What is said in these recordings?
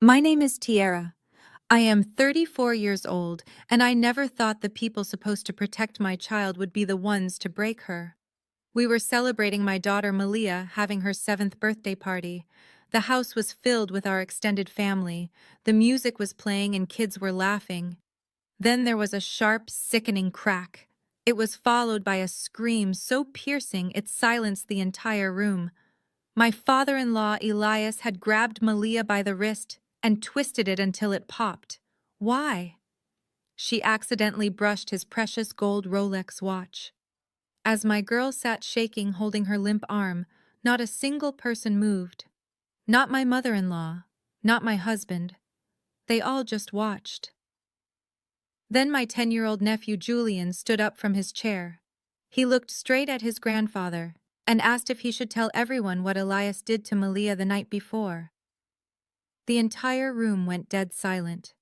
My name is Tierra. I am 34 years old, and I never thought the people supposed to protect my child would be the ones to break her. We were celebrating my daughter Malia having her 7th birthday party. The house was filled with our extended family. The music was playing and kids were laughing. Then there was a sharp, sickening crack. It was followed by a scream so piercing it silenced the entire room. My father-in-law, Elias, had grabbed Malia by the wrist and twisted it until it popped. Why? She accidentally brushed his precious gold Rolex watch. As my girl sat shaking, holding her limp arm, not a single person moved. Not my mother-in-law, not my husband. They all just watched. Then my 10-year-old nephew Julian stood up from his chair. He looked straight at his grandfather and asked if he should tell everyone what Elias did to Malia the night before. The entire room went dead silent.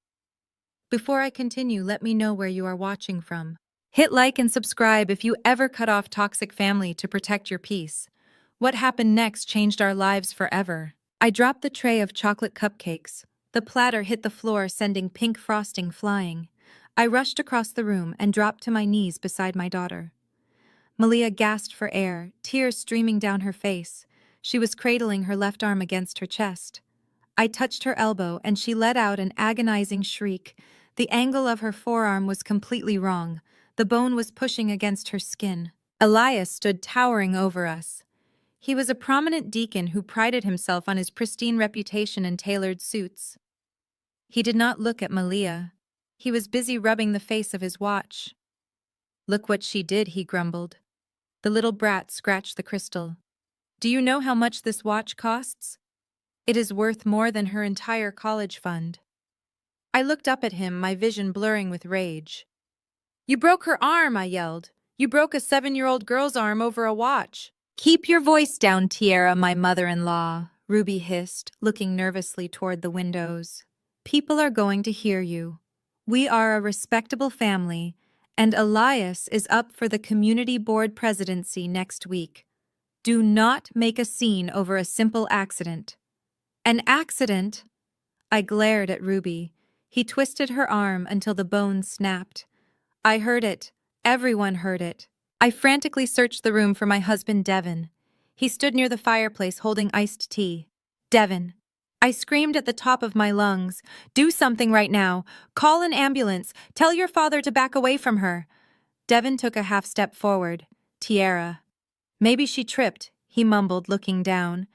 Before I continue, let me know where you are watching from. Hit like and subscribe if you ever cut off toxic family to protect your peace. What happened next changed our lives forever. I dropped the tray of chocolate cupcakes. The platter hit the floor, sending pink frosting flying. I rushed across the room and dropped to my knees beside my daughter. Malia gasped for air, tears streaming down her face. She was cradling her left arm against her chest. I touched her elbow and she let out an agonizing shriek. The angle of her forearm was completely wrong. The bone was pushing against her skin. Elias stood towering over us. He was a prominent deacon who prided himself on his pristine reputation and tailored suits. He did not look at Malia. He was busy rubbing the face of his watch. "Look what she did," he grumbled. The little brat scratched the crystal. "Do you know how much this watch costs? It is worth more than her entire college fund." I looked up at him, my vision blurring with rage. "You broke her arm," I yelled. "You broke a 7-year-old girl's arm over a watch." "Keep your voice down, Tierra, my mother-in-law," Ruby hissed, looking nervously toward the windows. "People are going to hear you. We are a respectable family, and Elias is up for the community board presidency next week. Do not make a scene over a simple accident." "An accident?" I glared at Ruby. He twisted her arm until the bone snapped. I heard it. Everyone heard it. I frantically searched the room for my husband, Devin. He stood near the fireplace holding iced tea. "Devin." I screamed at the top of my lungs. "Do something right now. Call an ambulance. Tell your father to back away from her." Devin took a half step forward. "Tierra." "Maybe she tripped," he mumbled, looking down.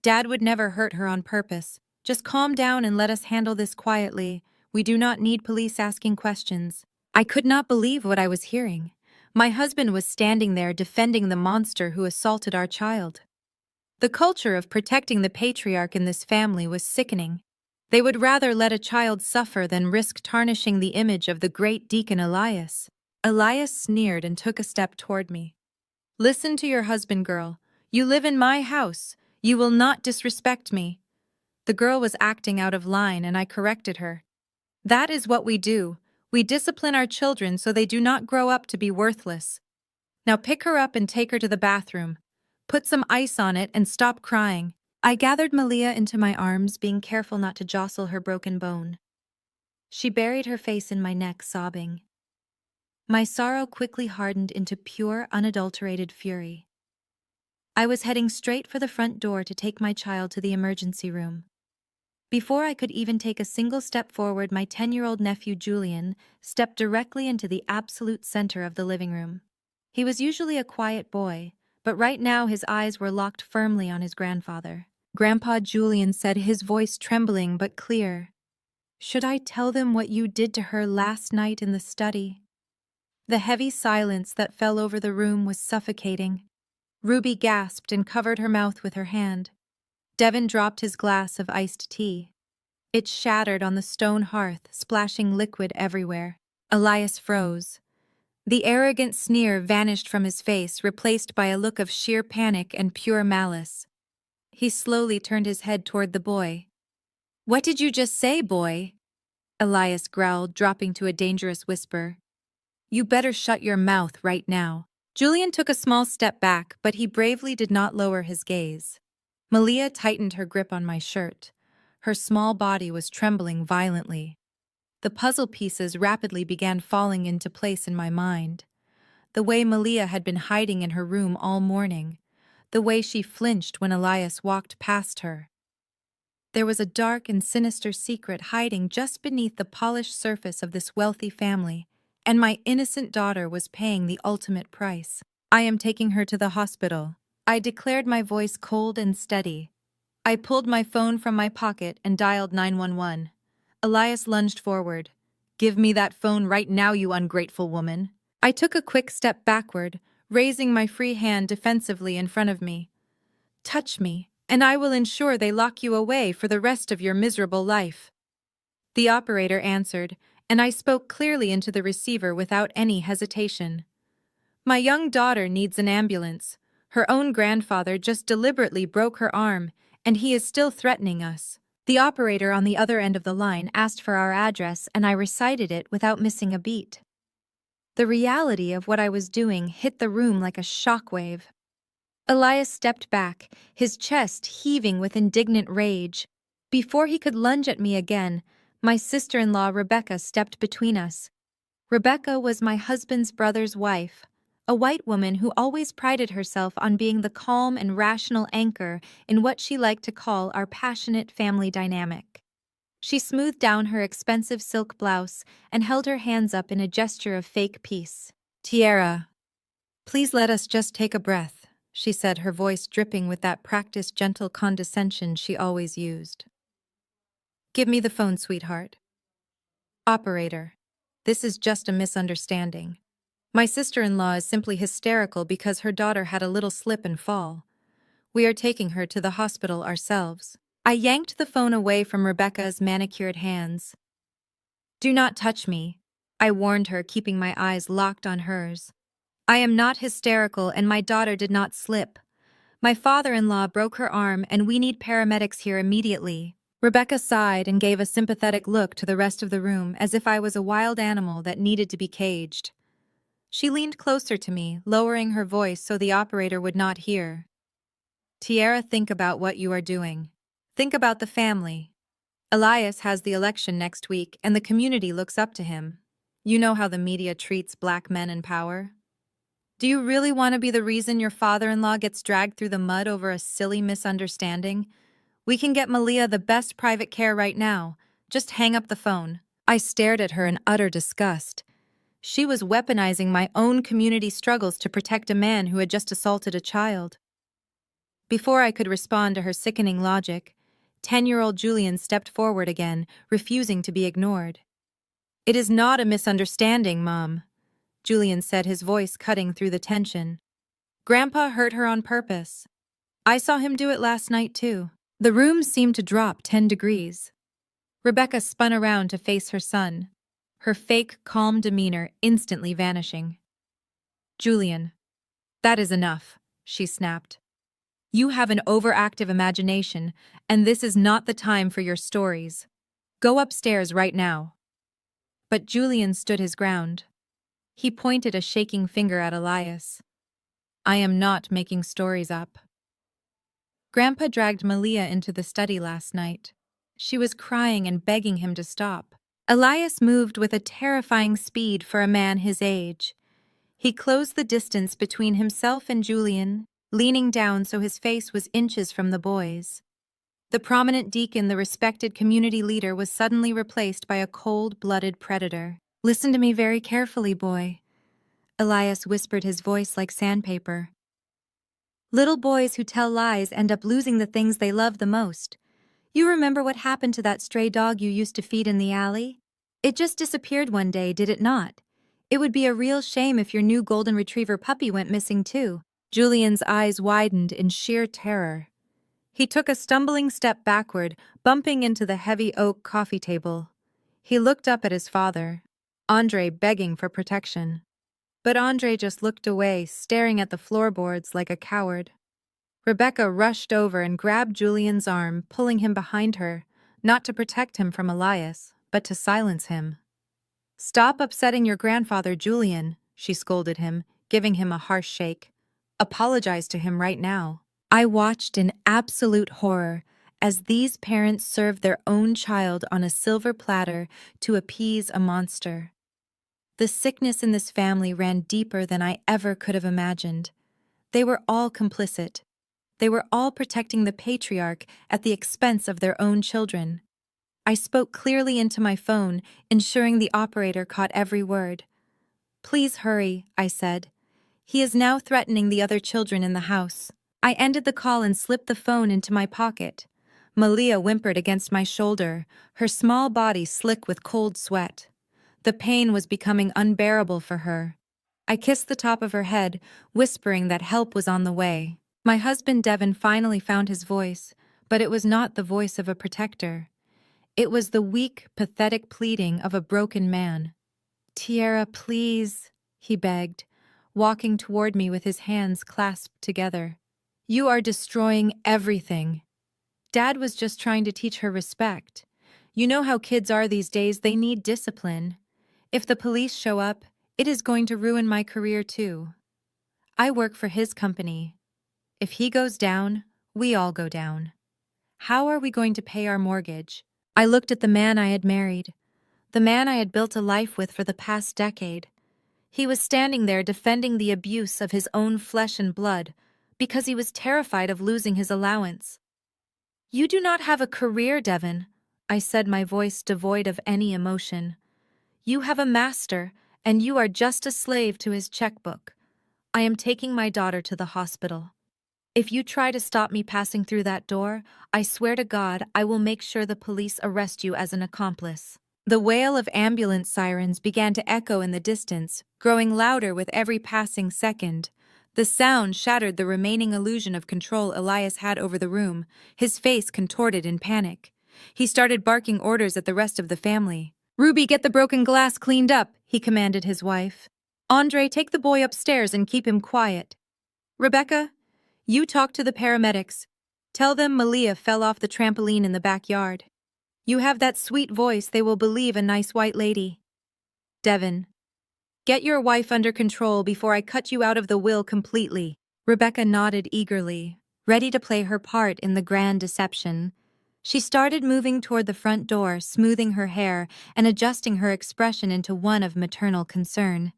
"Dad would never hurt her on purpose. Just calm down and let us handle this quietly. We do not need police asking questions." I could not believe what I was hearing. My husband was standing there defending the monster who assaulted our child. The culture of protecting the patriarch in this family was sickening. They would rather let a child suffer than risk tarnishing the image of the great deacon Elias. Elias sneered and took a step toward me. "Listen to your husband, girl. You live in my house. You will not disrespect me." The girl was acting out of line and I corrected her. "That is what we do. We discipline our children so they do not grow up to be worthless. Now pick her up and take her to the bathroom. Put some ice on it and stop crying." I gathered Malia into my arms, being careful not to jostle her broken bone. She buried her face in my neck, sobbing. My sorrow quickly hardened into pure, unadulterated fury. I was heading straight for the front door to take my child to the emergency room. Before I could even take a single step forward, my 10-year-old nephew Julian stepped directly into the absolute center of the living room. He was usually a quiet boy, but right now his eyes were locked firmly on his grandfather. "Grandpa," Julian said, his voice trembling but clear. "Should I tell them what you did to her last night in the study?" The heavy silence that fell over the room was suffocating. Ruby gasped and covered her mouth with her hand. Devin dropped his glass of iced tea. It shattered on the stone hearth, splashing liquid everywhere. Elias froze. The arrogant sneer vanished from his face, replaced by a look of sheer panic and pure malice. He slowly turned his head toward the boy. "What did you just say, boy?" Elias growled, dropping to a dangerous whisper. "You better shut your mouth right now." Julian took a small step back, but he bravely did not lower his gaze. Malia tightened her grip on my shirt. Her small body was trembling violently. The puzzle pieces rapidly began falling into place in my mind. The way Malia had been hiding in her room all morning. The way she flinched when Elias walked past her. There was a dark and sinister secret hiding just beneath the polished surface of this wealthy family, and my innocent daughter was paying the ultimate price. I am taking her to the hospital. I declared, my voice cold and steady. I pulled my phone from my pocket and dialed 911. Elias lunged forward. "Give me that phone right now, you ungrateful woman." I took a quick step backward, raising my free hand defensively in front of me. "Touch me, and I will ensure they lock you away for the rest of your miserable life." The operator answered, and I spoke clearly into the receiver without any hesitation. "My young daughter needs an ambulance. Her own grandfather just deliberately broke her arm, and he is still threatening us." The operator on the other end of the line asked for our address, and I recited it without missing a beat. The reality of what I was doing hit the room like a shockwave. Elias stepped back, his chest heaving with indignant rage. Before he could lunge at me again, my sister-in-law Rebecca stepped between us. Rebecca was my husband's brother's wife, a white woman who always prided herself on being the calm and rational anchor in what she liked to call our passionate family dynamic. She smoothed down her expensive silk blouse and held her hands up in a gesture of fake peace. "Tierra, please let us just take a breath," she said, her voice dripping with that practiced gentle condescension she always used. "Give me the phone, sweetheart." "Operator, this is just a misunderstanding. My sister-in-law is simply hysterical because her daughter had a little slip and fall. We are taking her to the hospital ourselves." I yanked the phone away from Rebecca's manicured hands. "Do not touch me," I warned her, keeping my eyes locked on hers. "I am not hysterical, and my daughter did not slip. My father-in-law broke her arm, and we need paramedics here immediately." Rebecca sighed and gave a sympathetic look to the rest of the room, as if I was a wild animal that needed to be caged. She leaned closer to me, lowering her voice so the operator would not hear. "Tierra, think about what you are doing. Think about the family. Elias has the election next week, and the community looks up to him. You know how the media treats black men in power. Do you really want to be the reason your father-in-law gets dragged through the mud over a silly misunderstanding? We can get Malia the best private care right now. Just hang up the phone." I stared at her in utter disgust. She was weaponizing my own community struggles to protect a man who had just assaulted a child. Before I could respond to her sickening logic, 10-year-old Julian stepped forward again, refusing to be ignored. "It is not a misunderstanding, Mom," Julian said, his voice cutting through the tension. "Grandpa hurt her on purpose. I saw him do it last night, too." The room seemed to drop 10 degrees. Rebecca spun around to face her son, her fake, calm demeanor instantly vanishing. "Julian, that is enough," she snapped. "You have an overactive imagination, and this is not the time for your stories. Go upstairs right now." But Julian stood his ground. He pointed a shaking finger at Elias. "I am not making stories up." Grandpa dragged Malia into the study last night. She was crying and begging him to stop. Elias moved with a terrifying speed for a man his age. He closed the distance between himself and Julian, leaning down so his face was inches from the boys. The prominent deacon, the respected community leader, was suddenly replaced by a cold-blooded predator. "Listen to me very carefully, boy," Elias whispered, his voice like sandpaper. "Little boys who tell lies end up losing the things they love the most. You remember what happened to that stray dog you used to feed in the alley? It just disappeared one day, did it not? It would be a real shame if your new golden retriever puppy went missing too." Julian's eyes widened in sheer terror. He took a stumbling step backward, bumping into the heavy oak coffee table. He looked up at his father, Andre, begging for protection. But Andre just looked away, staring at the floorboards like a coward. Rebecca rushed over and grabbed Julian's arm, pulling him behind her, not to protect him from Elias, but to silence him. "Stop upsetting your grandfather, Julian," she scolded him, giving him a harsh shake. "Apologize to him right now." I watched in absolute horror as these parents served their own child on a silver platter to appease a monster. The sickness in this family ran deeper than I ever could have imagined. They were all complicit. They were all protecting the patriarch at the expense of their own children. I spoke clearly into my phone, ensuring the operator caught every word. "Please hurry," I said. "He is now threatening the other children in the house." I ended the call and slipped the phone into my pocket. Malia whimpered against my shoulder, her small body slick with cold sweat. The pain was becoming unbearable for her. I kissed the top of her head, whispering that help was on the way. My husband Devin finally found his voice, but it was not the voice of a protector. It was the weak, pathetic pleading of a broken man. "Tierra, please," he begged, walking toward me with his hands clasped together. "You are destroying everything." Dad was just trying to teach her respect. You know how kids are these days, they need discipline. If the police show up, it is going to ruin my career too. I work for his company. If he goes down, we all go down. How are we going to pay our mortgage? I looked at the man I had married, the man I had built a life with for the past decade. He was standing there defending the abuse of his own flesh and blood because he was terrified of losing his allowance. "You do not have a career, Devin," I said, my voice devoid of any emotion. "You have a master, and you are just a slave to his checkbook. I am taking my daughter to the hospital. If you try to stop me passing through that door, I swear to God I will make sure the police arrest you as an accomplice." The wail of ambulance sirens began to echo in the distance, growing louder with every passing second. The sound shattered the remaining illusion of control Elias had over the room, his face contorted in panic. He started barking orders at the rest of the family. "Ruby, get the broken glass cleaned up," he commanded his wife. "Andre, take the boy upstairs and keep him quiet. Rebecca, you talk to the paramedics. Tell them Malia fell off the trampoline in the backyard. You have that sweet voice, they will believe a nice white lady. Devin, get your wife under control before I cut you out of the will completely." Rebecca nodded eagerly, ready to play her part in the grand deception. She started moving toward the front door, smoothing her hair and adjusting her expression into one of maternal concern.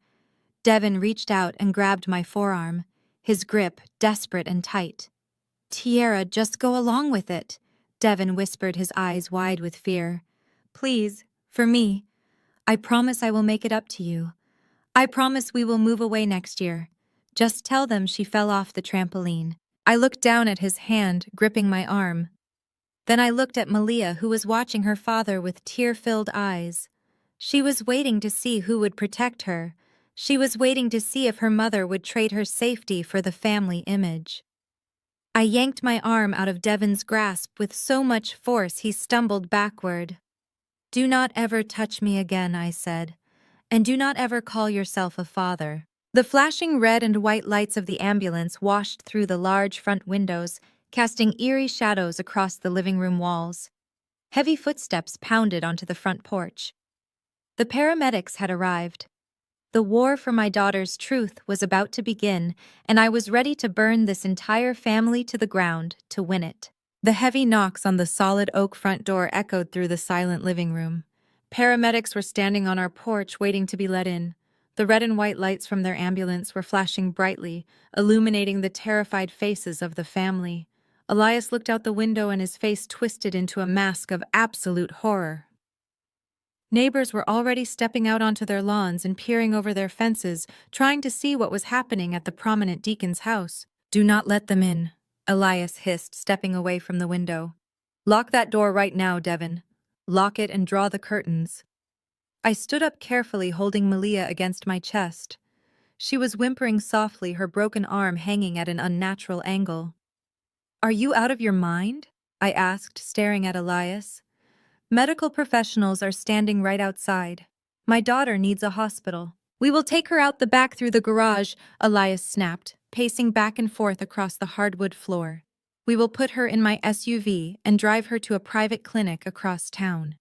Devin reached out and grabbed my forearm, his grip desperate and tight. "Tierra, just go along with it," Devin whispered, his eyes wide with fear. "Please, for me. I promise I will make it up to you. I promise we will move away next year. Just tell them she fell off the trampoline." I looked down at his hand, gripping my arm. Then I looked at Malia, who was watching her father with tear-filled eyes. She was waiting to see who would protect her. She was waiting to see if her mother would trade her safety for the family image. I yanked my arm out of Devin's grasp with so much force he stumbled backward. "Do not ever touch me again," I said, "and do not ever call yourself a father." The flashing red and white lights of the ambulance washed through the large front windows, casting eerie shadows across the living room walls. Heavy footsteps pounded onto the front porch. The paramedics had arrived. The war for my daughter's truth was about to begin, and I was ready to burn this entire family to the ground to win it. The heavy knocks on the solid oak front door echoed through the silent living room. Paramedics were standing on our porch waiting to be let in. The red and white lights from their ambulance were flashing brightly, illuminating the terrified faces of the family. Elias looked out the window and his face twisted into a mask of absolute horror. Neighbors were already stepping out onto their lawns and peering over their fences, trying to see what was happening at the prominent deacon's house. "Do not let them in," Elias hissed, stepping away from the window. "Lock that door right now, Devin. Lock it and draw the curtains." I stood up carefully, holding Malia against my chest. She was whimpering softly, her broken arm hanging at an unnatural angle. "Are you out of your mind?" I asked, staring at Elias. "Medical professionals are standing right outside. My daughter needs a hospital." "We will take her out the back through the garage," Elias snapped, pacing back and forth across the hardwood floor. "We will put her in my SUV and drive her to a private clinic across town.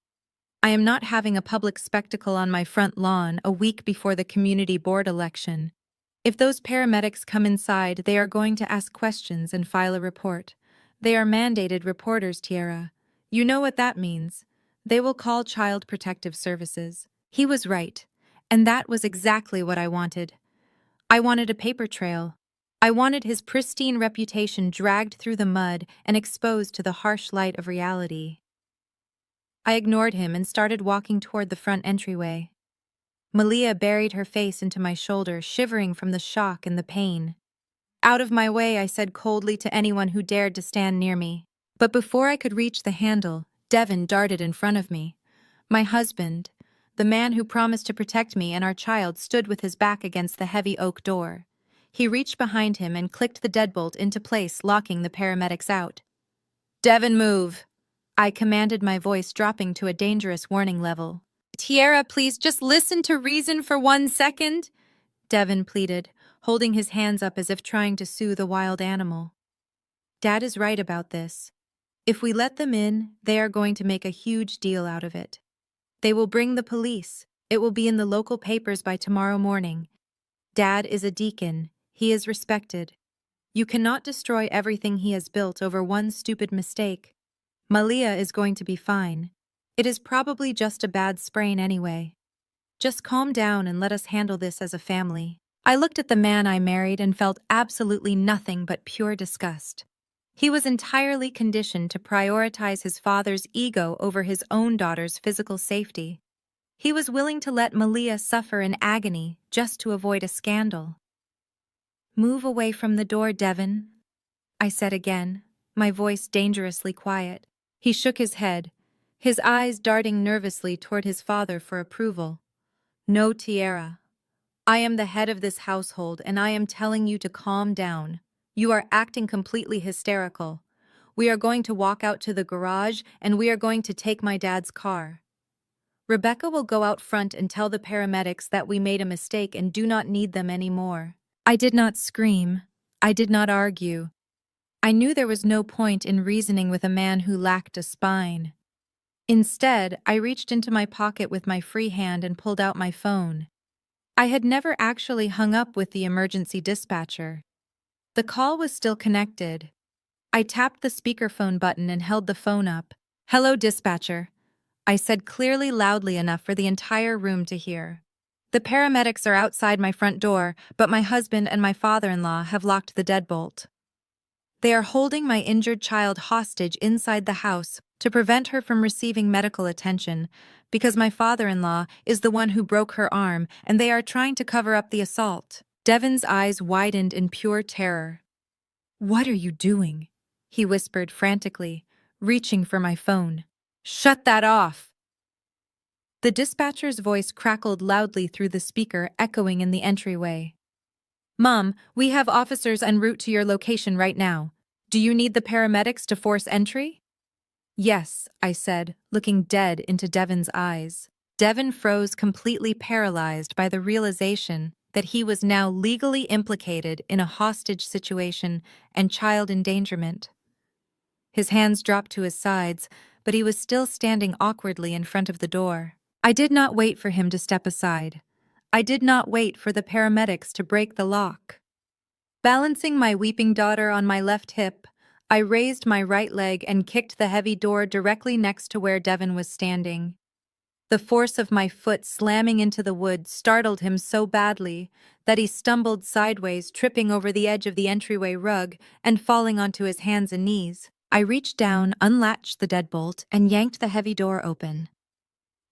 I am not having a public spectacle on my front lawn a week before the community board election. If those paramedics come inside, they are going to ask questions and file a report. They are mandated reporters, Tierra. You know what that means. They will call Child Protective Services. He was right. And that was exactly what I wanted. I wanted a paper trail. I wanted his pristine reputation dragged through the mud and exposed to the harsh light of reality. I ignored him and started walking toward the front entryway. Malia buried her face into my shoulder, shivering from the shock and the pain. Out of my way, I said coldly to anyone who dared to stand near me. But before I could reach the handle, Devin darted in front of me. My husband, the man who promised to protect me and our child, stood with his back against the heavy oak door. He reached behind him and clicked the deadbolt into place, locking the paramedics out. "Devin, move!" I commanded, my voice dropping to a dangerous warning level. "Tierra, please just listen to reason for 1 second," Devin pleaded, holding his hands up as if trying to soothe a wild animal. "Dad is right about this. If we let them in, they are going to make a huge deal out of it. They will bring the police. It will be in the local papers by tomorrow morning. Dad is a deacon. He is respected. You cannot destroy everything he has built over one stupid mistake. Malia is going to be fine. It is probably just a bad sprain anyway. Just calm down and let us handle this as a family." I looked at the man I married and felt absolutely nothing but pure disgust. He was entirely conditioned to prioritize his father's ego over his own daughter's physical safety. He was willing to let Malia suffer in agony just to avoid a scandal. "Move away from the door, Devin," I said again, my voice dangerously quiet. He shook his head, his eyes darting nervously toward his father for approval. "No, Tierra. I am the head of this household, and I am telling you to calm down. You are acting completely hysterical. We are going to walk out to the garage, and we are going to take my dad's car. Rebecca will go out front and tell the paramedics that we made a mistake and do not need them anymore." I did not scream. I did not argue. I knew there was no point in reasoning with a man who lacked a spine. Instead, I reached into my pocket with my free hand and pulled out my phone. I had never actually hung up with the emergency dispatcher. The call was still connected. I tapped the speakerphone button and held the phone up. "Hello, dispatcher," I said clearly, loudly enough for the entire room to hear. "The paramedics are outside my front door, but my husband and my father-in-law have locked the deadbolt. They are holding my injured child hostage inside the house to prevent her from receiving medical attention, because my father-in-law is the one who broke her arm and they are trying to cover up the assault." Devin's eyes widened in pure terror. "What are you doing?" he whispered frantically, reaching for my phone. "Shut that off!" The dispatcher's voice crackled loudly through the speaker, echoing in the entryway. "Mom, we have officers en route to your location right now. Do you need the paramedics to force entry?" "Yes," I said, looking dead into Devin's eyes. Devin froze, completely paralyzed by the realization that he was now legally implicated in a hostage situation and child endangerment. His hands dropped to his sides, but he was still standing awkwardly in front of the door. I did not wait for him to step aside. I did not wait for the paramedics to break the lock. Balancing my weeping daughter on my left hip, I raised my right leg and kicked the heavy door directly next to where Devin was standing. The force of my foot slamming into the wood startled him so badly that he stumbled sideways, tripping over the edge of the entryway rug and falling onto his hands and knees. I reached down, unlatched the deadbolt, and yanked the heavy door open.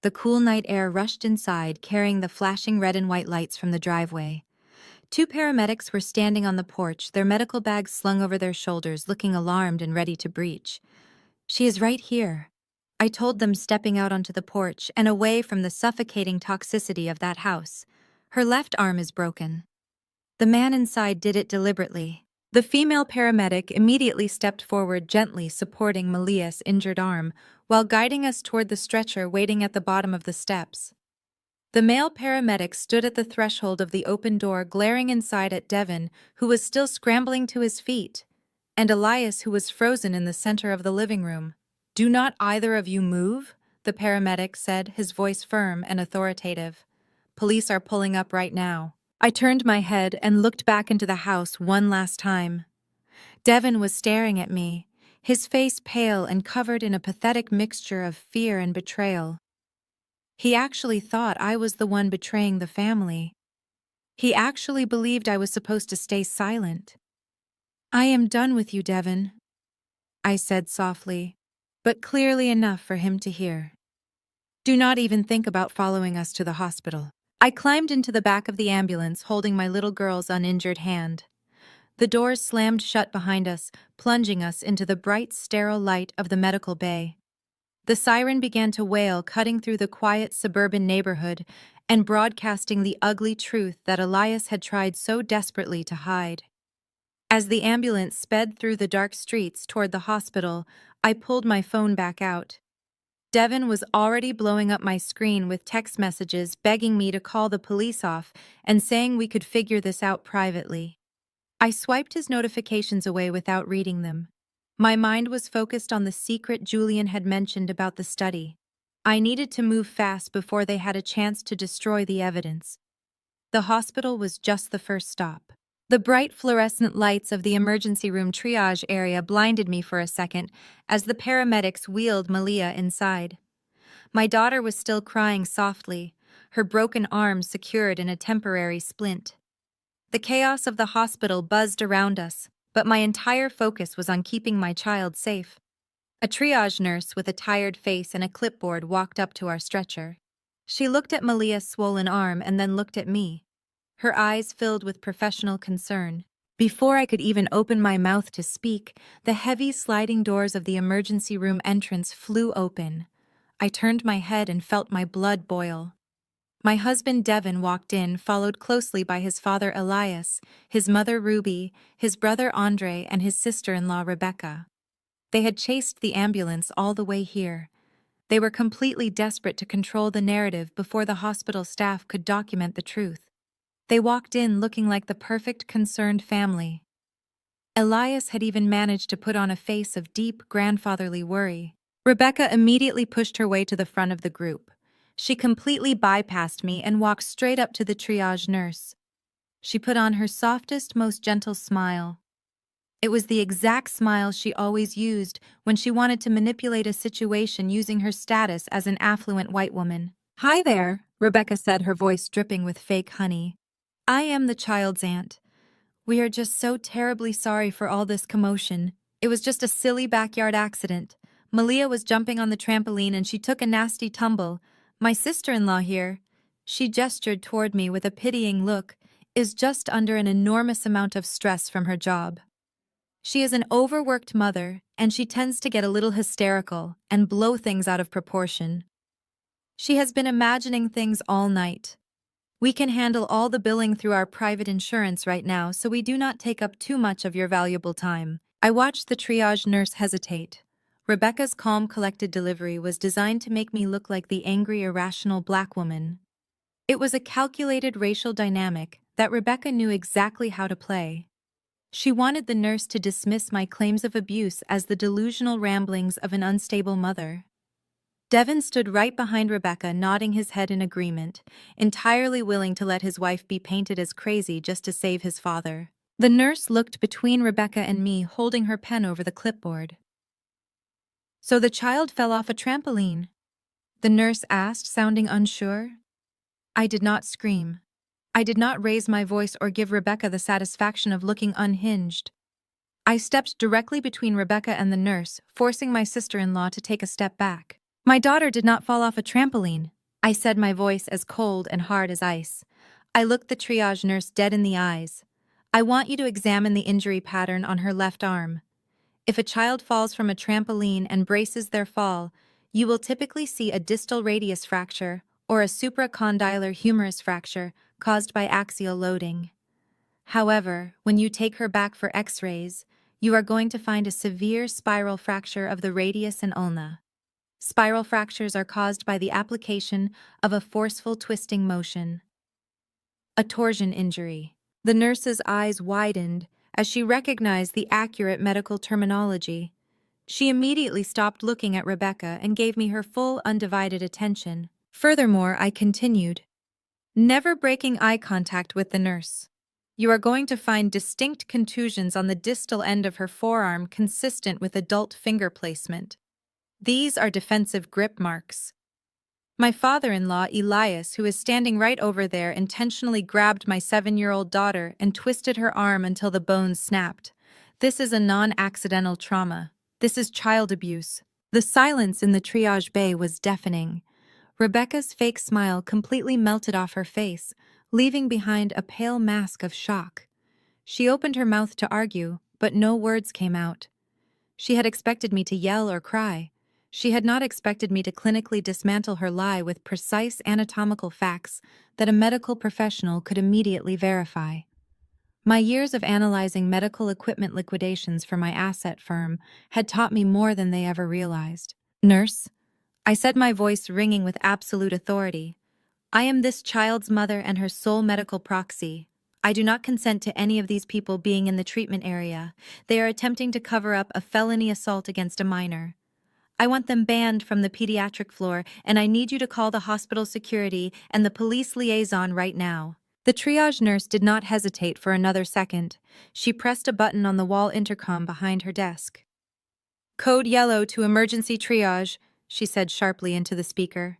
The cool night air rushed inside, carrying the flashing red and white lights from the driveway. 2 paramedics were standing on the porch, their medical bags slung over their shoulders, looking alarmed and ready to breach. "She is right here," I told them, stepping out onto the porch and away from the suffocating toxicity of that house. "Her left arm is broken." The man inside did it deliberately. The female paramedic immediately stepped forward, gently supporting Malia's injured arm, while guiding us toward the stretcher waiting at the bottom of the steps. The male paramedic stood at the threshold of the open door, glaring inside at Devin, who was still scrambling to his feet, and Elias, who was frozen in the center of the living room. "Do not either of you move," the paramedic said, his voice firm and authoritative. "Police are pulling up right now." I turned my head and looked back into the house one last time. Devin was staring at me, his face pale and covered in a pathetic mixture of fear and betrayal. He actually thought I was the one betraying the family. He actually believed I was supposed to stay silent. "I am done with you, Devon," I said softly, but clearly enough for him to hear. "Do not even think about following us to the hospital." I climbed into the back of the ambulance, holding my little girl's uninjured hand. The doors slammed shut behind us, plunging us into the bright, sterile light of the medical bay. The siren began to wail, cutting through the quiet suburban neighborhood and broadcasting the ugly truth that Elias had tried so desperately to hide. As the ambulance sped through the dark streets toward the hospital, I pulled my phone back out. Devon was already blowing up my screen with text messages begging me to call the police off and saying we could figure this out privately. I swiped his notifications away without reading them. My mind was focused on the secret Julian had mentioned about the study. I needed to move fast before they had a chance to destroy the evidence. The hospital was just the first stop. The bright fluorescent lights of the emergency room triage area blinded me for a second as the paramedics wheeled Malia inside. My daughter was still crying softly, her broken arm secured in a temporary splint. The chaos of the hospital buzzed around us, but my entire focus was on keeping my child safe. A triage nurse with a tired face and a clipboard walked up to our stretcher. She looked at Malia's swollen arm and then looked at me, her eyes filled with professional concern. Before I could even open my mouth to speak, the heavy sliding doors of the emergency room entrance flew open. I turned my head and felt my blood boil. My husband Devon walked in, followed closely by his father Elias, his mother Ruby, his brother Andre, and his sister-in-law Rebecca. They had chased the ambulance all the way here. They were completely desperate to control the narrative before the hospital staff could document the truth. They walked in looking like the perfect concerned family. Elias had even managed to put on a face of deep grandfatherly worry. Rebecca immediately pushed her way to the front of the group. She completely bypassed me and walked straight up to the triage nurse. She put on her softest, most gentle smile. It was the exact smile she always used when she wanted to manipulate a situation using her status as an affluent white woman. "Hi there," Rebecca said, her voice dripping with fake honey. "I am the child's aunt. We are just so terribly sorry for all this commotion. It was just a silly backyard accident. Malia was jumping on the trampoline and she took a nasty tumble. My sister-in-law here," she gestured toward me with a pitying look, "is just under an enormous amount of stress from her job. She is an overworked mother, and she tends to get a little hysterical and blow things out of proportion. She has been imagining things all night. We can handle all the billing through our private insurance right now, so we do not take up too much of your valuable time." I watched the triage nurse hesitate. Rebecca's calm, collected delivery was designed to make me look like the angry, irrational black woman. It was a calculated racial dynamic that Rebecca knew exactly how to play. She wanted the nurse to dismiss my claims of abuse as the delusional ramblings of an unstable mother. Devon stood right behind Rebecca, nodding his head in agreement, entirely willing to let his wife be painted as crazy just to save his father. The nurse looked between Rebecca and me, holding her pen over the clipboard. "So the child fell off a trampoline?" the nurse asked, sounding unsure. I did not scream. I did not raise my voice or give Rebecca the satisfaction of looking unhinged. I stepped directly between Rebecca and the nurse, forcing my sister-in-law to take a step back. "My daughter did not fall off a trampoline," I said, my voice as cold and hard as ice. I looked the triage nurse dead in the eyes. "I want you to examine the injury pattern on her left arm. If a child falls from a trampoline and braces their fall, you will typically see a distal radius fracture or a supracondylar humerus fracture caused by axial loading. However, when you take her back for X-rays, you are going to find a severe spiral fracture of the radius and ulna. Spiral fractures are caused by the application of a forceful twisting motion." A torsion injury. The nurse's eyes widened as she recognized the accurate medical terminology. She immediately stopped looking at Rebecca and gave me her full, undivided attention. Furthermore, I continued, never breaking eye contact with the nurse. You are going to find distinct contusions on the distal end of her forearm consistent with adult finger placement. These are defensive grip marks. My father-in-law, Elias, who is standing right over there, intentionally grabbed my 7-year-old daughter and twisted her arm until the bones snapped. This is a non-accidental trauma. This is child abuse. The silence in the triage bay was deafening. Rebecca's fake smile completely melted off her face, leaving behind a pale mask of shock. She opened her mouth to argue, but no words came out. She had expected me to yell or cry. She had not expected me to clinically dismantle her lie with precise anatomical facts that a medical professional could immediately verify. My years of analyzing medical equipment liquidations for my asset firm had taught me more than they ever realized. "Nurse," I said, my voice ringing with absolute authority, "I am this child's mother and her sole medical proxy. I do not consent to any of these people being in the treatment area. They are attempting to cover up a felony assault against a minor. I want them banned from the pediatric floor, and I need you to call the hospital security and the police liaison right now." The triage nurse did not hesitate for another second. She pressed a button on the wall intercom behind her desk. "Code yellow to emergency triage," she said sharply into the speaker.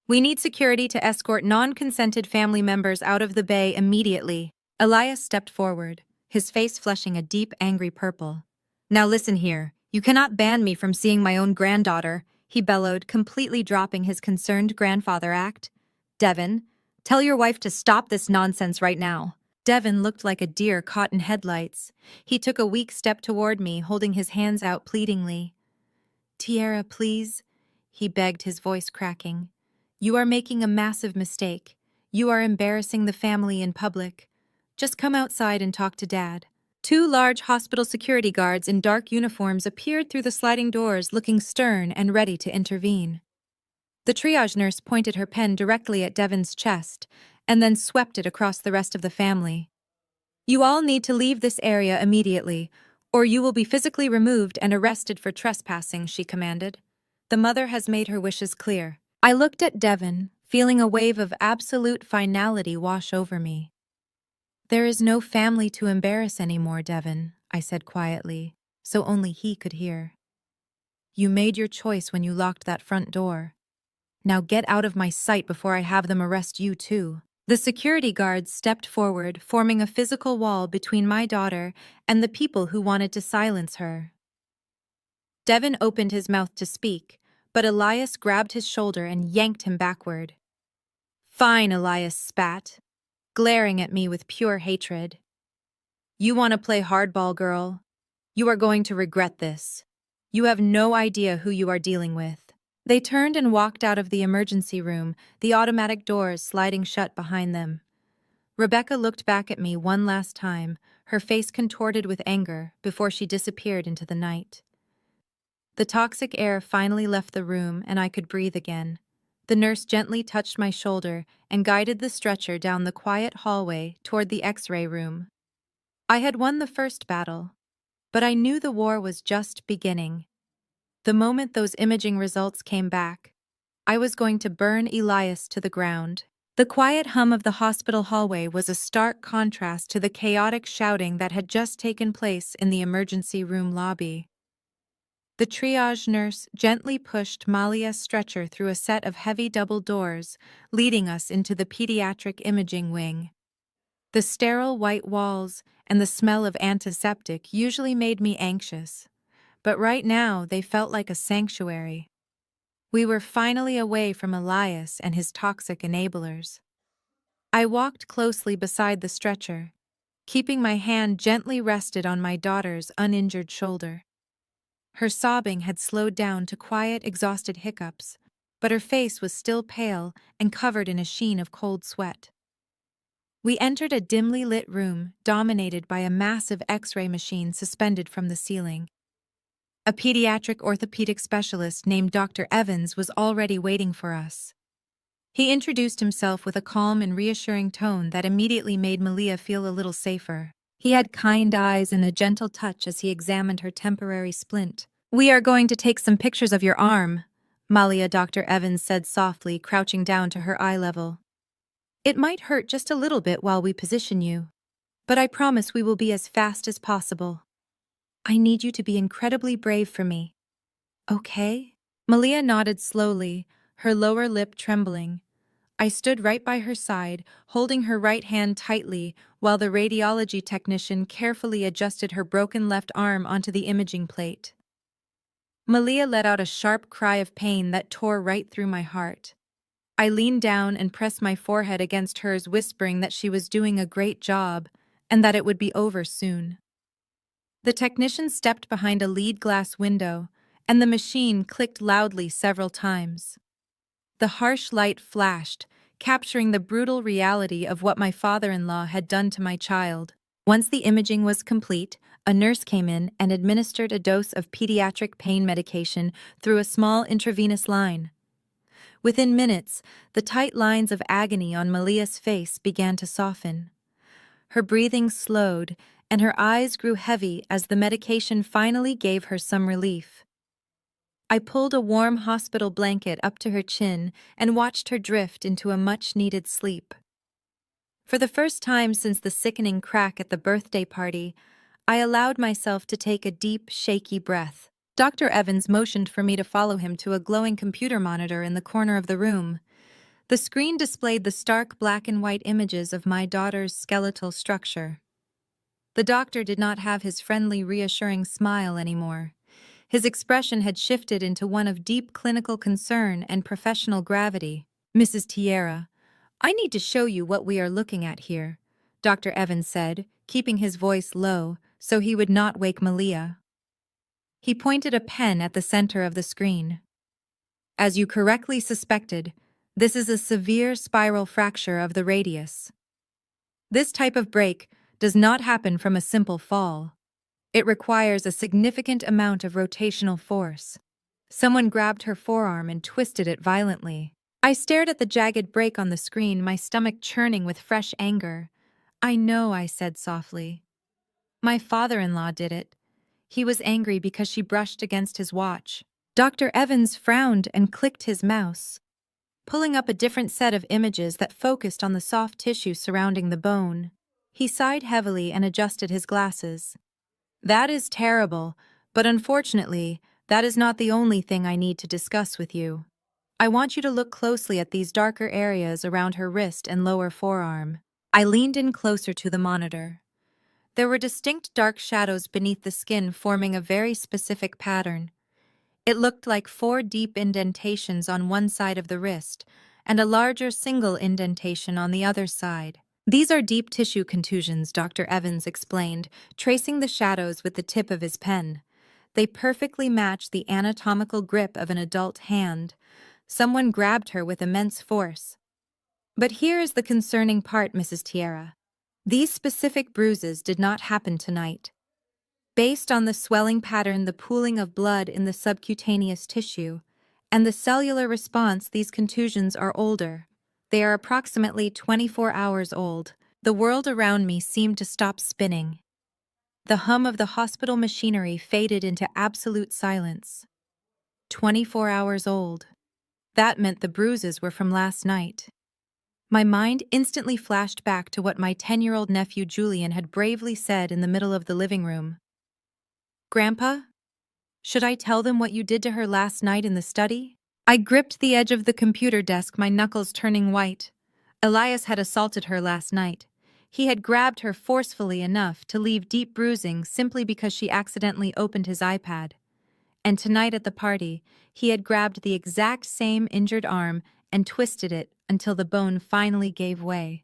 "We need security to escort non-consented family members out of the bay immediately." Elias stepped forward, his face flushing a deep, angry purple. "Now listen here. You cannot ban me from seeing my own granddaughter," he bellowed, completely dropping his concerned grandfather act. "Devin, tell your wife to stop this nonsense right now." Devin looked like a deer caught in headlights. He took a weak step toward me, holding his hands out pleadingly. "Tierra, please," he begged, his voice cracking. "You are making a massive mistake. You are embarrassing the family in public. Just come outside and talk to Dad." 2 large hospital security guards in dark uniforms appeared through the sliding doors, looking stern and ready to intervene. The triage nurse pointed her pen directly at Devin's chest and then swept it across the rest of the family. "You all need to leave this area immediately, or you will be physically removed and arrested for trespassing," she commanded. "The mother has made her wishes clear." I looked at Devin, feeling a wave of absolute finality wash over me. "There is no family to embarrass anymore, Devin," I said quietly, so only he could hear. "You made your choice when you locked that front door. Now get out of my sight before I have them arrest you too." The security guards stepped forward, forming a physical wall between my daughter and the people who wanted to silence her. Devin opened his mouth to speak, but Elias grabbed his shoulder and yanked him backward. "Fine," Elias spat, glaring at me with pure hatred. "You want to play hardball, girl? You are going to regret this. You have no idea who you are dealing with." They turned and walked out of the emergency room, the automatic doors sliding shut behind them. Rebecca looked back at me one last time, her face contorted with anger, before she disappeared into the night. The toxic air finally left the room and I could breathe again. The nurse gently touched my shoulder and guided the stretcher down the quiet hallway toward the X-ray room. I had won the first battle, but I knew the war was just beginning. The moment those imaging results came back, I was going to burn Elias to the ground. The quiet hum of the hospital hallway was a stark contrast to the chaotic shouting that had just taken place in the emergency room lobby. The triage nurse gently pushed Malia's stretcher through a set of heavy double doors, leading us into the pediatric imaging wing. The sterile white walls and the smell of antiseptic usually made me anxious, but right now they felt like a sanctuary. We were finally away from Elias and his toxic enablers. I walked closely beside the stretcher, keeping my hand gently rested on my daughter's uninjured shoulder. Her sobbing had slowed down to quiet, exhausted hiccups, but her face was still pale and covered in a sheen of cold sweat. We entered a dimly lit room dominated by a massive X-ray machine suspended from the ceiling. A pediatric orthopedic specialist named Dr. Evans was already waiting for us. He introduced himself with a calm and reassuring tone that immediately made Malia feel a little safer. He had kind eyes and a gentle touch as he examined her temporary splint. "We are going to take some pictures of your arm," Malia, Dr. Evans said softly, crouching down to her eye level. "It might hurt just a little bit while we position you, but I promise we will be as fast as possible. I need you to be incredibly brave for me. Okay? Malia nodded slowly, her lower lip trembling. I stood right by her side, holding her right hand tightly, while the radiology technician carefully adjusted her broken left arm onto the imaging plate. Malia let out a sharp cry of pain that tore right through my heart. I leaned down and pressed my forehead against hers, whispering that she was doing a great job and that it would be over soon. The technician stepped behind a lead glass window, and the machine clicked loudly several times. The harsh light flashed, capturing the brutal reality of what my father-in-law had done to my child. Once the imaging was complete, a nurse came in and administered a dose of pediatric pain medication through a small intravenous line. Within minutes, the tight lines of agony on Malia's face began to soften. Her breathing slowed, and her eyes grew heavy as the medication finally gave her some relief. I pulled a warm hospital blanket up to her chin and watched her drift into a much-needed sleep. For the first time since the sickening crack at the birthday party, I allowed myself to take a deep, shaky breath. Dr. Evans motioned for me to follow him to a glowing computer monitor in the corner of the room. The screen displayed the stark black and white images of my daughter's skeletal structure. The doctor did not have his friendly, reassuring smile anymore. His expression had shifted into one of deep clinical concern and professional gravity. "Mrs. Tierra, I need to show you what we are looking at here," Dr. Evans said, keeping his voice low so he would not wake Malia. He pointed a pen at the center of the screen. "As you correctly suspected, this is a severe spiral fracture of the radius. This type of break does not happen from a simple fall. It requires a significant amount of rotational force." Someone grabbed her forearm and twisted it violently. I stared at the jagged break on the screen, my stomach churning with fresh anger. "I know," I said softly. "My father-in-law did it. He was angry because she brushed against his watch." Dr. Evans frowned and clicked his mouse, pulling up a different set of images that focused on the soft tissue surrounding the bone. He sighed heavily and adjusted his glasses. "That is terrible, but unfortunately, that is not the only thing I need to discuss with you. I want you to look closely at these darker areas around her wrist and lower forearm." I leaned in closer to the monitor. There were distinct dark shadows beneath the skin forming a very specific pattern. It looked like 4 deep indentations on one side of the wrist and a larger single indentation on the other side. "These are deep tissue contusions," Dr. Evans explained, tracing the shadows with the tip of his pen. "They perfectly match the anatomical grip of an adult hand. Someone grabbed her with immense force. But here is the concerning part, Mrs. Tierra. These specific bruises did not happen tonight. Based on the swelling pattern, the pooling of blood in the subcutaneous tissue, and the cellular response, these contusions are older. They are approximately 24 hours old." The world around me seemed to stop spinning. The hum of the hospital machinery faded into absolute silence. 24 hours old. That meant the bruises were from last night. My mind instantly flashed back to what my 10-year-old nephew Julian had bravely said in the middle of the living room. "Grandpa, should I tell them what you did to her last night in the study?" I gripped the edge of the computer desk, my knuckles turning white. Elias had assaulted her last night. He had grabbed her forcefully enough to leave deep bruising simply because she accidentally opened his iPad. And tonight at the party, he had grabbed the exact same injured arm and twisted it until the bone finally gave way.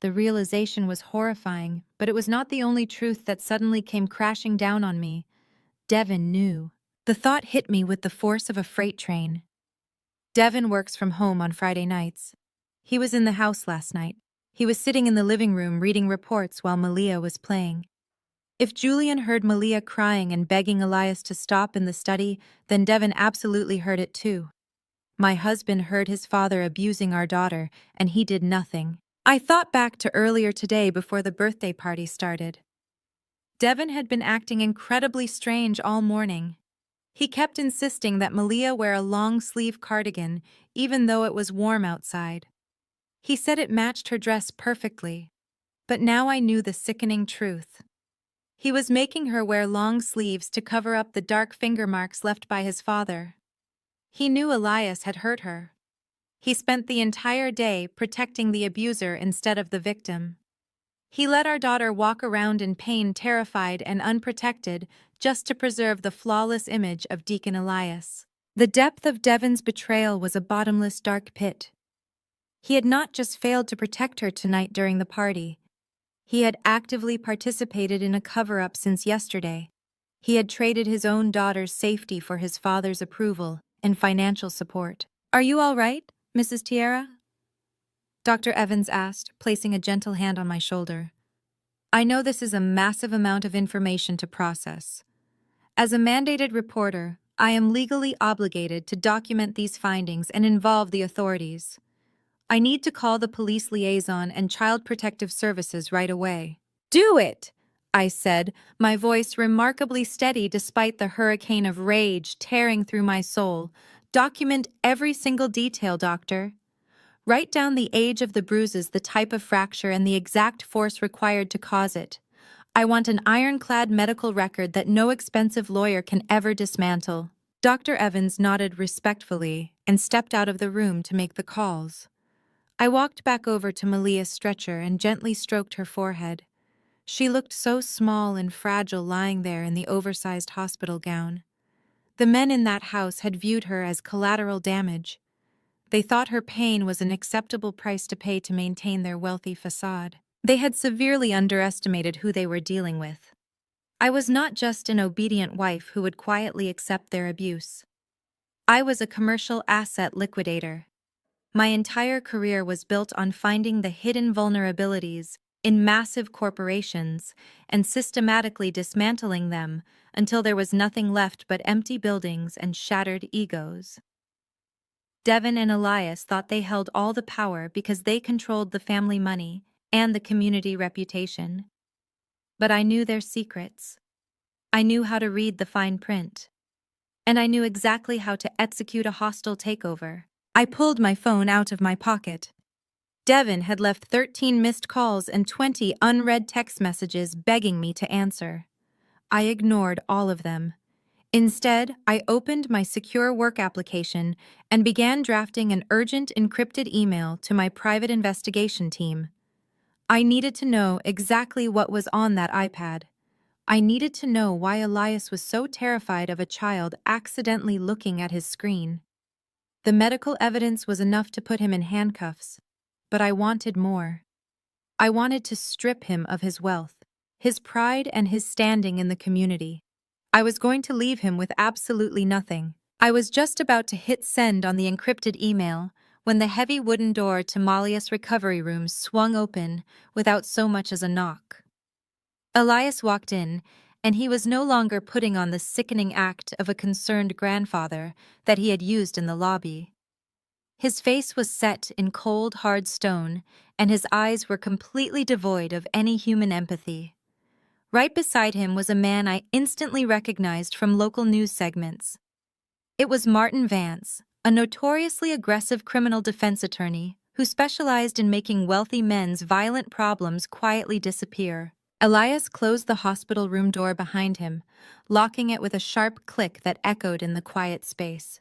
The realization was horrifying, but it was not the only truth that suddenly came crashing down on me. Devin knew. The thought hit me with the force of a freight train. Devin works from home on Friday nights. He was in the house last night. He was sitting in the living room reading reports while Malia was playing. If Julian heard Malia crying and begging Elias to stop in the study, then Devin absolutely heard it too. My husband heard his father abusing our daughter, and he did nothing. I thought back to earlier today before the birthday party started. Devin had been acting incredibly strange all morning. He kept insisting that Malia wear a long-sleeve cardigan, even though it was warm outside. He said it matched her dress perfectly. But now I knew the sickening truth. He was making her wear long sleeves to cover up the dark finger marks left by his father. He knew Elias had hurt her. He spent the entire day protecting the abuser instead of the victim. He let our daughter walk around in pain, terrified and unprotected, just to preserve the flawless image of Deacon Elias. The depth of Devon's betrayal was a bottomless dark pit. He had not just failed to protect her tonight during the party. He had actively participated in a cover-up since yesterday. He had traded his own daughter's safety for his father's approval and financial support. "Are you all right, Mrs. Tierra?" Dr. Evans asked, placing a gentle hand on my shoulder. "I know this is a massive amount of information to process. As a mandated reporter, I am legally obligated to document these findings and involve the authorities. I need to call the police liaison and Child Protective Services right away." "Do it!" I said, my voice remarkably steady despite the hurricane of rage tearing through my soul. "Document every single detail, doctor. Write down the age of the bruises, the type of fracture, and the exact force required to cause it. I want an ironclad medical record that no expensive lawyer can ever dismantle." Dr. Evans nodded respectfully and stepped out of the room to make the calls. I walked back over to Malia's stretcher and gently stroked her forehead. She looked so small and fragile lying there in the oversized hospital gown. The men in that house had viewed her as collateral damage. They thought her pain was an acceptable price to pay to maintain their wealthy facade. They had severely underestimated who they were dealing with. I was not just an obedient wife who would quietly accept their abuse. I was a commercial asset liquidator. My entire career was built on finding the hidden vulnerabilities in massive corporations and systematically dismantling them until there was nothing left but empty buildings and shattered egos. Devon and Elias thought they held all the power because they controlled the family money and the community reputation. But I knew their secrets. I knew how to read the fine print. And I knew exactly how to execute a hostile takeover. I pulled my phone out of my pocket. Devon had left 13 missed calls and 20 unread text messages begging me to answer. I ignored all of them. Instead, I opened my secure work application and began drafting an urgent encrypted email to my private investigation team. I needed to know exactly what was on that iPad. I needed to know why Elias was so terrified of a child accidentally looking at his screen. The medical evidence was enough to put him in handcuffs, but I wanted more. I wanted to strip him of his wealth, his pride, and his standing in the community. I was going to leave him with absolutely nothing. I was just about to hit send on the encrypted email when the heavy wooden door to Malia's recovery room swung open without so much as a knock. Elias walked in, and he was no longer putting on the sickening act of a concerned grandfather that he had used in the lobby. His face was set in cold, hard stone, and his eyes were completely devoid of any human empathy. Right beside him was a man I instantly recognized from local news segments. It was Martin Vance, a notoriously aggressive criminal defense attorney who specialized in making wealthy men's violent problems quietly disappear. Elias closed the hospital room door behind him, locking it with a sharp click that echoed in the quiet space.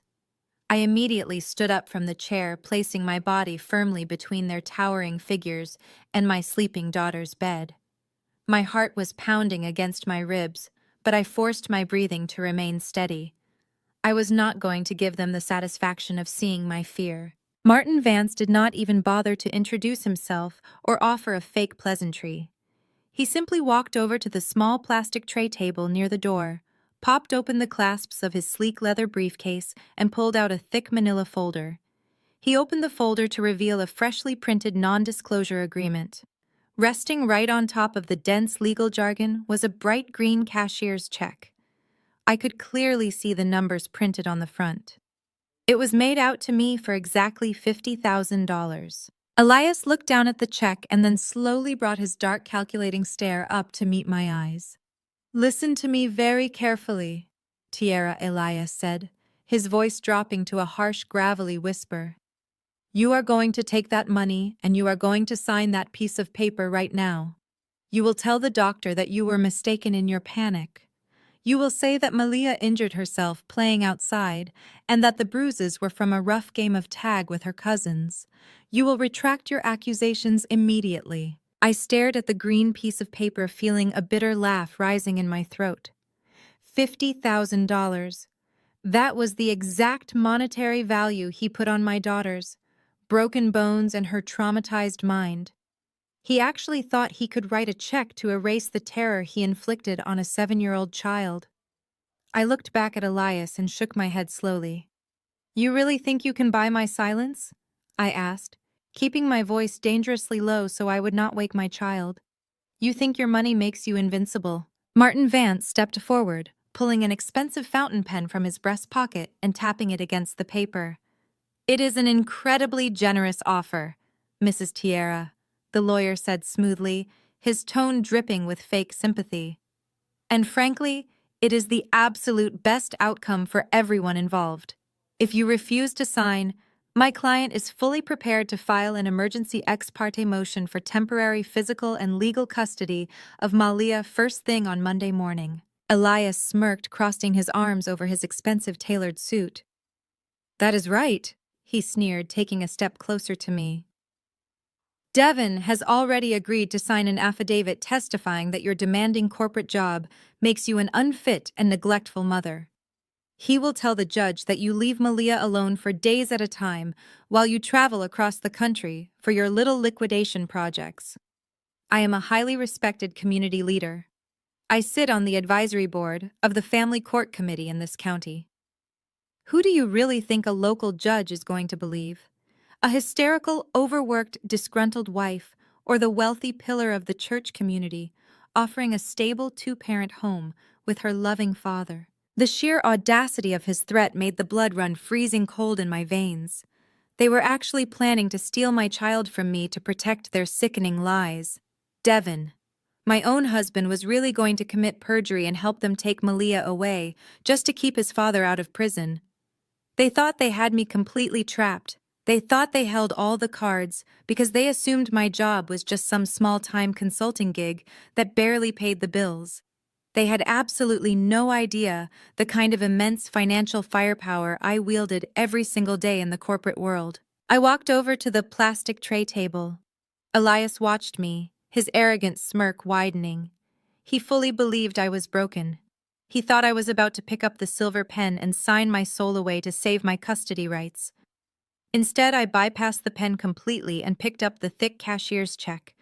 I immediately stood up from the chair, placing my body firmly between their towering figures and my sleeping daughter's bed. My heart was pounding against my ribs, but I forced my breathing to remain steady. I was not going to give them the satisfaction of seeing my fear. Martin Vance did not even bother to introduce himself or offer a fake pleasantry. He simply walked over to the small plastic tray table near the door, popped open the clasps of his sleek leather briefcase, and pulled out a thick manila folder. He opened the folder to reveal a freshly printed non-disclosure agreement. Resting right on top of the dense legal jargon was a bright green cashier's check. I could clearly see the numbers printed on the front. It was made out to me for exactly $50,000. Elias looked down at the check and then slowly brought his dark calculating stare up to meet my eyes. "Listen to me very carefully," Tierra Elias said, his voice dropping to a harsh, gravelly whisper. You are going to take that money and you are going to sign that piece of paper right now. You will tell the doctor that you were mistaken in your panic. You will say that Malia injured herself playing outside and that the bruises were from a rough game of tag with her cousins. You will retract your accusations immediately. I stared at the green piece of paper, feeling a bitter laugh rising in my throat. $50,000. That was the exact monetary value he put on my daughter's broken bones and her traumatized mind. He actually thought he could write a check to erase the terror he inflicted on a 7-year-old child. I looked back at Elias and shook my head slowly. You really think you can buy my silence? I asked, keeping my voice dangerously low so I would not wake my child. You think your money makes you invincible? Martin Vance stepped forward, pulling an expensive fountain pen from his breast pocket and tapping it against the paper. It is an incredibly generous offer, Mrs. Tierra, the lawyer said smoothly, his tone dripping with fake sympathy. And frankly, it is the absolute best outcome for everyone involved. If you refuse to sign, my client is fully prepared to file an emergency ex parte motion for temporary physical and legal custody of Malia first thing on Monday morning. Elias smirked, crossing his arms over his expensive tailored suit. That is right, he sneered, taking a step closer to me. Devin has already agreed to sign an affidavit testifying that your demanding corporate job makes you an unfit and neglectful mother. He will tell the judge that you leave Malia alone for days at a time while you travel across the country for your little liquidation projects. I am a highly respected community leader. I sit on the advisory board of the Family Court Committee in this county. Who do you really think a local judge is going to believe? A hysterical, overworked, disgruntled wife, or the wealthy pillar of the church community, offering a stable two-parent home with her loving father? The sheer audacity of his threat made the blood run freezing cold in my veins. They were actually planning to steal my child from me to protect their sickening lies. Devin, my own husband, was really going to commit perjury and help them take Malia away just to keep his father out of prison. They thought they had me completely trapped. They thought they held all the cards because they assumed my job was just some small-time consulting gig that barely paid the bills. They had absolutely no idea the kind of immense financial firepower I wielded every single day in the corporate world. I walked over to the plastic tray table. Elias watched me, his arrogant smirk widening. He fully believed I was broken. He thought I was about to pick up the silver pen and sign my soul away to save my custody rights. Instead, I bypassed the pen completely and picked up the thick cashier's check.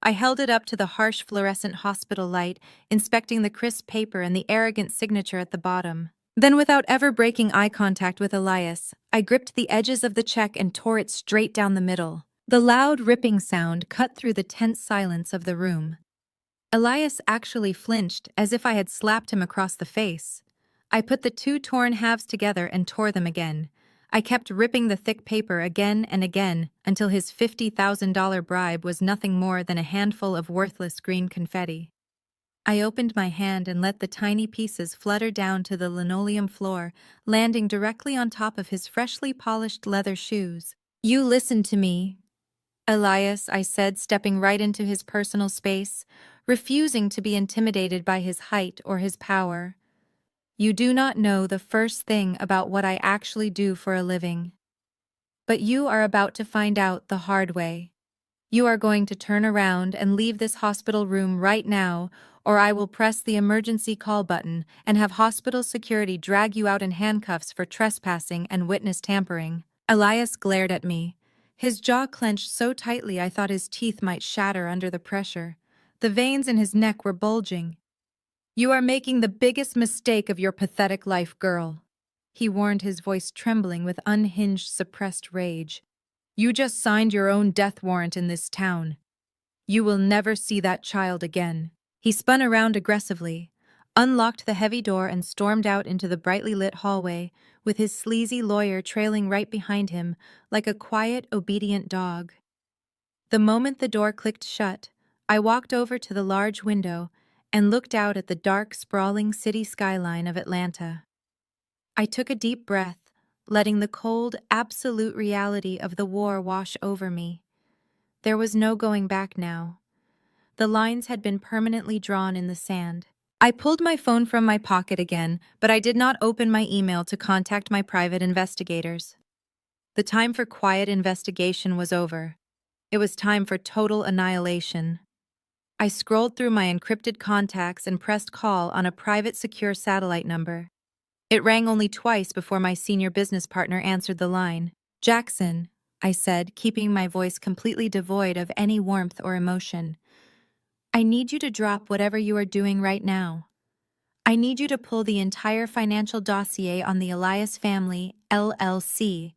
I held it up to the harsh fluorescent hospital light, inspecting the crisp paper and the arrogant signature at the bottom. Then, without ever breaking eye contact with Elias, I gripped the edges of the check and tore it straight down the middle. The loud ripping sound cut through the tense silence of the room. Elias actually flinched, as if I had slapped him across the face. I put the two torn halves together and tore them again. I kept ripping the thick paper again and again until his $50,000 bribe was nothing more than a handful of worthless green confetti. I opened my hand and let the tiny pieces flutter down to the linoleum floor, landing directly on top of his freshly polished leather shoes. You listen to me, Elias, I said, stepping right into his personal space, refusing to be intimidated by his height or his power. You do not know the first thing about what I actually do for a living. But you are about to find out the hard way. You are going to turn around and leave this hospital room right now, or I will press the emergency call button and have hospital security drag you out in handcuffs for trespassing and witness tampering. Elias glared at me. His jaw clenched so tightly I thought his teeth might shatter under the pressure. The veins in his neck were bulging. You are making the biggest mistake of your pathetic life, girl, he warned, his voice trembling with unhinged, suppressed rage. You just signed your own death warrant in this town. You will never see that child again. He spun around aggressively, unlocked the heavy door and stormed out into the brightly lit hallway, with his sleazy lawyer trailing right behind him like a quiet, obedient dog. The moment the door clicked shut, I walked over to the large window and looked out at the dark, sprawling city skyline of Atlanta. I took a deep breath, letting the cold, absolute reality of the war wash over me. There was no going back now. The lines had been permanently drawn in the sand. I pulled my phone from my pocket again, but I did not open my email to contact my private investigators. The time for quiet investigation was over. It was time for total annihilation. I scrolled through my encrypted contacts and pressed call on a private secure satellite number. It rang only twice before my senior business partner answered the line. "Jackson," I said, keeping my voice completely devoid of any warmth or emotion. "I need you to drop whatever you are doing right now. I need you to pull the entire financial dossier on the Elias family, LLC.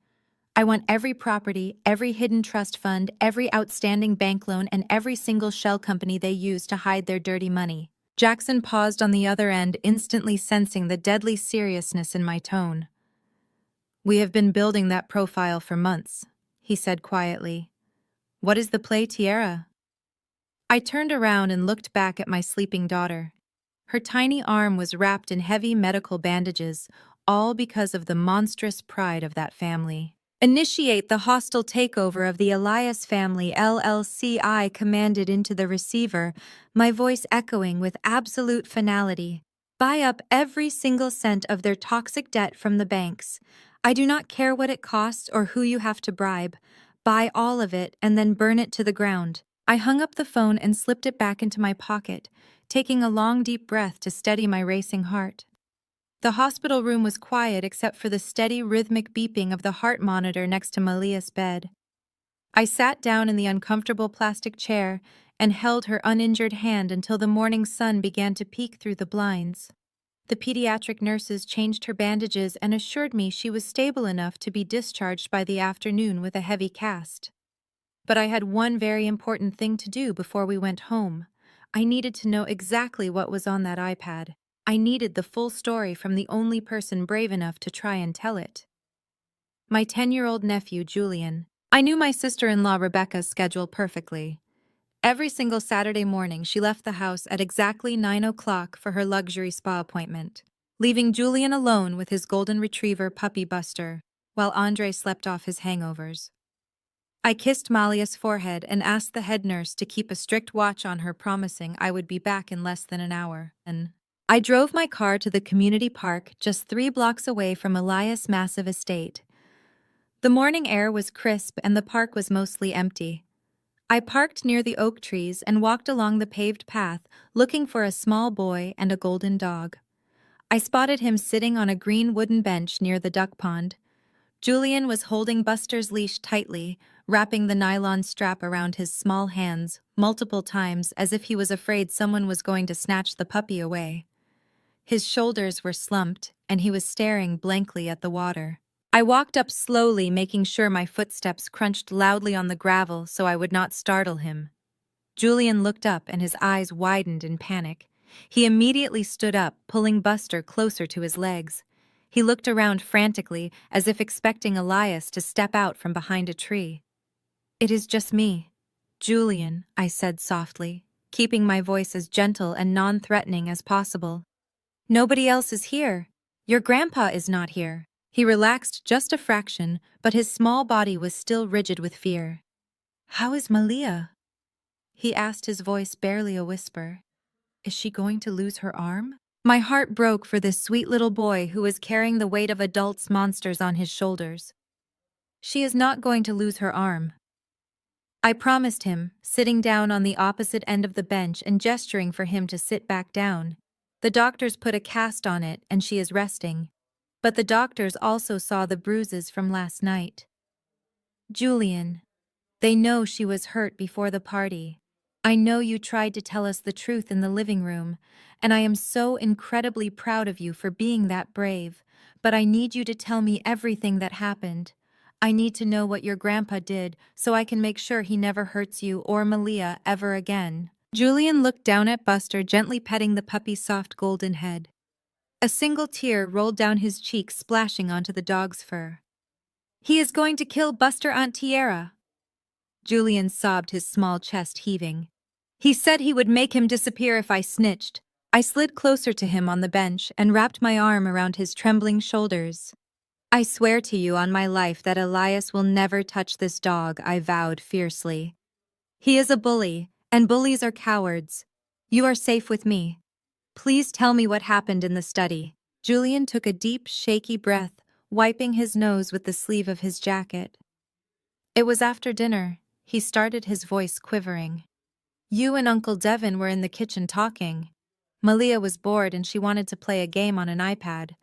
I want every property, every hidden trust fund, every outstanding bank loan, and every single shell company they use to hide their dirty money." Jackson paused on the other end, instantly sensing the deadly seriousness in my tone. "We have been building that profile for months," he said quietly. "What is the play, Tierra?" I turned around and looked back at my sleeping daughter. Her tiny arm was wrapped in heavy medical bandages, all because of the monstrous pride of that family. "Initiate the hostile takeover of the Elias family, LLC," I commanded into the receiver, my voice echoing with absolute finality. "Buy up every single cent of their toxic debt from the banks. I do not care what it costs or who you have to bribe. Buy all of it and then burn it to the ground." I hung up the phone and slipped it back into my pocket, taking a long, deep breath to steady my racing heart. The hospital room was quiet except for the steady, rhythmic beeping of the heart monitor next to Malia's bed. I sat down in the uncomfortable plastic chair and held her uninjured hand until the morning sun began to peek through the blinds. The pediatric nurses changed her bandages and assured me she was stable enough to be discharged by the afternoon with a heavy cast. But I had one very important thing to do before we went home. I needed to know exactly what was on that iPad. I needed the full story from the only person brave enough to try and tell it. My 10-year-old nephew, Julian. I knew my sister-in-law Rebecca's schedule perfectly. Every single Saturday morning, she left the house at exactly 9 o'clock for her luxury spa appointment, leaving Julian alone with his golden retriever puppy Buster, while Andre slept off his hangovers. I kissed Malia's forehead and asked the head nurse to keep a strict watch on her, promising I would be back in less than an hour. And I drove my car to the community park just 3 blocks away from Elias' massive estate. The morning air was crisp and the park was mostly empty. I parked near the oak trees and walked along the paved path, looking for a small boy and a golden dog. I spotted him sitting on a green wooden bench near the duck pond. Julian was holding Buster's leash tightly, wrapping the nylon strap around his small hands multiple times as if he was afraid someone was going to snatch the puppy away. His shoulders were slumped, and he was staring blankly at the water. I walked up slowly, making sure my footsteps crunched loudly on the gravel so I would not startle him. Julian looked up and his eyes widened in panic. He immediately stood up, pulling Buster closer to his legs. He looked around frantically, as if expecting Elias to step out from behind a tree. "It is just me, Julian," I said softly, keeping my voice as gentle and non-threatening as possible. "Nobody else is here. Your grandpa is not here." He relaxed just a fraction, but his small body was still rigid with fear. "How is Malia?" he asked, his voice barely a whisper. "Is she going to lose her arm?" My heart broke for this sweet little boy who was carrying the weight of adults' monsters on his shoulders. "She is not going to lose her arm," I promised him, sitting down on the opposite end of the bench and gesturing for him to sit back down. "The doctors put a cast on it and she is resting. But the doctors also saw the bruises from last night. Julian, they know she was hurt before the party. I know you tried to tell us the truth in the living room, and I am so incredibly proud of you for being that brave, but I need you to tell me everything that happened. I need to know what your grandpa did so I can make sure he never hurts you or Malia ever again." Julian looked down at Buster, gently petting the puppy's soft golden head. A single tear rolled down his cheek, splashing onto the dog's fur. "He is going to kill Buster, Aunt Tierra." Julian sobbed, his small chest heaving. "He said he would make him disappear if I snitched." I slid closer to him on the bench and wrapped my arm around his trembling shoulders. I swear to you on my life that Elias will never touch this dog, I vowed fiercely. He is a bully, and bullies are cowards. You are safe with me. Please tell me what happened in the study. Julian took a deep, shaky breath, wiping his nose with the sleeve of his jacket. It was after dinner. He started, his voice quivering. You and Uncle Devin were in the kitchen talking. Malia was bored and she wanted to play a game on an iPad.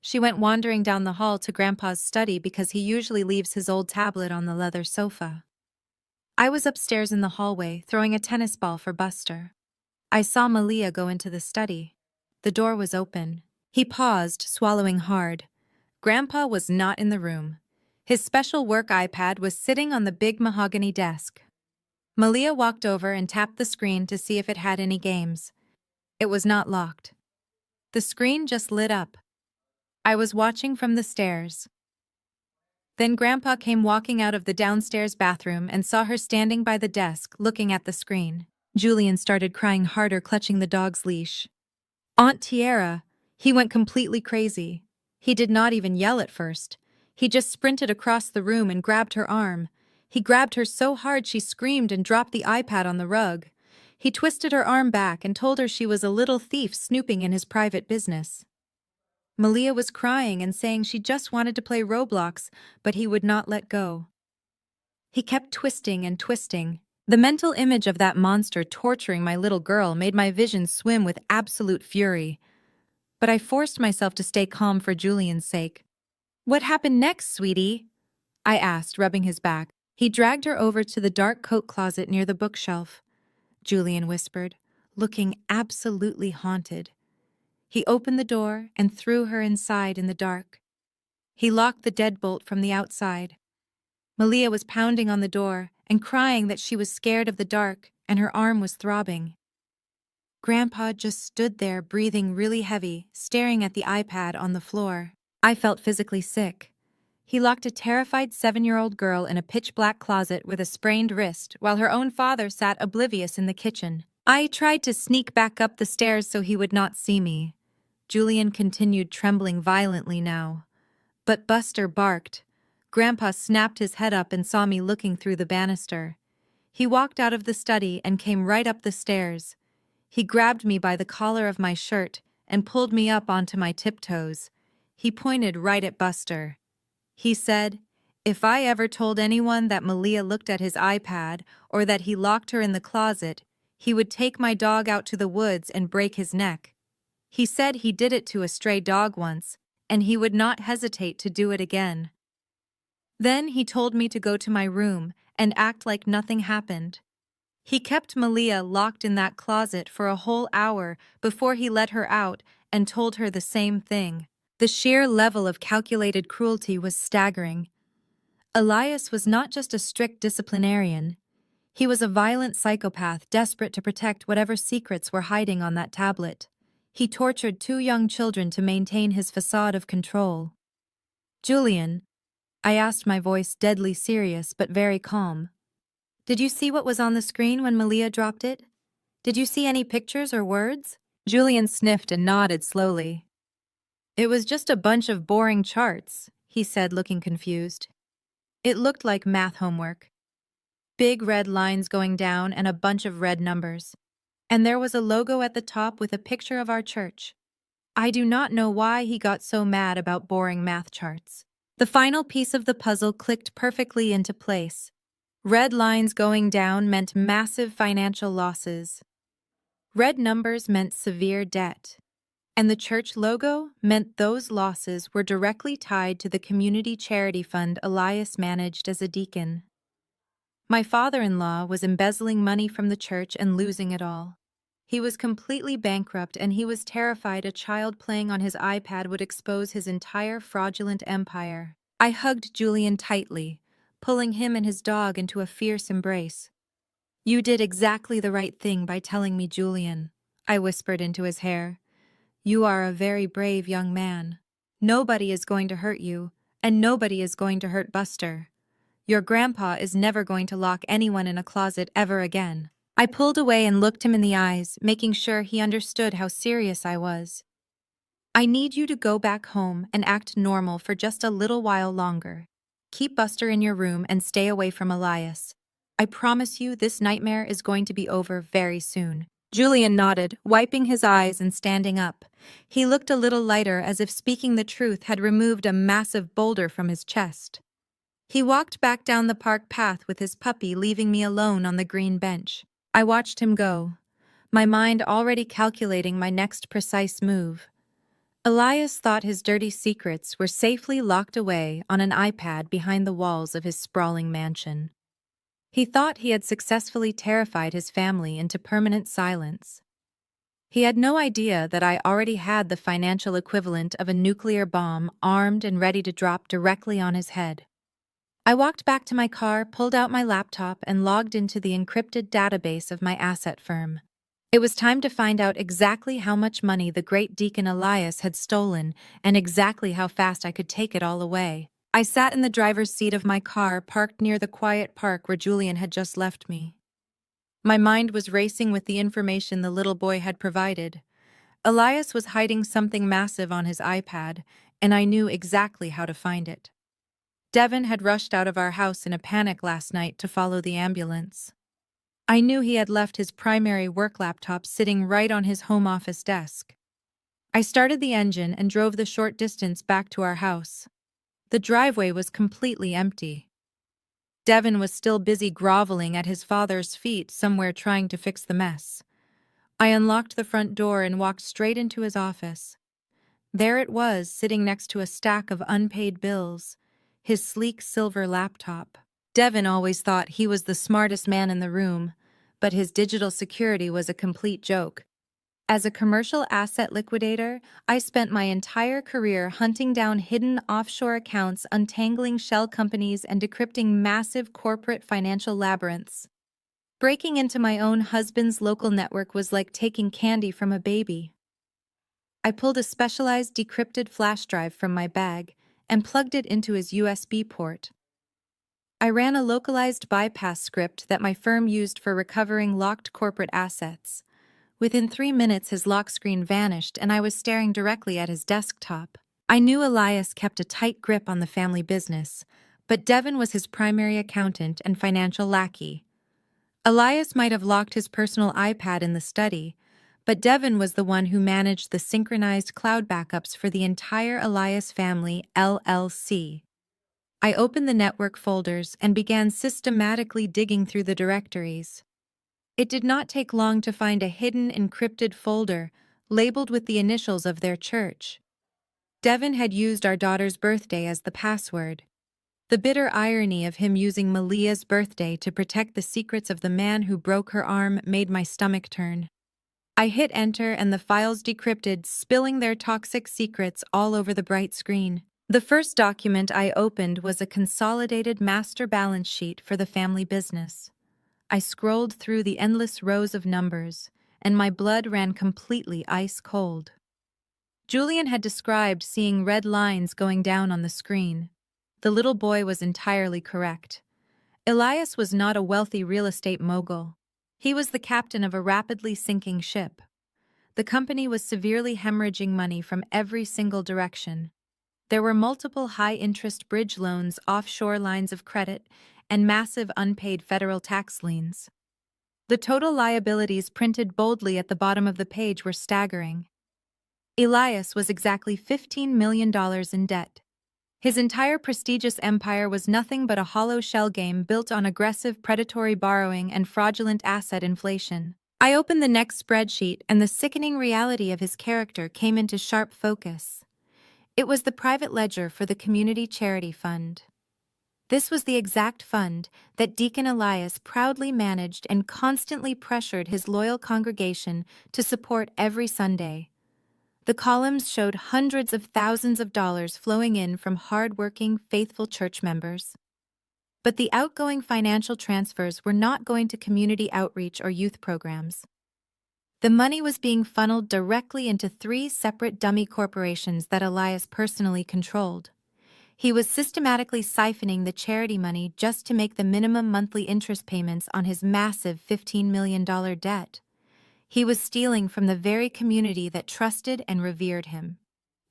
She went wandering down the hall to Grandpa's study because he usually leaves his old tablet on the leather sofa. I was upstairs in the hallway, throwing a tennis ball for Buster. I saw Malia go into the study. The door was open. He paused, swallowing hard. Grandpa was not in the room. His special work iPad was sitting on the big mahogany desk. Malia walked over and tapped the screen to see if it had any games. It was not locked. The screen just lit up. I was watching from the stairs. Then Grandpa came walking out of the downstairs bathroom and saw her standing by the desk, looking at the screen. Julian started crying harder, clutching the dog's leash. Aunt Tierra, he went completely crazy. He did not even yell at first. He just sprinted across the room and grabbed her arm. He grabbed her so hard she screamed and dropped the iPad on the rug. He twisted her arm back and told her she was a little thief snooping in his private business. Malia was crying and saying she just wanted to play Roblox, but he would not let go. He kept twisting and twisting. The mental image of that monster torturing my little girl made my vision swim with absolute fury. But I forced myself to stay calm for Julian's sake. What happened next, sweetie? I asked, rubbing his back. He dragged her over to the dark coat closet near the bookshelf. Julian whispered, looking absolutely haunted. He opened the door and threw her inside in the dark. He locked the deadbolt from the outside. Malia was pounding on the door and crying that she was scared of the dark and her arm was throbbing. Grandpa just stood there, breathing really heavy, staring at the iPad on the floor. I felt physically sick. He locked a terrified 7-year-old girl in a pitch-black closet with a sprained wrist while her own father sat oblivious in the kitchen. I tried to sneak back up the stairs so he would not see me. Julian continued, trembling violently now. But Buster barked. Grandpa snapped his head up and saw me looking through the banister. He walked out of the study and came right up the stairs. He grabbed me by the collar of my shirt and pulled me up onto my tiptoes. He pointed right at Buster. He said, "If I ever told anyone that Malia looked at his iPad or that he locked her in the closet, he would take my dog out to the woods and break his neck." He said he did it to a stray dog once, and he would not hesitate to do it again. Then he told me to go to my room and act like nothing happened. He kept Malia locked in that closet for a whole hour before he let her out and told her the same thing. The sheer level of calculated cruelty was staggering. Elias was not just a strict disciplinarian. He was a violent psychopath desperate to protect whatever secrets were hiding on that tablet. He tortured 2 young children to maintain his facade of control. "Julian," I asked, my voice deadly serious but very calm. "Did you see what was on the screen when Malia dropped it? Did you see any pictures or words?" Julian sniffed and nodded slowly. "It was just a bunch of boring charts," he said, looking confused. It looked like math homework. Big red lines going down and a bunch of red numbers. And there was a logo at the top with a picture of our church. I do not know why he got so mad about boring math charts. The final piece of the puzzle clicked perfectly into place. Red lines going down meant massive financial losses. Red numbers meant severe debt. And the church logo meant those losses were directly tied to the community charity fund Elias managed as a deacon. My father-in-law was embezzling money from the church and losing it all. He was completely bankrupt and he was terrified a child playing on his iPad would expose his entire fraudulent empire. I hugged Julian tightly, pulling him and his dog into a fierce embrace. "You did exactly the right thing by telling me, Julian," I whispered into his hair. "You are a very brave young man. Nobody is going to hurt you, and nobody is going to hurt Buster. Your grandpa is never going to lock anyone in a closet ever again." I pulled away and looked him in the eyes, making sure he understood how serious I was. I need you to go back home and act normal for just a little while longer. Keep Buster in your room and stay away from Elias. I promise you this nightmare is going to be over very soon." Julian nodded, wiping his eyes and standing up. He looked a little lighter, as if speaking the truth had removed a massive boulder from his chest. He walked back down the park path with his puppy, leaving me alone on the green bench. I watched him go, my mind already calculating my next precise move. Elias thought his dirty secrets were safely locked away on an iPad behind the walls of his sprawling mansion. He thought he had successfully terrified his family into permanent silence. He had no idea that I already had the financial equivalent of a nuclear bomb armed and ready to drop directly on his head. I walked back to my car, pulled out my laptop, and logged into the encrypted database of my asset firm. It was time to find out exactly how much money the great Deacon Elias had stolen and exactly how fast I could take it all away. I sat in the driver's seat of my car, parked near the quiet park where Julian had just left me. My mind was racing with the information the little boy had provided. Elias was hiding something massive on his iPad, and I knew exactly how to find it. Devin had rushed out of our house in a panic last night to follow the ambulance. I knew he had left his primary work laptop sitting right on his home office desk. I started the engine and drove the short distance back to our house. The driveway was completely empty. Devin was still busy groveling at his father's feet somewhere, trying to fix the mess. I unlocked the front door and walked straight into his office. There it was, sitting next to a stack of unpaid bills, his sleek silver laptop. Devin always thought he was the smartest man in the room, but his digital security was a complete joke. As a commercial asset liquidator, I spent my entire career hunting down hidden offshore accounts, untangling shell companies, and decrypting massive corporate financial labyrinths. Breaking into my own husband's local network was like taking candy from a baby. I pulled a specialized decrypted flash drive from my bag and plugged it into his USB port. I ran a localized bypass script that my firm used for recovering locked corporate assets. Within 3 minutes, his lock screen vanished and I was staring directly at his desktop. I knew Elias kept a tight grip on the family business, but Devin was his primary accountant and financial lackey. Elias might have locked his personal iPad in the study, but Devin was the one who managed the synchronized cloud backups for the entire Elias Family LLC. I opened the network folders and began systematically digging through the directories. It did not take long to find a hidden encrypted folder labeled with the initials of their church. Devin had used our daughter's birthday as the password. The bitter irony of him using Malia's birthday to protect the secrets of the man who broke her arm made my stomach turn. I hit enter and the files decrypted, spilling their toxic secrets all over the bright screen. The first document I opened was a consolidated master balance sheet for the family business. I scrolled through the endless rows of numbers, and my blood ran completely ice cold. Julian had described seeing red lines going down on the screen. The little boy was entirely correct. Elias was not a wealthy real estate mogul. He was the captain of a rapidly sinking ship. The company was severely hemorrhaging money from every single direction. There were multiple high-interest bridge loans, offshore lines of credit, and massive unpaid federal tax liens. The total liabilities printed boldly at the bottom of the page were staggering. Elias was exactly $15 million in debt. His entire prestigious empire was nothing but a hollow shell game built on aggressive predatory borrowing and fraudulent asset inflation. I opened the next spreadsheet, and the sickening reality of his character came into sharp focus. It was the private ledger for the community charity fund. This was the exact fund that Deacon Elias proudly managed and constantly pressured his loyal congregation to support every Sunday. The columns showed hundreds of thousands of dollars flowing in from hard-working, faithful church members. But the outgoing financial transfers were not going to community outreach or youth programs. The money was being funneled directly into 3 separate dummy corporations that Elias personally controlled. He was systematically siphoning the charity money just to make the minimum monthly interest payments on his massive $15 million debt. He was stealing from the very community that trusted and revered him.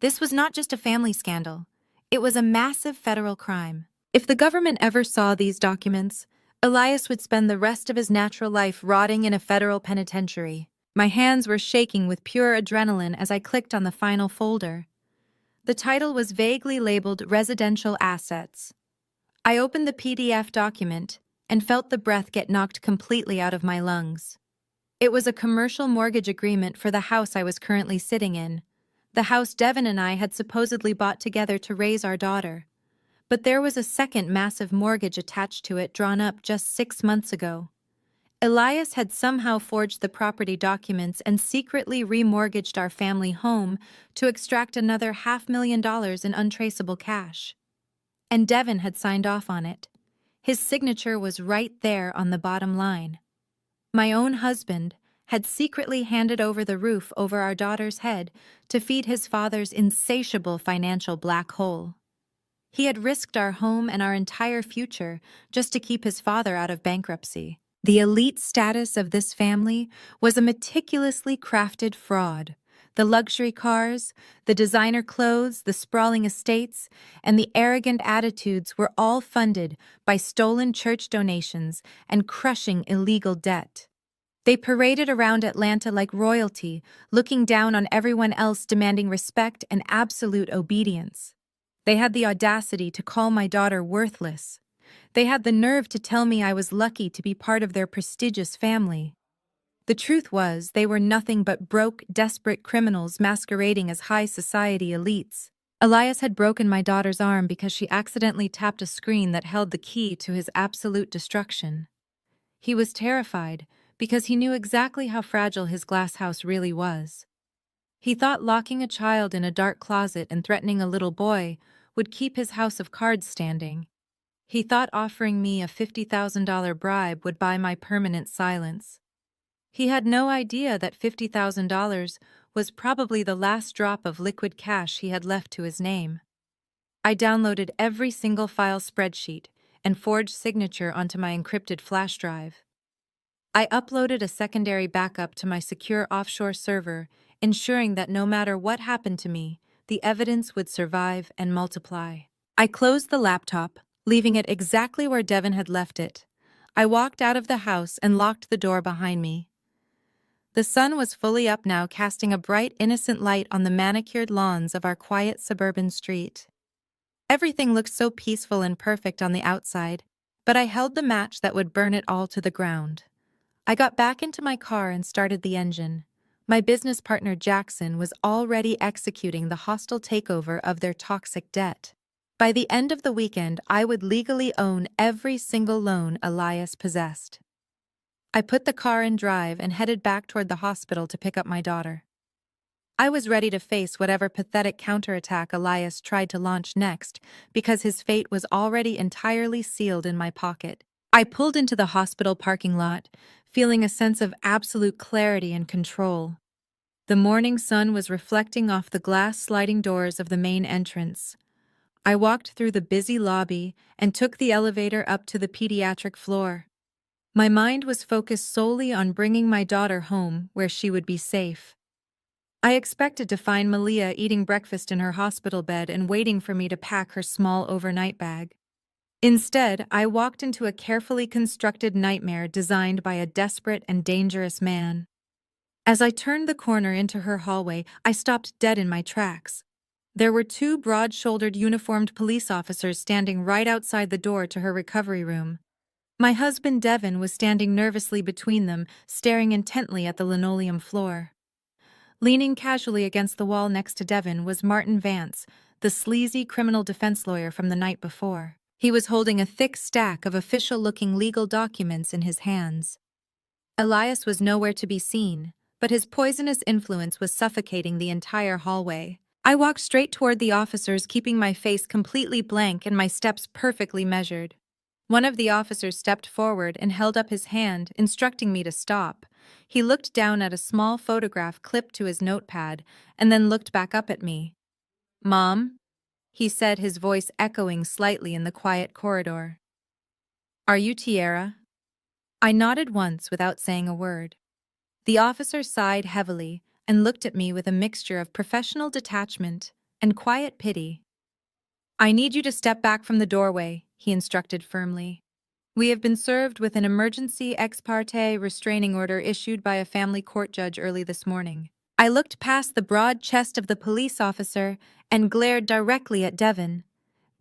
This was not just a family scandal. It was a massive federal crime. If the government ever saw these documents, Elias would spend the rest of his natural life rotting in a federal penitentiary. My hands were shaking with pure adrenaline as I clicked on the final folder. The title was vaguely labeled Residential Assets. I opened the PDF document and felt the breath get knocked completely out of my lungs. It was a commercial mortgage agreement for the house I was currently sitting in, the house Devin and I had supposedly bought together to raise our daughter. But there was a second massive mortgage attached to it drawn up just 6 months ago. Elias had somehow forged the property documents and secretly remortgaged our family home to extract another $500,000 in untraceable cash. And Devin had signed off on it. His signature was right there on the bottom line. My own husband had secretly handed over the roof over our daughter's head to feed his father's insatiable financial black hole. He had risked our home and our entire future just to keep his father out of bankruptcy. The elite status of this family was a meticulously crafted fraud. The luxury cars, the designer clothes, the sprawling estates, and the arrogant attitudes were all funded by stolen church donations and crushing illegal debt. They paraded around Atlanta like royalty, looking down on everyone else, demanding respect and absolute obedience. They had the audacity to call my daughter worthless. They had the nerve to tell me I was lucky to be part of their prestigious family. The truth was, they were nothing but broke, desperate criminals masquerading as high society elites. Elias had broken my daughter's arm because she accidentally tapped a screen that held the key to his absolute destruction. He was terrified because he knew exactly how fragile his glass house really was. He thought locking a child in a dark closet and threatening a little boy would keep his house of cards standing. He thought offering me a $50,000 bribe would buy my permanent silence. He had no idea that $50,000 was probably the last drop of liquid cash he had left to his name. I downloaded every single file spreadsheet and forged signature onto my encrypted flash drive. I uploaded a secondary backup to my secure offshore server, ensuring that no matter what happened to me, the evidence would survive and multiply. I closed the laptop, leaving it exactly where Devin had left it. I walked out of the house and locked the door behind me. The sun was fully up now, casting a bright, innocent light on the manicured lawns of our quiet suburban street. Everything looked so peaceful and perfect on the outside, but I held the match that would burn it all to the ground. I got back into my car and started the engine. My business partner Jackson was already executing the hostile takeover of their toxic debt. By the end of the weekend, I would legally own every single loan Elias possessed. I put the car in drive and headed back toward the hospital to pick up my daughter. I was ready to face whatever pathetic counterattack Elias tried to launch next, because his fate was already entirely sealed in my pocket. I pulled into the hospital parking lot, feeling a sense of absolute clarity and control. The morning sun was reflecting off the glass sliding doors of the main entrance. I walked through the busy lobby and took the elevator up to the pediatric floor. My mind was focused solely on bringing my daughter home where she would be safe. I expected to find Malia eating breakfast in her hospital bed and waiting for me to pack her small overnight bag. Instead, I walked into a carefully constructed nightmare designed by a desperate and dangerous man. As I turned the corner into her hallway, I stopped dead in my tracks. There were 2 broad-shouldered uniformed police officers standing right outside the door to her recovery room. My husband Devin was standing nervously between them, staring intently at the linoleum floor. Leaning casually against the wall next to Devin was Martin Vance, the sleazy criminal defense lawyer from the night before. He was holding a thick stack of official-looking legal documents in his hands. Elias was nowhere to be seen, but his poisonous influence was suffocating the entire hallway. I walked straight toward the officers, keeping my face completely blank and my steps perfectly measured. One of the officers stepped forward and held up his hand, instructing me to stop. He looked down at a small photograph clipped to his notepad and then looked back up at me. "Mom?" he said, his voice echoing slightly in the quiet corridor. "Are you Tierra?" I nodded once without saying a word. The officer sighed heavily and looked at me with a mixture of professional detachment and quiet pity. "I need you to step back from the doorway," he instructed firmly. "We have been served with an emergency ex parte restraining order issued by a family court judge early this morning." I looked past the broad chest of the police officer and glared directly at Devon.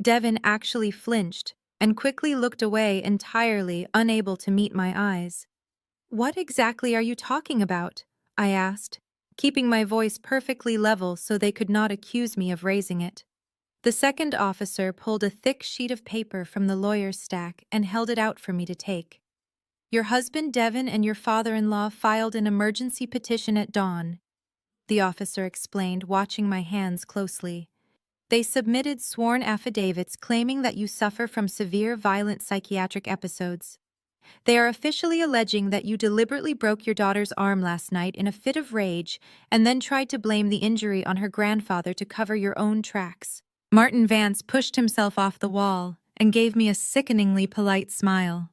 Devon actually flinched and quickly looked away, entirely unable to meet my eyes. "What exactly are you talking about?" I asked, keeping my voice perfectly level so they could not accuse me of raising it. The second officer pulled a thick sheet of paper from the lawyer's stack and held it out for me to take. "Your husband Devon and your father-in-law filed an emergency petition at dawn," the officer explained, watching my hands closely. "They submitted sworn affidavits claiming that you suffer from severe violent psychiatric episodes. They are officially alleging that you deliberately broke your daughter's arm last night in a fit of rage and then tried to blame the injury on her grandfather to cover your own tracks." Martin Vance pushed himself off the wall and gave me a sickeningly polite smile.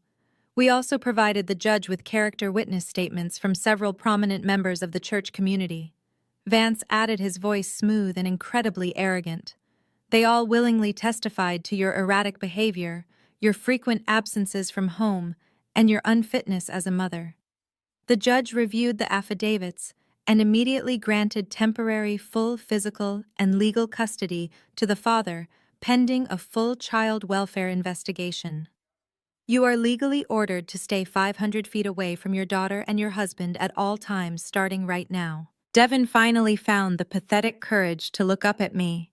We also provided the judge with character witness statements from several prominent members of the church community. Vance added, his voice smooth and incredibly arrogant. "They all willingly testified to your erratic behavior, your frequent absences from home, and your unfitness as a mother." The judge reviewed the affidavits and immediately granted temporary full physical and legal custody to the father, pending a full child welfare investigation. "You are legally ordered to stay 500 feet away from your daughter and your husband at all times starting right now." Devon finally found the pathetic courage to look up at me.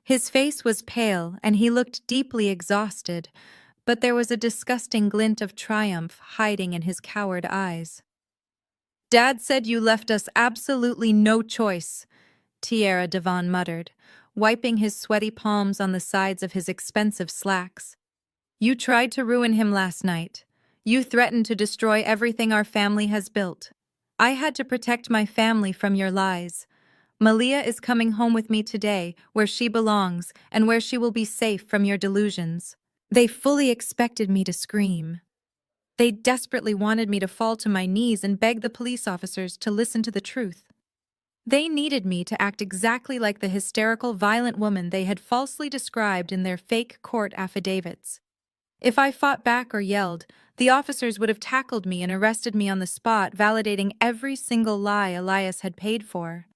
His face was pale and he looked deeply exhausted, but there was a disgusting glint of triumph hiding in his coward eyes. "Dad said you left us absolutely no choice," Tierra Devon muttered, wiping his sweaty palms on the sides of his expensive slacks. "You tried to ruin him last night. You threatened to destroy everything our family has built. I had to protect my family from your lies. Malia is coming home with me today, where she belongs and where she will be safe from your delusions." They fully expected me to scream. They desperately wanted me to fall to my knees and beg the police officers to listen to the truth. They needed me to act exactly like the hysterical, violent woman they had falsely described in their fake court affidavits. If I fought back or yelled, the officers would have tackled me and arrested me on the spot, validating every single lie Elias had paid for.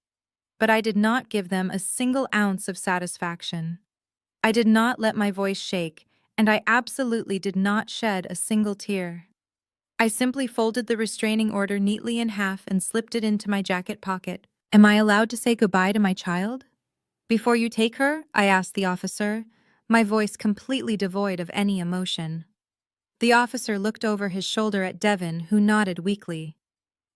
But I did not give them a single ounce of satisfaction. I did not let my voice shake, and I absolutely did not shed a single tear. I simply folded the restraining order neatly in half and slipped it into my jacket pocket. "Am I allowed to say goodbye to my child?" "Before you take her?" I asked the officer, my voice completely devoid of any emotion. The officer looked over his shoulder at Devon, who nodded weakly.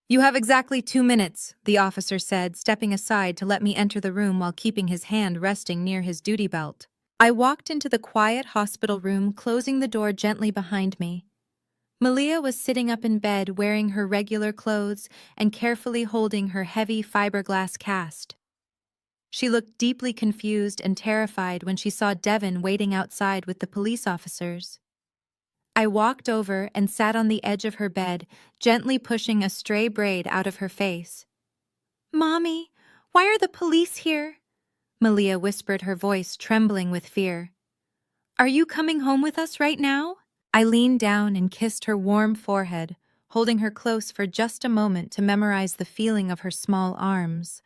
"You have exactly 2 minutes," the officer said, stepping aside to let me enter the room while keeping his hand resting near his duty belt. I walked into the quiet hospital room, closing the door gently behind me. Malia was sitting up in bed, wearing her regular clothes and carefully holding her heavy fiberglass cast. She looked deeply confused and terrified when she saw Devon waiting outside with the police officers. I walked over and sat on the edge of her bed, gently pushing a stray braid out of her face. "Mommy, why are the police here?" Malia whispered, her voice trembling with fear. "Are you coming home with us right now?" I leaned down and kissed her warm forehead, holding her close for just a moment to memorize the feeling of her small arms.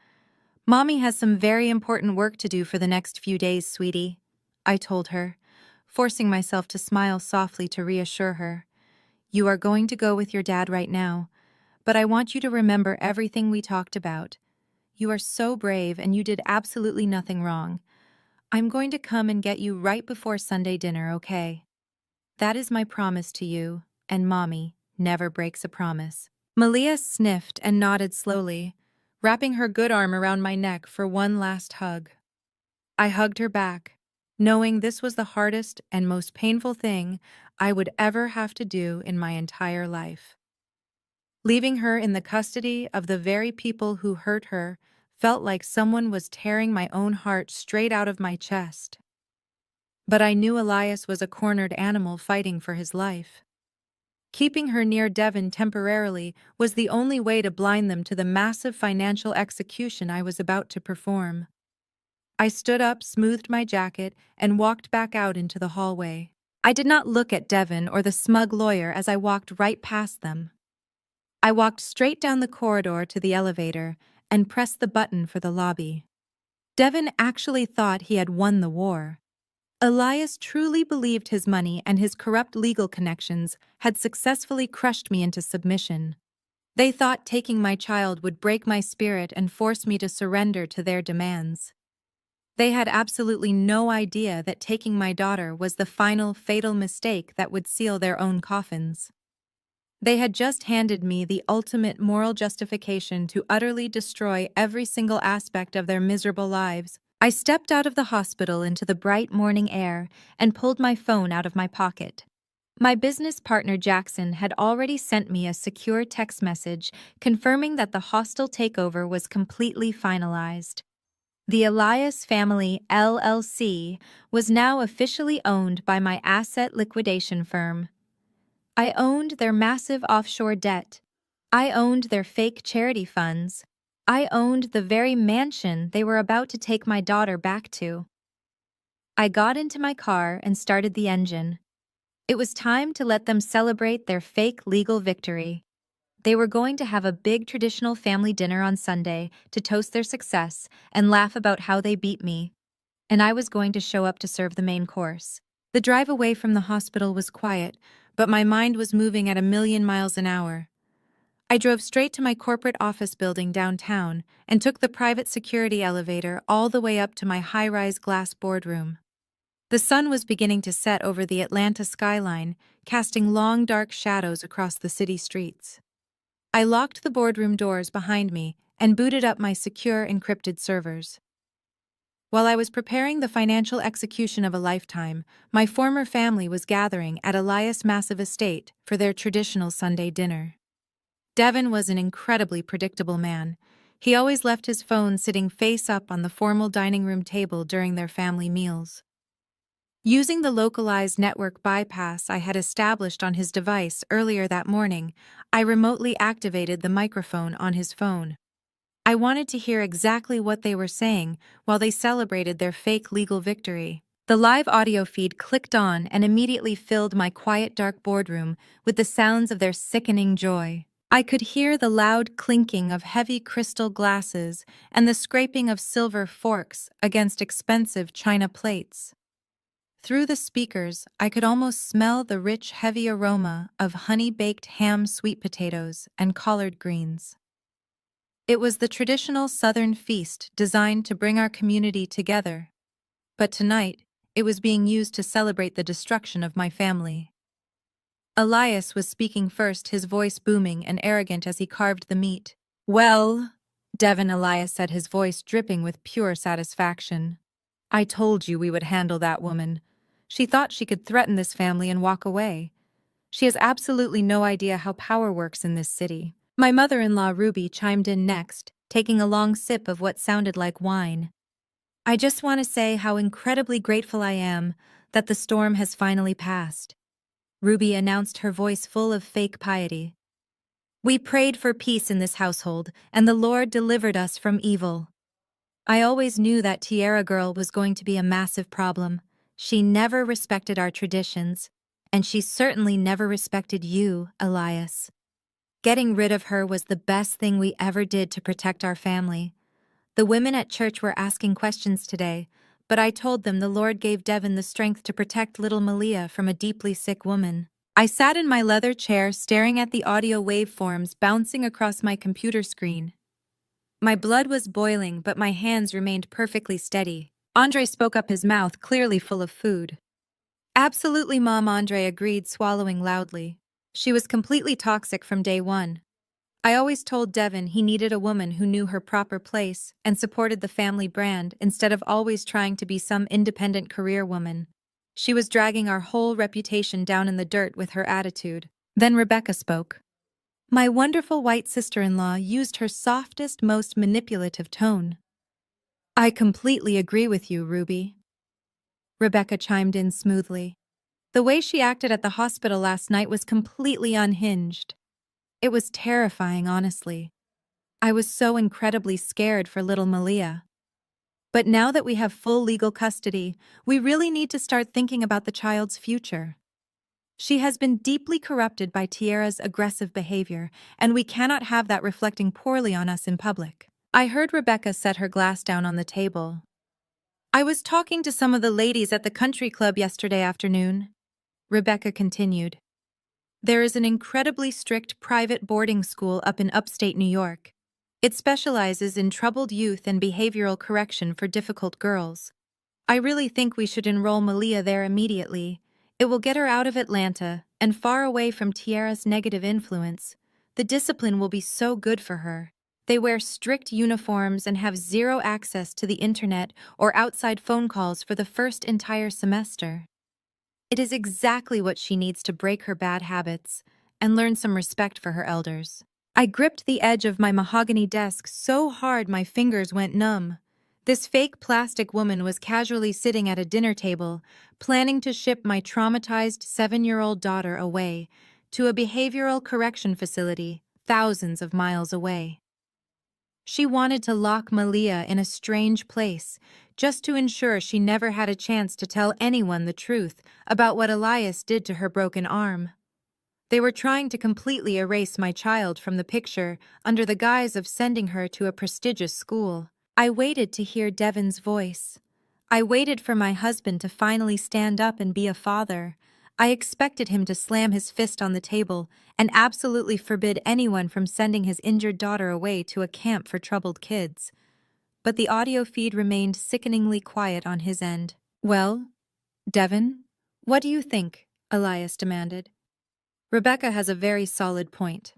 "Mommy has some very important work to do for the next few days, sweetie," I told her, forcing myself to smile softly to reassure her. "You are going to go with your dad right now, but I want you to remember everything we talked about. You are so brave and you did absolutely nothing wrong. I'm going to come and get you right before Sunday dinner, okay? That is my promise to you, and Mommy never breaks a promise." Malia sniffed and nodded slowly, wrapping her good arm around my neck for one last hug. I hugged her back, knowing this was the hardest and most painful thing I would ever have to do in my entire life. Leaving her in the custody of the very people who hurt her felt like someone was tearing my own heart straight out of my chest. But I knew Elias was a cornered animal fighting for his life. Keeping her near Devon temporarily was the only way to blind them to the massive financial execution I was about to perform. I stood up, smoothed my jacket, and walked back out into the hallway. I did not look at Devon or the smug lawyer as I walked right past them. I walked straight down the corridor to the elevator and pressed the button for the lobby. Devon actually thought he had won the war. Elias truly believed his money and his corrupt legal connections had successfully crushed me into submission. They thought taking my child would break my spirit and force me to surrender to their demands. They had absolutely no idea that taking my daughter was the final fatal mistake that would seal their own coffins. They had just handed me the ultimate moral justification to utterly destroy every single aspect of their miserable lives. I stepped out of the hospital into the bright morning air and pulled my phone out of my pocket. My business partner Jackson had already sent me a secure text message confirming that the hostile takeover was completely finalized. The Elias Family LLC was now officially owned by my asset liquidation firm. I owned their massive offshore debt. I owned their fake charity funds. I owned the very mansion they were about to take my daughter back to. I got into my car and started the engine. It was time to let them celebrate their fake legal victory. They were going to have a big traditional family dinner on Sunday to toast their success and laugh about how they beat me. And I was going to show up to serve the main course. The drive away from the hospital was quiet, but my mind was moving at 1,000,000 miles an hour. I drove straight to my corporate office building downtown and took the private security elevator all the way up to my high-rise glass boardroom. The sun was beginning to set over the Atlanta skyline, casting long dark shadows across the city streets. I locked the boardroom doors behind me and booted up my secure encrypted servers. While I was preparing the financial execution of a lifetime, my former family was gathering at Elias' massive estate for their traditional Sunday dinner. Devon was an incredibly predictable man. He always left his phone sitting face up on the formal dining room table during their family meals. Using the localized network bypass I had established on his device earlier that morning, I remotely activated the microphone on his phone. I wanted to hear exactly what they were saying while they celebrated their fake legal victory. The live audio feed clicked on and immediately filled my quiet dark boardroom with the sounds of their sickening joy. I could hear the loud clinking of heavy crystal glasses and the scraping of silver forks against expensive china plates. Through the speakers, I could almost smell the rich, heavy aroma of honey-baked ham sweet potatoes and collard greens. It was the traditional Southern feast designed to bring our community together. But tonight, it was being used to celebrate the destruction of my family. Elias was speaking first, his voice booming and arrogant as he carved the meat. "Well," Devon Elias said, his voice dripping with pure satisfaction. "I told you we would handle that woman. She thought she could threaten this family and walk away. She has absolutely no idea how power works in this city." My mother-in-law Ruby chimed in next, taking a long sip of what sounded like wine. "I just want to say how incredibly grateful I am that the storm has finally passed," Ruby announced, her voice full of fake piety. "We prayed for peace in this household, and the Lord delivered us from evil." I always knew that Tierra girl was going to be a massive problem. She never respected our traditions, and she certainly never respected you, Elias. Getting rid of her was the best thing we ever did to protect our family. The women at church were asking questions today, but I told them the Lord gave Devon the strength to protect little Malia from a deeply sick woman. I sat in my leather chair staring at the audio waveforms bouncing across my computer screen. My blood was boiling, but my hands remained perfectly steady. Andre spoke up, his mouth clearly full of food. "Absolutely, Mom," Andre agreed, swallowing loudly. "She was completely toxic from day one. I always told Devon he needed a woman who knew her proper place and supported the family brand instead of always trying to be some independent career woman. She was dragging our whole reputation down in the dirt with her attitude." Then Rebecca spoke. My wonderful white sister-in-law used her softest, most manipulative tone. "I completely agree with you, Ruby," Rebecca chimed in smoothly. "The way she acted at the hospital last night was completely unhinged. It was terrifying, honestly. I was so incredibly scared for little Malia. But now that we have full legal custody, we really need to start thinking about the child's future. She has been deeply corrupted by Tierra's aggressive behavior, and we cannot have that reflecting poorly on us in public. I heard Rebecca set her glass down on the table. I was talking to some of the ladies at the country club yesterday afternoon, Rebecca continued. There is an incredibly strict private boarding school up in upstate New York. It specializes in troubled youth and behavioral correction for difficult girls. I really think we should enroll Malia there immediately. It will get her out of Atlanta and far away from Tierra's negative influence. The discipline will be so good for her. They wear strict uniforms and have zero access to the internet or outside phone calls for the first entire semester. It is exactly what she needs to break her bad habits and learn some respect for her elders. I gripped the edge of my mahogany desk so hard my fingers went numb. This fake plastic woman was casually sitting at a dinner table, planning to ship my traumatized 7-year-old daughter away to a behavioral correction facility thousands of miles away. She wanted to lock Malia in a strange place, just to ensure she never had a chance to tell anyone the truth about what Elias did to her broken arm. They were trying to completely erase my child from the picture under the guise of sending her to a prestigious school. I waited to hear Devon's voice. I waited for my husband to finally stand up and be a father. I expected him to slam his fist on the table and absolutely forbid anyone from sending his injured daughter away to a camp for troubled kids. But the audio feed remained sickeningly quiet on his end. Well, Devon, what do you think? Elias demanded. Rebecca has a very solid point.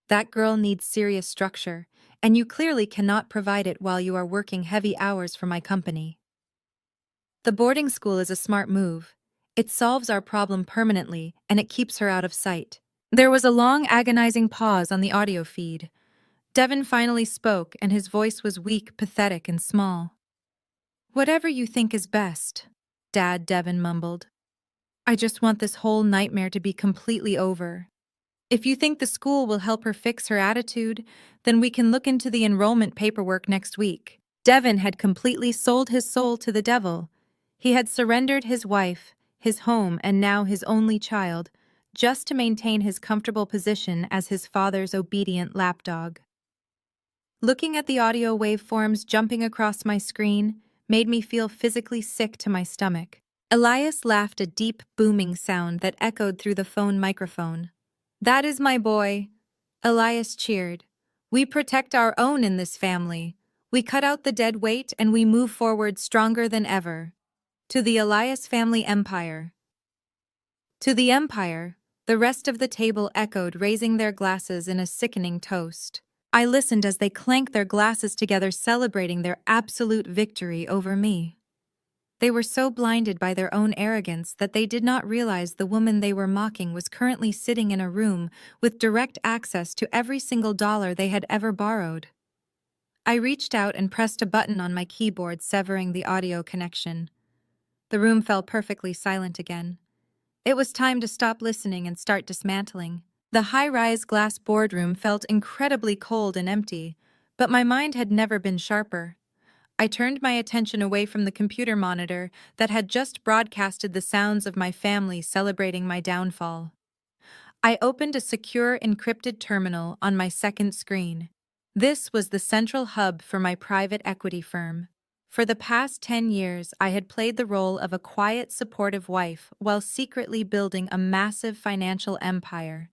That girl needs serious structure, and you clearly cannot provide it while you are working heavy hours for my company. The boarding school is a smart move. It solves our problem permanently, and it keeps her out of sight. There was a long, agonizing pause on the audio feed. Devon finally spoke, and his voice was weak, pathetic, and small. Whatever you think is best, Dad, Devon mumbled. I just want this whole nightmare to be completely over. If you think the school will help her fix her attitude, then we can look into the enrollment paperwork next week. Devon had completely sold his soul to the devil. He had surrendered his wife, his home, and now his only child, just to maintain his comfortable position as his father's obedient lapdog. Looking at the audio waveforms jumping across my screen made me feel physically sick to my stomach. Elias laughed a deep, booming sound that echoed through the phone microphone. That is my boy. Elias cheered. We protect our own in this family. We cut out the dead weight and we move forward stronger than ever. To the Elias family empire. To the empire, the rest of the table echoed, raising their glasses in a sickening toast. I listened as they clanked their glasses together, celebrating their absolute victory over me. They were so blinded by their own arrogance that they did not realize the woman they were mocking was currently sitting in a room with direct access to every single dollar they had ever borrowed. I reached out and pressed a button on my keyboard, severing the audio connection. The room fell perfectly silent again. It was time to stop listening and start dismantling. The high-rise glass boardroom felt incredibly cold and empty, but my mind had never been sharper. I turned my attention away from the computer monitor that had just broadcasted the sounds of my family celebrating my downfall. I opened a secure encrypted terminal on my second screen. This was the central hub for my private equity firm. For the past 10 years, I had played the role of a quiet, supportive wife while secretly building a massive financial empire.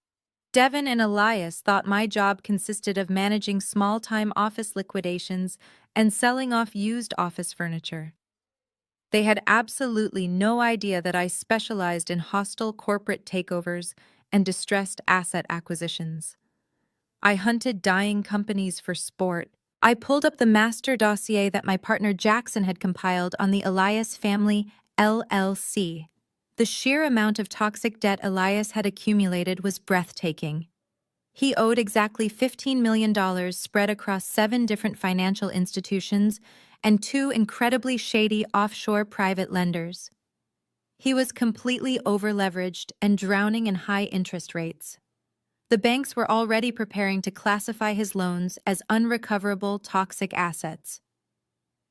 Devon and Elias thought my job consisted of managing small-time office liquidations and selling off used office furniture. They had absolutely no idea that I specialized in hostile corporate takeovers and distressed asset acquisitions. I hunted dying companies for sport. I pulled up the master dossier that my partner Jackson had compiled on the Elias Family, LLC. The sheer amount of toxic debt Elias had accumulated was breathtaking. He owed exactly $15 million spread across 7 different financial institutions and 2 incredibly shady offshore private lenders. He was completely over-leveraged and drowning in high interest rates. The banks were already preparing to classify his loans as unrecoverable toxic assets.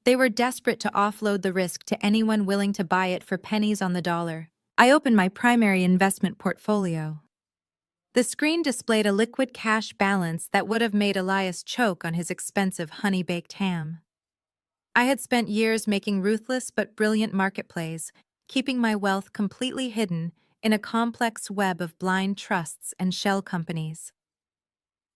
They were desperate to offload the risk to anyone willing to buy it for pennies on the dollar. I opened my primary investment portfolio. The screen displayed a liquid cash balance that would have made Elias choke on his expensive honey-baked ham. I had spent years making ruthless but brilliant market plays, keeping my wealth completely hidden in a complex web of blind trusts and shell companies.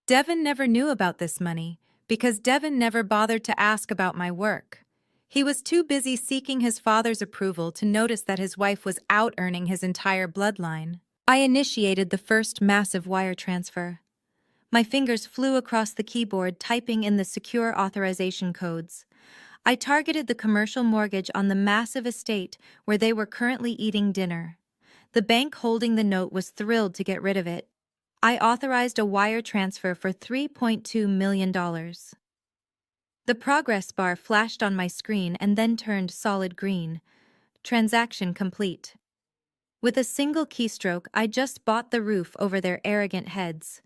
Devin never knew about this money because Devin never bothered to ask about my work. He was too busy seeking his father's approval to notice that his wife was out-earning his entire bloodline. I initiated the first massive wire transfer. My fingers flew across the keyboard, typing in the secure authorization codes. I targeted the commercial mortgage on the massive estate where they were currently eating dinner. The bank holding the note was thrilled to get rid of it. I authorized a wire transfer for $3.2 million. The progress bar flashed on my screen and then turned solid green. Transaction complete. With a single keystroke, I just bought the roof over their arrogant heads.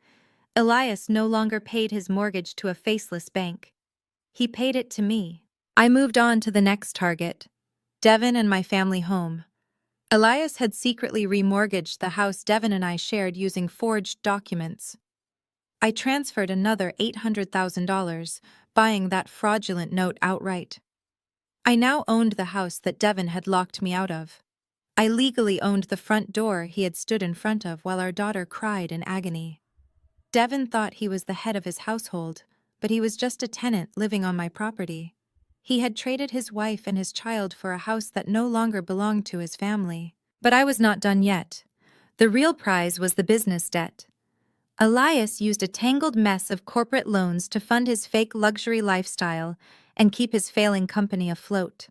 Elias no longer paid his mortgage to a faceless bank. He paid it to me. I moved on to the next target, Devin and my family home. Elias had secretly remortgaged the house Devin and I shared using forged documents. I transferred another $800,000, buying that fraudulent note outright. I now owned the house that Devin had locked me out of. I legally owned the front door he had stood in front of while our daughter cried in agony. Devin thought he was the head of his household, but he was just a tenant living on my property. He had traded his wife and his child for a house that no longer belonged to his family. But I was not done yet. The real prize was the business debt. Elias used a tangled mess of corporate loans to fund his fake luxury lifestyle and keep his failing company afloat.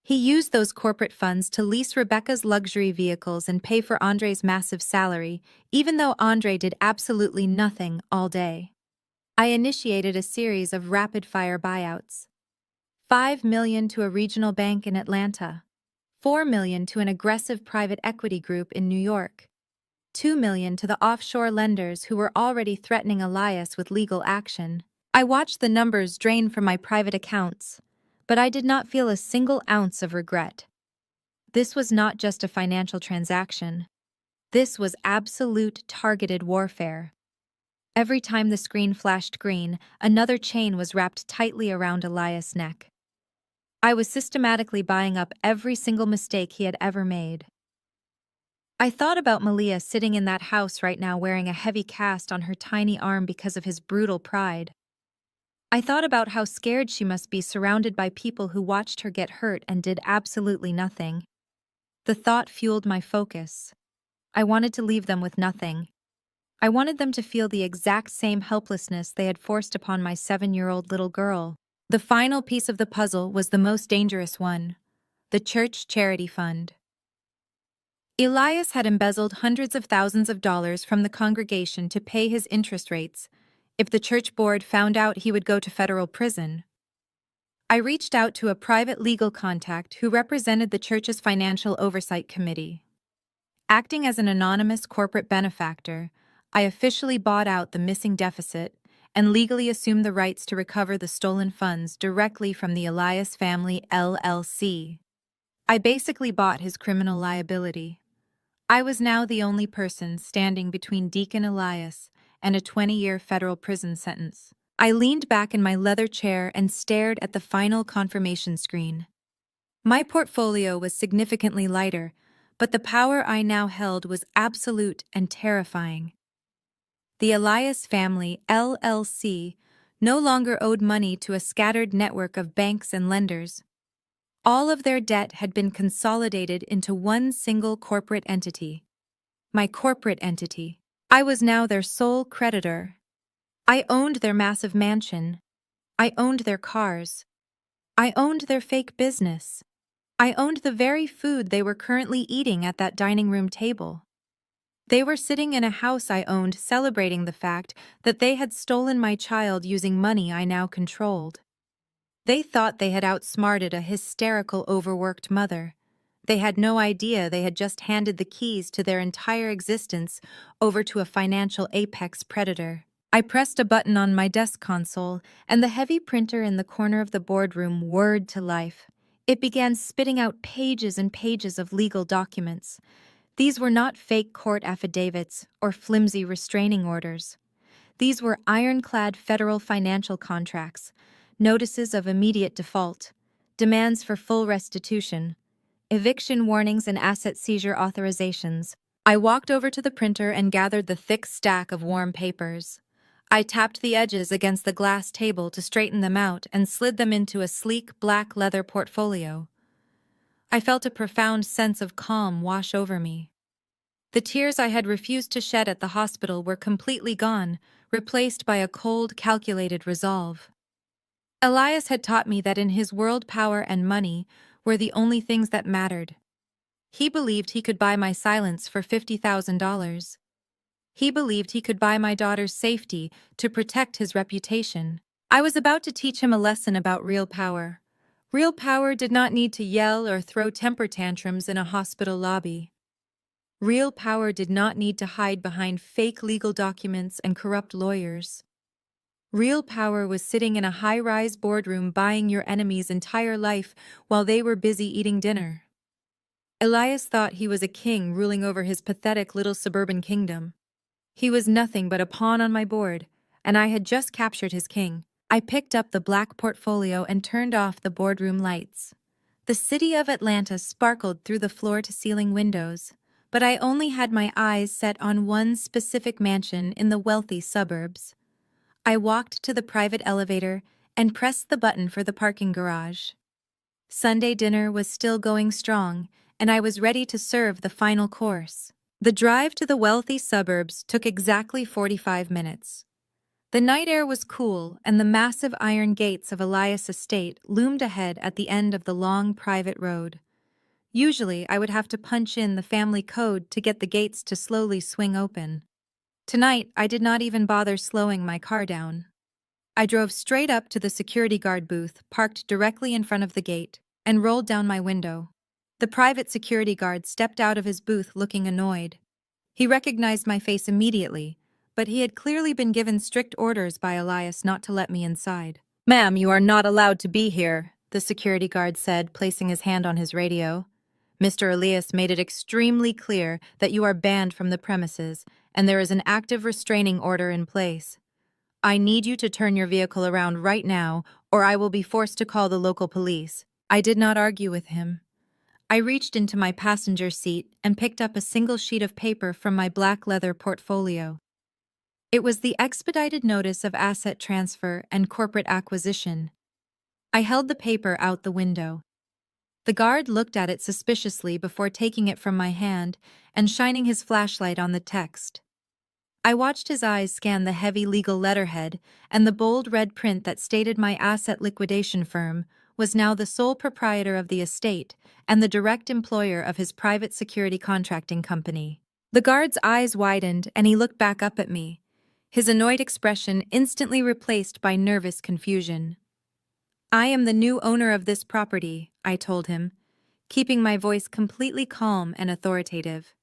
He used those corporate funds to lease Rebecca's luxury vehicles and pay for Andre's massive salary, even though Andre did absolutely nothing all day. I initiated a series of rapid-fire buyouts. $5 million to a regional bank in Atlanta, $4 million to an aggressive private equity group in New York, $2 million to the offshore lenders who were already threatening Elias with legal action. I watched the numbers drain from my private accounts, but I did not feel a single ounce of regret. This was not just a financial transaction. This was absolute targeted warfare. Every time the screen flashed green, another chain was wrapped tightly around Elias' neck. I was systematically buying up every single mistake he had ever made. I thought about Malia sitting in that house right now wearing a heavy cast on her tiny arm because of his brutal pride. I thought about how scared she must be surrounded by people who watched her get hurt and did absolutely nothing. The thought fueled my focus. I wanted to leave them with nothing. I wanted them to feel the exact same helplessness they had forced upon my 7-year-old little girl. The final piece of the puzzle was the most dangerous one: the church charity fund. Elias had embezzled hundreds of thousands of dollars from the congregation to pay his interest rates. If the church board found out, he would go to federal prison. I reached out to a private legal contact who represented the church's financial oversight committee. Acting as an anonymous corporate benefactor, I officially bought out the missing deficit and legally assumed the rights to recover the stolen funds directly from the Elias Family LLC. I basically bought his criminal liability. I was now the only person standing between Deacon Elias and a 20-year federal prison sentence. I leaned back in my leather chair and stared at the final confirmation screen. My portfolio was significantly lighter, but the power I now held was absolute and terrifying. The Elias Family LLC no longer owed money to a scattered network of banks and lenders. All of their debt had been consolidated into one single corporate entity. My corporate entity. I was now their sole creditor. I owned their massive mansion. I owned their cars. I owned their fake business. I owned the very food they were currently eating at that dining room table. They were sitting in a house I owned, celebrating the fact that they had stolen my child using money I now controlled. They thought they had outsmarted a hysterical, overworked mother. They had no idea they had just handed the keys to their entire existence over to a financial apex predator. I pressed a button on my desk console, and the heavy printer in the corner of the boardroom whirred to life. It began spitting out pages and pages of legal documents. These were not fake court affidavits or flimsy restraining orders. These were ironclad federal financial contracts, notices of immediate default, demands for full restitution, eviction warnings and asset seizure authorizations. I walked over to the printer and gathered the thick stack of warm papers. I tapped the edges against the glass table to straighten them out and slid them into a sleek black leather portfolio. I felt a profound sense of calm wash over me. The tears I had refused to shed at the hospital were completely gone, replaced by a cold, calculated resolve. Elias had taught me that in his world power and money were the only things that mattered. He believed he could buy my silence for $50,000. He believed he could buy my daughter's safety to protect his reputation. I was about to teach him a lesson about real power. Real power did not need to yell or throw temper tantrums in a hospital lobby. Real power did not need to hide behind fake legal documents and corrupt lawyers. Real power was sitting in a high-rise boardroom buying your enemy's entire life while they were busy eating dinner. Elias thought he was a king ruling over his pathetic little suburban kingdom. He was nothing but a pawn on my board, and I had just captured his king. I picked up the black portfolio and turned off the boardroom lights. The city of Atlanta sparkled through the floor-to-ceiling windows, but I only had my eyes set on one specific mansion in the wealthy suburbs. I walked to the private elevator and pressed the button for the parking garage. Sunday dinner was still going strong, and I was ready to serve the final course. The drive to the wealthy suburbs took exactly 45 minutes. The night air was cool, and the massive iron gates of Elias' estate loomed ahead at the end of the long private road. Usually, I would have to punch in the family code to get the gates to slowly swing open. Tonight, I did not even bother slowing my car down. I drove straight up to the security guard booth, parked directly in front of the gate, and rolled down my window. The private security guard stepped out of his booth looking annoyed. He recognized my face immediately, but he had clearly been given strict orders by Elias not to let me inside. "Ma'am, you are not allowed to be here," the security guard said, placing his hand on his radio. "Mr. Elias made it extremely clear that you are banned from the premises, and there is an active restraining order in place. I need you to turn your vehicle around right now, or I will be forced to call the local police." I did not argue with him. I reached into my passenger seat and picked up a single sheet of paper from my black leather portfolio. It was the expedited notice of asset transfer and corporate acquisition. I held the paper out the window. The guard looked at it suspiciously before taking it from my hand and shining his flashlight on the text. I watched his eyes scan the heavy legal letterhead, and the bold red print that stated my asset liquidation firm was now the sole proprietor of the estate and the direct employer of his private security contracting company. The guard's eyes widened, and he looked back up at me, his annoyed expression instantly replaced by nervous confusion. "I am the new owner of this property," I told him, keeping my voice completely calm and authoritative.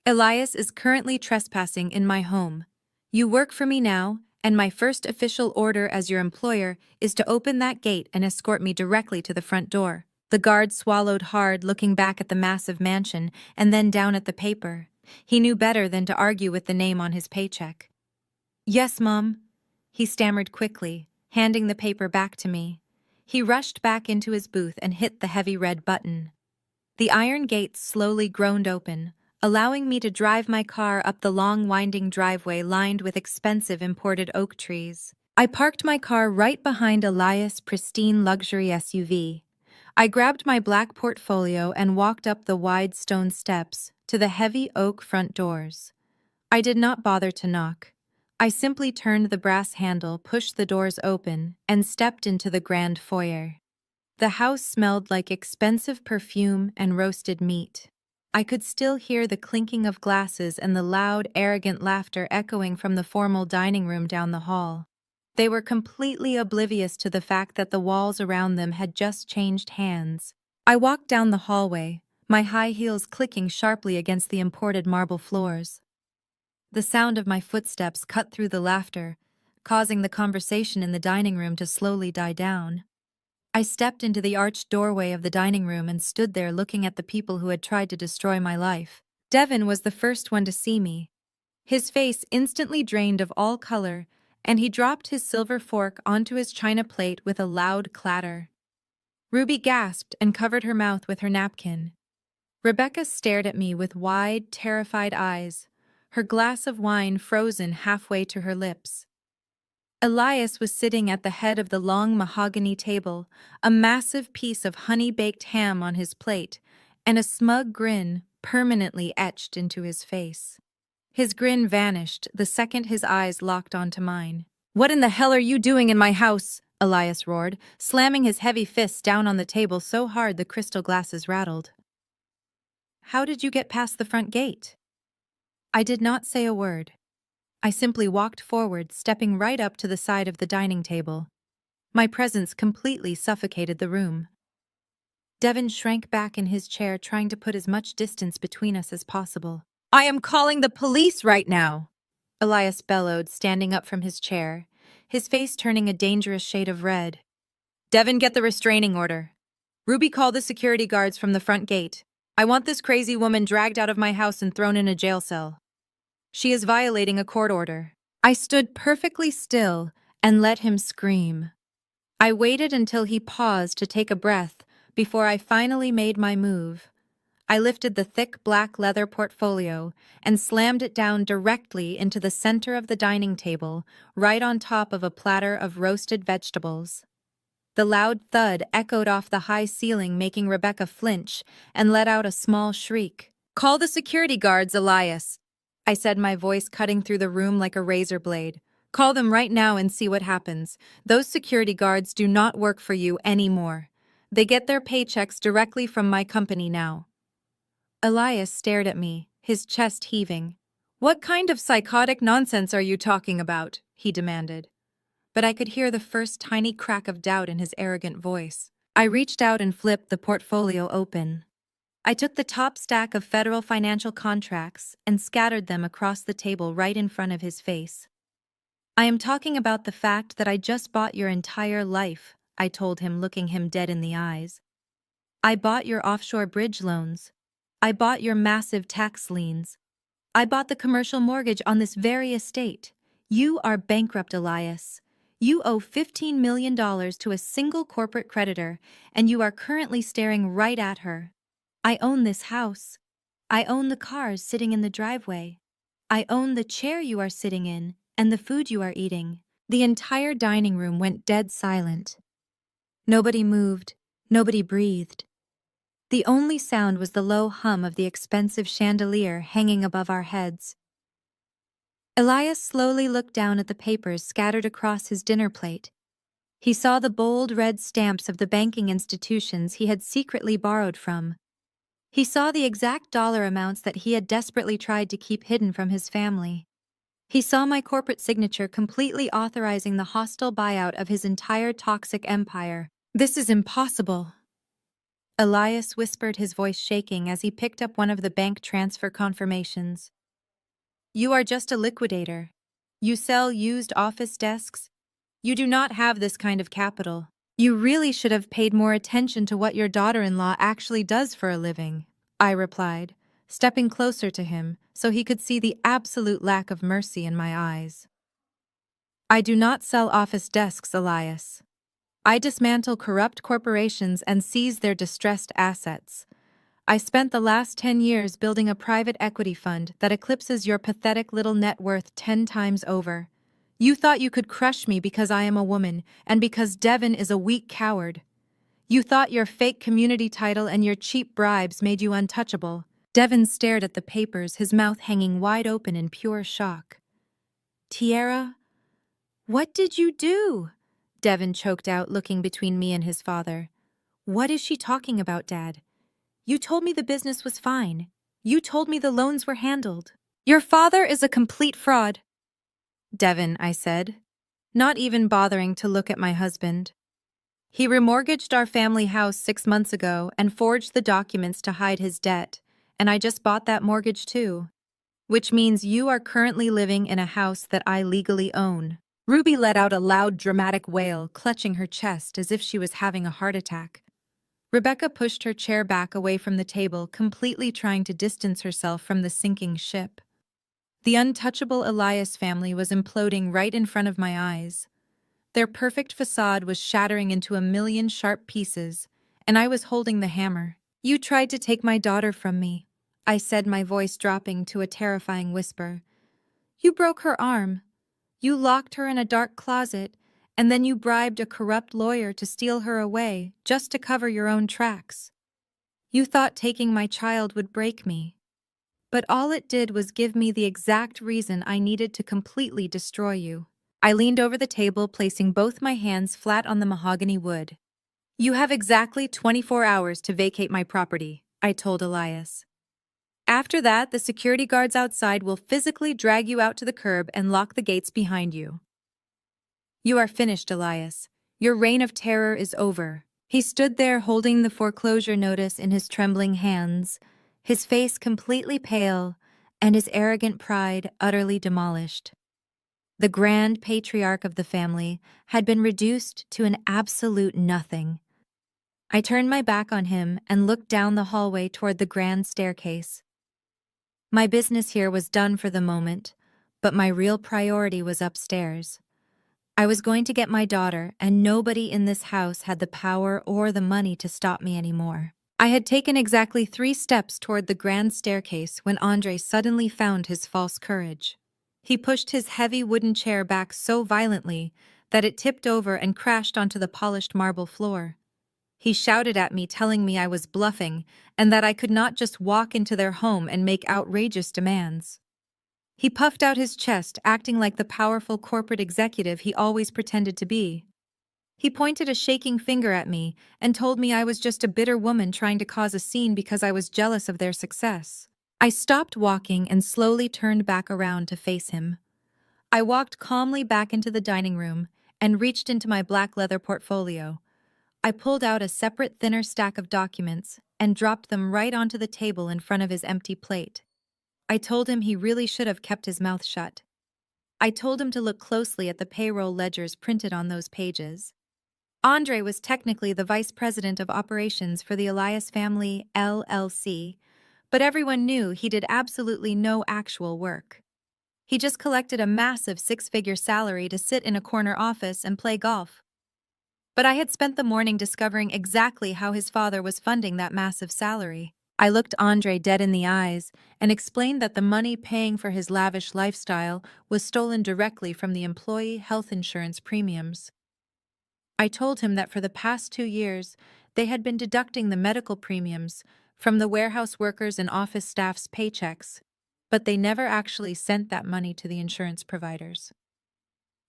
"Elias is currently trespassing in my home. You work for me now, and my first official order as your employer is to open that gate and escort me directly to the front door." The guard swallowed hard, looking back at the massive mansion and then down at the paper. He knew better than to argue with the name on his paycheck. "Yes, Mom," he stammered quickly, handing the paper back to me. He rushed back into his booth and hit the heavy red button. The iron gates slowly groaned open, allowing me to drive my car up the long winding driveway lined with expensive imported oak trees. I parked my car right behind Elias' pristine luxury SUV. I grabbed my black portfolio and walked up the wide stone steps to the heavy oak front doors. I did not bother to knock. I simply turned the brass handle, pushed the doors open, and stepped into the grand foyer. The house smelled like expensive perfume and roasted meat. I could still hear the clinking of glasses and the loud, arrogant laughter echoing from the formal dining room down the hall. They were completely oblivious to the fact that the walls around them had just changed hands. I walked down the hallway, my high heels clicking sharply against the imported marble floors. The sound of my footsteps cut through the laughter, causing the conversation in the dining room to slowly die down. I stepped into the arched doorway of the dining room and stood there looking at the people who had tried to destroy my life. Devin was the first one to see me. His face instantly drained of all color, and he dropped his silver fork onto his china plate with a loud clatter. Ruby gasped and covered her mouth with her napkin. Rebecca stared at me with wide, terrified eyes, her glass of wine frozen halfway to her lips. Elias was sitting at the head of the long mahogany table, a massive piece of honey-baked ham on his plate, and a smug grin permanently etched into his face. His grin vanished the second his eyes locked onto mine. "What in the hell are you doing in my house?" Elias roared, slamming his heavy fists down on the table so hard the crystal glasses rattled. "How did you get past the front gate?" I did not say a word. I simply walked forward, stepping right up to the side of the dining table. My presence completely suffocated the room. Devin shrank back in his chair, trying to put as much distance between us as possible. "I am calling the police right now!" Elias bellowed, standing up from his chair, his face turning a dangerous shade of red. "Devin, get the restraining order. Ruby, call the security guards from the front gate. I want this crazy woman dragged out of my house and thrown in a jail cell. She is violating a court order." I stood perfectly still and let him scream. I waited until he paused to take a breath before I finally made my move. I lifted the thick black leather portfolio and slammed it down directly into the center of the dining table, right on top of a platter of roasted vegetables. The loud thud echoed off the high ceiling, making Rebecca flinch and let out a small shriek. "Call the security guards, Elias," I said, my voice cutting through the room like a razor blade. "Call them right now and see what happens. Those security guards do not work for you anymore. They get their paychecks directly from my company now." Elias stared at me, his chest heaving. "What kind of psychotic nonsense are you talking about?" he demanded. But I could hear the first tiny crack of doubt in his arrogant voice. I reached out and flipped the portfolio open. I took the top stack of federal financial contracts and scattered them across the table right in front of his face. "I am talking about the fact that I just bought your entire life," I told him, looking him dead in the eyes. "I bought your offshore bridge loans. I bought your massive tax liens. I bought the commercial mortgage on this very estate. You are bankrupt, Elias. You owe $15 million to a single corporate creditor, and you are currently staring right at her. I own this house. I own the cars sitting in the driveway. I own the chair you are sitting in and the food you are eating." The entire dining room went dead silent. Nobody moved. Nobody breathed. The only sound was the low hum of the expensive chandelier hanging above our heads. Elias slowly looked down at the papers scattered across his dinner plate. He saw the bold red stamps of the banking institutions he had secretly borrowed from. He saw the exact dollar amounts that he had desperately tried to keep hidden from his family. He saw my corporate signature completely authorizing the hostile buyout of his entire toxic empire. "This is impossible," Elias whispered, his voice shaking as he picked up one of the bank transfer confirmations. "You are just a liquidator. You sell used office desks. You do not have this kind of capital. You really should have paid more attention to what your daughter-in-law actually does for a living," I replied, stepping closer to him so he could see the absolute lack of mercy in my eyes. "I do not sell office desks, Elias. I dismantle corrupt corporations and seize their distressed assets. I spent the last 10 years building a private equity fund that eclipses your pathetic little net worth 10 times over. You thought you could crush me because I am a woman and because Devin is a weak coward. You thought your fake community title and your cheap bribes made you untouchable." Devin stared at the papers, his mouth hanging wide open in pure shock. "Tierra, what did you do?" Devin choked out, looking between me and his father. "What is she talking about, Dad? You told me the business was fine. You told me the loans were handled." "Your father is a complete fraud." "Devin," I said, not even bothering to look at my husband. "He remortgaged our family house 6 months ago and forged the documents to hide his debt, and I just bought that mortgage too. which means you are currently living in a house that I legally own. Ruby let out a loud, dramatic wail, clutching her chest as if she was having a heart attack. Rebecca pushed her chair back away from the table, completely trying to distance herself from the sinking ship. The untouchable Elias family was imploding right in front of my eyes. Their perfect facade was shattering into a million sharp pieces, and I was holding the hammer. "You tried to take my daughter from me," I said, my voice dropping to a terrifying whisper. "You broke her arm. You locked her in a dark closet, and then you bribed a corrupt lawyer to steal her away just to cover your own tracks. You thought taking my child would break me. But all it did was give me the exact reason I needed to completely destroy you." I leaned over the table, placing both my hands flat on the mahogany wood. "You have exactly 24 hours to vacate my property," I told Elias. "After that, the security guards outside will physically drag you out to the curb and lock the gates behind you. You are finished, Elias. Your reign of terror is over." He stood there holding the foreclosure notice in his trembling hands, his face completely pale and his arrogant pride utterly demolished. The grand patriarch of the family had been reduced to an absolute nothing. I turned my back on him and looked down the hallway toward the grand staircase. My business here was done for the moment, but my real priority was upstairs. I was going to get my daughter, and nobody in this house had the power or the money to stop me anymore. I had taken exactly 3 steps toward the grand staircase when Andre suddenly found his false courage. He pushed his heavy wooden chair back so violently that it tipped over and crashed onto the polished marble floor. He shouted at me, telling me I was bluffing and that I could not just walk into their home and make outrageous demands. He puffed out his chest, acting like the powerful corporate executive he always pretended to be. He pointed a shaking finger at me and told me I was just a bitter woman trying to cause a scene because I was jealous of their success. I stopped walking and slowly turned back around to face him. I walked calmly back into the dining room and reached into my black leather portfolio. I pulled out a separate, thinner stack of documents and dropped them right onto the table in front of his empty plate. I told him he really should have kept his mouth shut. I told him to look closely at the payroll ledgers printed on those pages. Andre was technically the vice president of operations for the Elias Family, LLC, but everyone knew he did absolutely no actual work. He just collected a massive 6-figure salary to sit in a corner office and play golf. But I had spent the morning discovering exactly how his father was funding that massive salary. I looked Andre dead in the eyes and explained that the money paying for his lavish lifestyle was stolen directly from the employee health insurance premiums. I told him that for the past 2 years, they had been deducting the medical premiums from the warehouse workers' and office staff's paychecks, but they never actually sent that money to the insurance providers.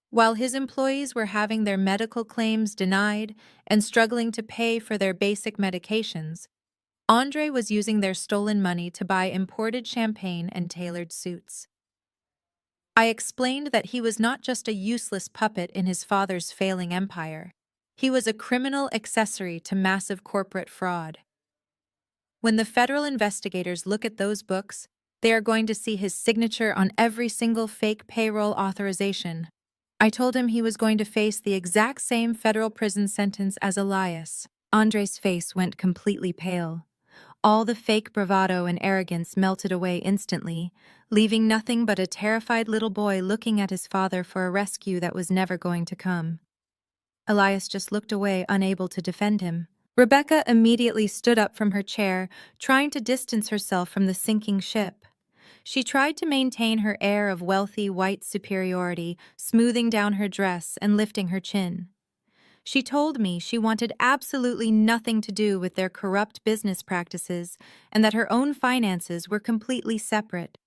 While his employees were having their medical claims denied and struggling to pay for their basic medications, Andre was using their stolen money to buy imported champagne and tailored suits. I explained that he was not just a useless puppet in his father's failing empire. He was a criminal accessory to massive corporate fraud. When the federal investigators look at those books, they are going to see his signature on every single fake payroll authorization. I told him he was going to face the exact same federal prison sentence as Elias. Andre's face went completely pale. All the fake bravado and arrogance melted away instantly, leaving nothing but a terrified little boy looking at his father for a rescue that was never going to come. Elias just looked away, unable to defend him. Rebecca immediately stood up from her chair, trying to distance herself from the sinking ship. She tried to maintain her air of wealthy white superiority, smoothing down her dress and lifting her chin. She told me she wanted absolutely nothing to do with their corrupt business practices and that her own finances were completely separate.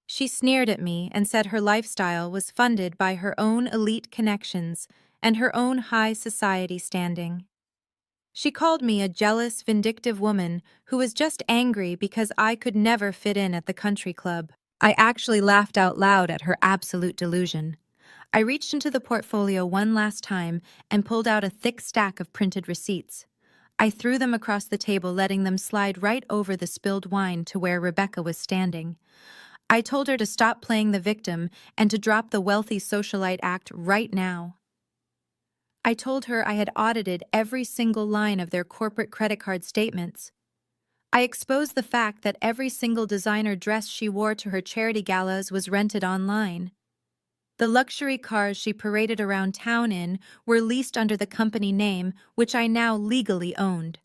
She sneered at me and said her lifestyle was funded by her own elite connections and her own high society standing. She called me a jealous, vindictive woman who was just angry because I could never fit in at the country club. I actually laughed out loud at her absolute delusion. I reached into the portfolio one last time and pulled out a thick stack of printed receipts. I threw them across the table, letting them slide right over the spilled wine to where Rebecca was standing. I told her to stop playing the victim and to drop the wealthy socialite act right now. I told her I had audited every single line of their corporate credit card statements. I exposed the fact that every single designer dress she wore to her charity galas was rented online. The luxury cars she paraded around town in were leased under the company name, which I now legally owned.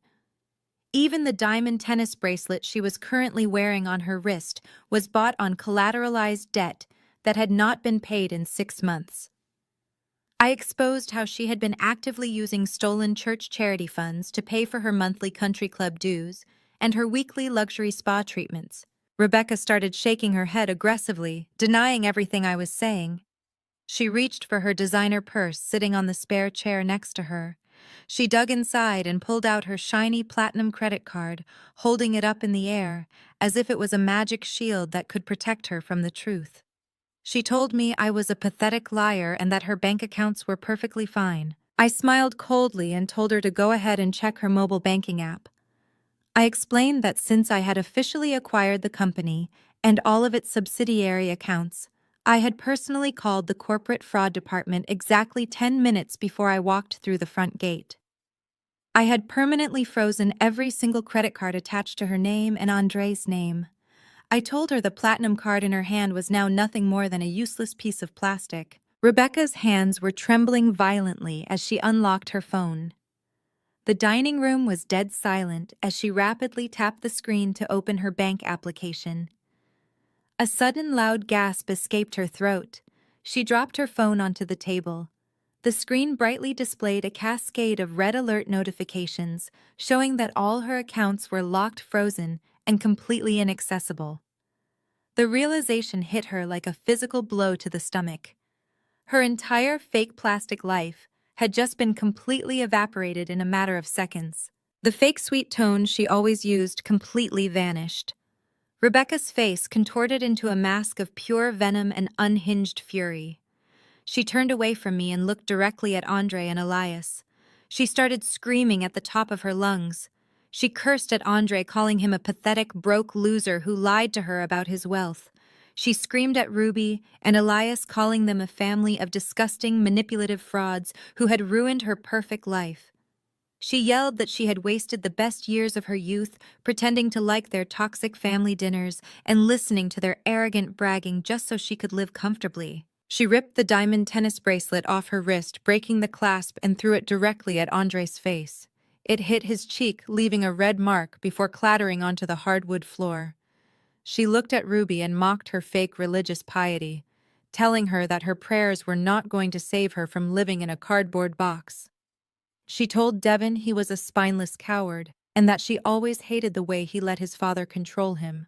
Even the diamond tennis bracelet she was currently wearing on her wrist was bought on collateralized debt that had not been paid in 6 months. I exposed how she had been actively using stolen church charity funds to pay for her monthly country club dues and her weekly luxury spa treatments. Rebecca started shaking her head aggressively, denying everything I was saying. She reached for her designer purse sitting on the spare chair next to her. She dug inside and pulled out her shiny platinum credit card, holding it up in the air, as if it was a magic shield that could protect her from the truth. She told me I was a pathetic liar and that her bank accounts were perfectly fine. I smiled coldly and told her to go ahead and check her mobile banking app. I explained that since I had officially acquired the company and all of its subsidiary accounts, I had personally called the corporate fraud department exactly 10 minutes before I walked through the front gate. I had permanently frozen every single credit card attached to her name and Andre's name. I told her the platinum card in her hand was now nothing more than a useless piece of plastic. Rebecca's hands were trembling violently as she unlocked her phone. The dining room was dead silent as she rapidly tapped the screen to open her bank application. A sudden loud gasp escaped her throat. She dropped her phone onto the table. The screen brightly displayed a cascade of red alert notifications, showing that all her accounts were locked, frozen, and completely inaccessible. The realization hit her like a physical blow to the stomach. Her entire fake plastic life had just been completely evaporated in a matter of seconds. The fake sweet tone she always used completely vanished. Rebecca's face contorted into a mask of pure venom and unhinged fury. She turned away from me and looked directly at Andre and Elias. She started screaming at the top of her lungs. She cursed at Andre, calling him a pathetic, broke loser who lied to her about his wealth. She screamed at Ruby and Elias, calling them a family of disgusting, manipulative frauds who had ruined her perfect life. She yelled that she had wasted the best years of her youth pretending to like their toxic family dinners and listening to their arrogant bragging just so she could live comfortably. She ripped the diamond tennis bracelet off her wrist, breaking the clasp, and threw it directly at Andre's face. It hit his cheek, leaving a red mark before clattering onto the hardwood floor. She looked at Ruby and mocked her fake religious piety, telling her that her prayers were not going to save her from living in a cardboard box. She told Devin he was a spineless coward and that she always hated the way he let his father control him.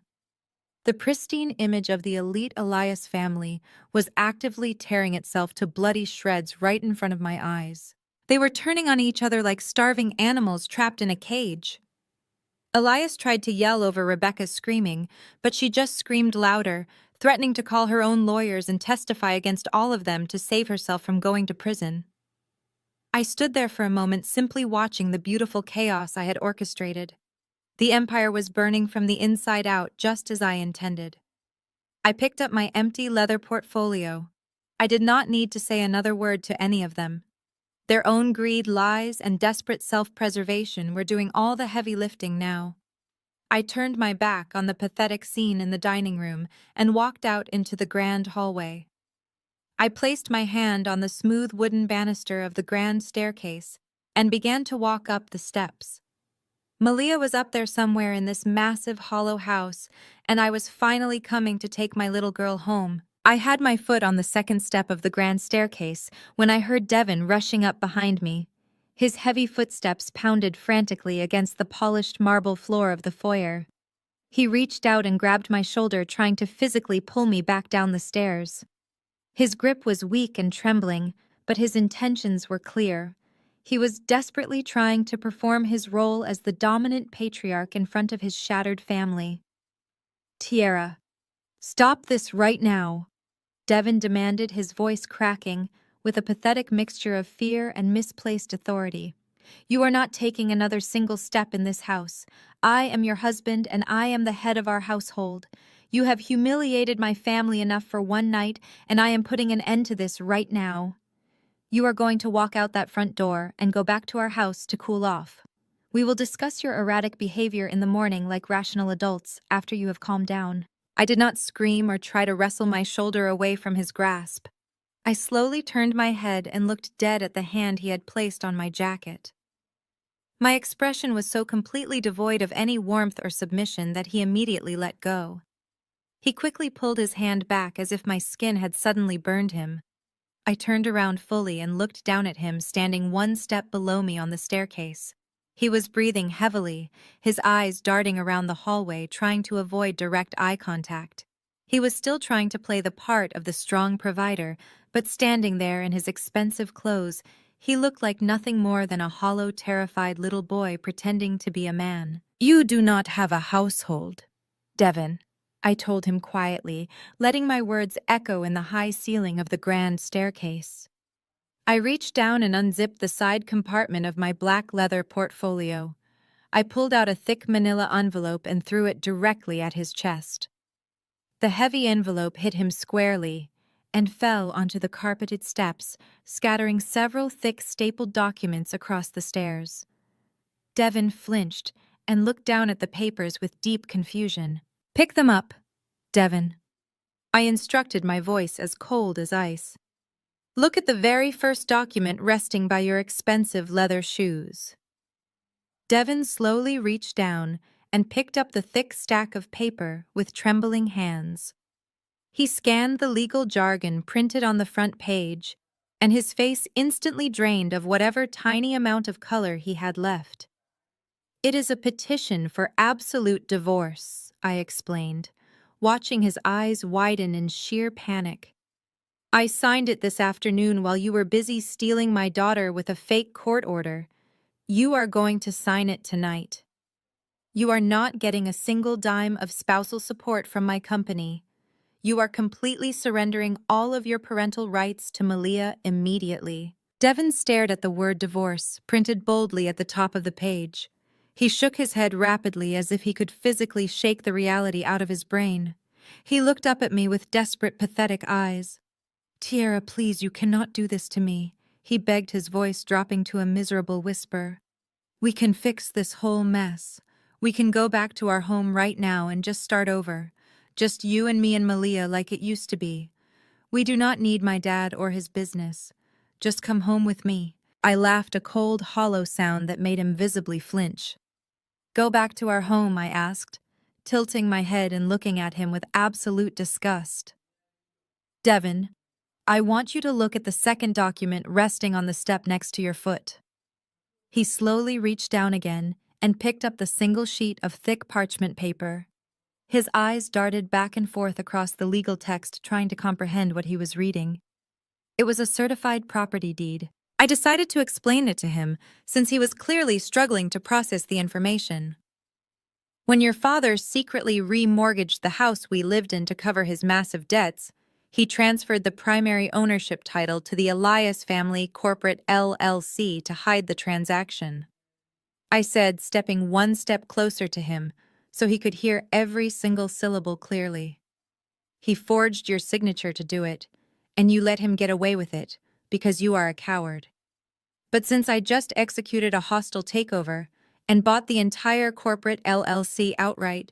The pristine image of the elite Elias family was actively tearing itself to bloody shreds right in front of my eyes. They were turning on each other like starving animals trapped in a cage. Elias tried to yell over Rebecca's screaming, but she just screamed louder, threatening to call her own lawyers and testify against all of them to save herself from going to prison. I stood there for a moment, simply watching the beautiful chaos I had orchestrated. The empire was burning from the inside out, just as I intended. I picked up my empty leather portfolio. I did not need to say another word to any of them. Their own greed, lies, and desperate self-preservation were doing all the heavy lifting now. I turned my back on the pathetic scene in the dining room and walked out into the grand hallway. I placed my hand on the smooth wooden banister of the grand staircase and began to walk up the steps. Malia was up there somewhere in this massive hollow house, and I was finally coming to take my little girl home. I had my foot on the second step of the grand staircase when I heard Devin rushing up behind me. His heavy footsteps pounded frantically against the polished marble floor of the foyer. He reached out and grabbed my shoulder, trying to physically pull me back down the stairs. His grip was weak and trembling, but his intentions were clear. He was desperately trying to perform his role as the dominant patriarch in front of his shattered family. "Tierra, stop this right now," Devin demanded, his voice cracking, with a pathetic mixture of fear and misplaced authority. "You are not taking another single step in this house. I am your husband and I am the head of our household. You have humiliated my family enough for one night, and I am putting an end to this right now. You are going to walk out that front door and go back to our house to cool off. We will discuss your erratic behavior in the morning like rational adults after you have calmed down. I did not scream or try to wrestle my shoulder away from his grasp. I slowly turned my head and looked dead at the hand he had placed on my jacket. My expression was so completely devoid of any warmth or submission that he immediately let go. He quickly pulled his hand back as if my skin had suddenly burned him. I turned around fully and looked down at him standing one step below me on the staircase. He was breathing heavily, his eyes darting around the hallway trying to avoid direct eye contact. He was still trying to play the part of the strong provider, but standing there in his expensive clothes, he looked like nothing more than a hollow, terrified little boy pretending to be a man. "You do not have a household, Devon," I told him quietly, letting my words echo in the high ceiling of the grand staircase. I reached down and unzipped the side compartment of my black leather portfolio. I pulled out a thick manila envelope and threw it directly at his chest. The heavy envelope hit him squarely and fell onto the carpeted steps, scattering several thick stapled documents across the stairs. Devon flinched and looked down at the papers with deep confusion. "Pick them up, Devon," I instructed, my voice as cold as ice. "Look at the very first document resting by your expensive leather shoes." Devon slowly reached down and picked up the thick stack of paper with trembling hands. He scanned the legal jargon printed on the front page, and his face instantly drained of whatever tiny amount of color he had left. "It is a petition for absolute divorce," I explained, watching his eyes widen in sheer panic. "I signed it this afternoon while you were busy stealing my daughter with a fake court order. You are going to sign it tonight. You are not getting a single dime of spousal support from my company. You are completely surrendering all of your parental rights to Malia immediately." Devon stared at the word divorce, printed boldly at the top of the page. He shook his head rapidly as if he could physically shake the reality out of his brain. He looked up at me with desperate, pathetic eyes. "Tierra, please, you cannot do this to me," he begged, his voice dropping to a miserable whisper. "We can fix this whole mess. We can go back to our home right now and just start over. Just you and me and Malia like it used to be. We do not need my dad or his business. Just come home with me." I laughed, a cold, hollow sound that made him visibly flinch. "Go back to our home?" I asked, tilting my head and looking at him with absolute disgust. "Devon, I want you to look at the second document resting on the step next to your foot." He slowly reached down again and picked up the single sheet of thick parchment paper. His eyes darted back and forth across the legal text, trying to comprehend what he was reading. It was a certified property deed. I decided to explain it to him, since he was clearly struggling to process the information. "When your father secretly remortgaged the house we lived in to cover his massive debts, he transferred the primary ownership title to the Elias Family Corporate LLC to hide the transaction," I said, stepping one step closer to him so he could hear every single syllable clearly. "He forged your signature to do it, and you let him get away with it because you are a coward. But since I just executed a hostile takeover and bought the entire corporate LLC outright,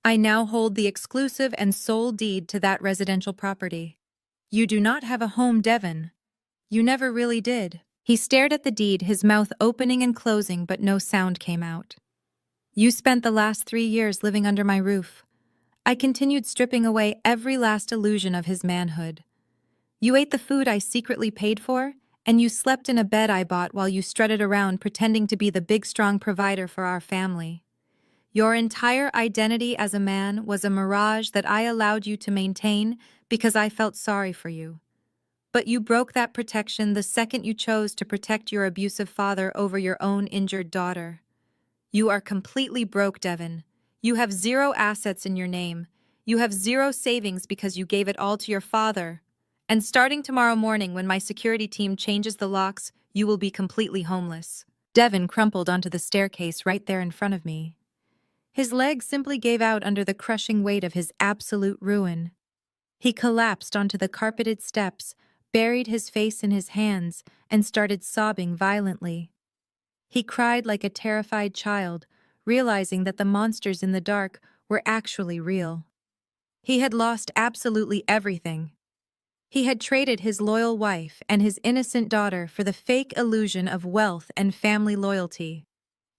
I now hold the exclusive and sole deed to that residential property. You do not have a home, Devon. You never really did." He stared at the deed, his mouth opening and closing, but no sound came out. "You spent the last 3 years living under my roof." I continued, stripping away every last illusion of his manhood. "You ate the food I secretly paid for, and you slept in a bed I bought while you strutted around pretending to be the big, strong provider for our family. Your entire identity as a man was a mirage that I allowed you to maintain because I felt sorry for you. But you broke that protection the second you chose to protect your abusive father over your own injured daughter. You are completely broke, Devon. You have 0 assets in your name. You have 0 savings because you gave it all to your father. And starting tomorrow morning when my security team changes the locks, you will be completely homeless." Devon crumpled onto the staircase right there in front of me. His legs simply gave out under the crushing weight of his absolute ruin. He collapsed onto the carpeted steps, buried his face in his hands, and started sobbing violently. He cried like a terrified child, realizing that the monsters in the dark were actually real. He had lost absolutely everything. He had traded his loyal wife and his innocent daughter for the fake illusion of wealth and family loyalty.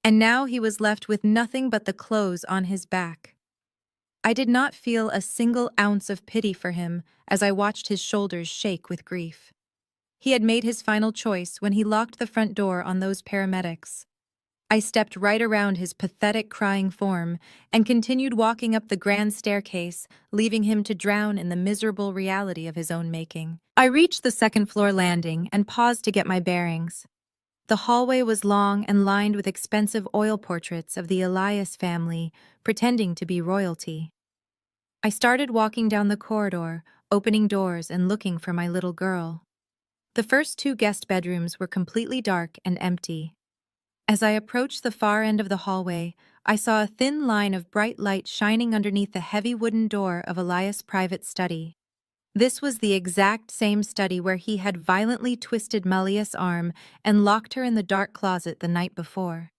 And now he was left with nothing but the clothes on his back. I did not feel a single ounce of pity for him as I watched his shoulders shake with grief. He had made his final choice when he locked the front door on those paramedics. I stepped right around his pathetic crying form and continued walking up the grand staircase, leaving him to drown in the miserable reality of his own making. I reached the second-floor landing and paused to get my bearings. The hallway was long and lined with expensive oil portraits of the Elias family, pretending to be royalty. I started walking down the corridor, opening doors and looking for my little girl. The first two guest bedrooms were completely dark and empty. As I approached the far end of the hallway, I saw a thin line of bright light shining underneath the heavy wooden door of Elias' private study. This was the exact same study where he had violently twisted Malia's arm and locked her in the dark closet the night before.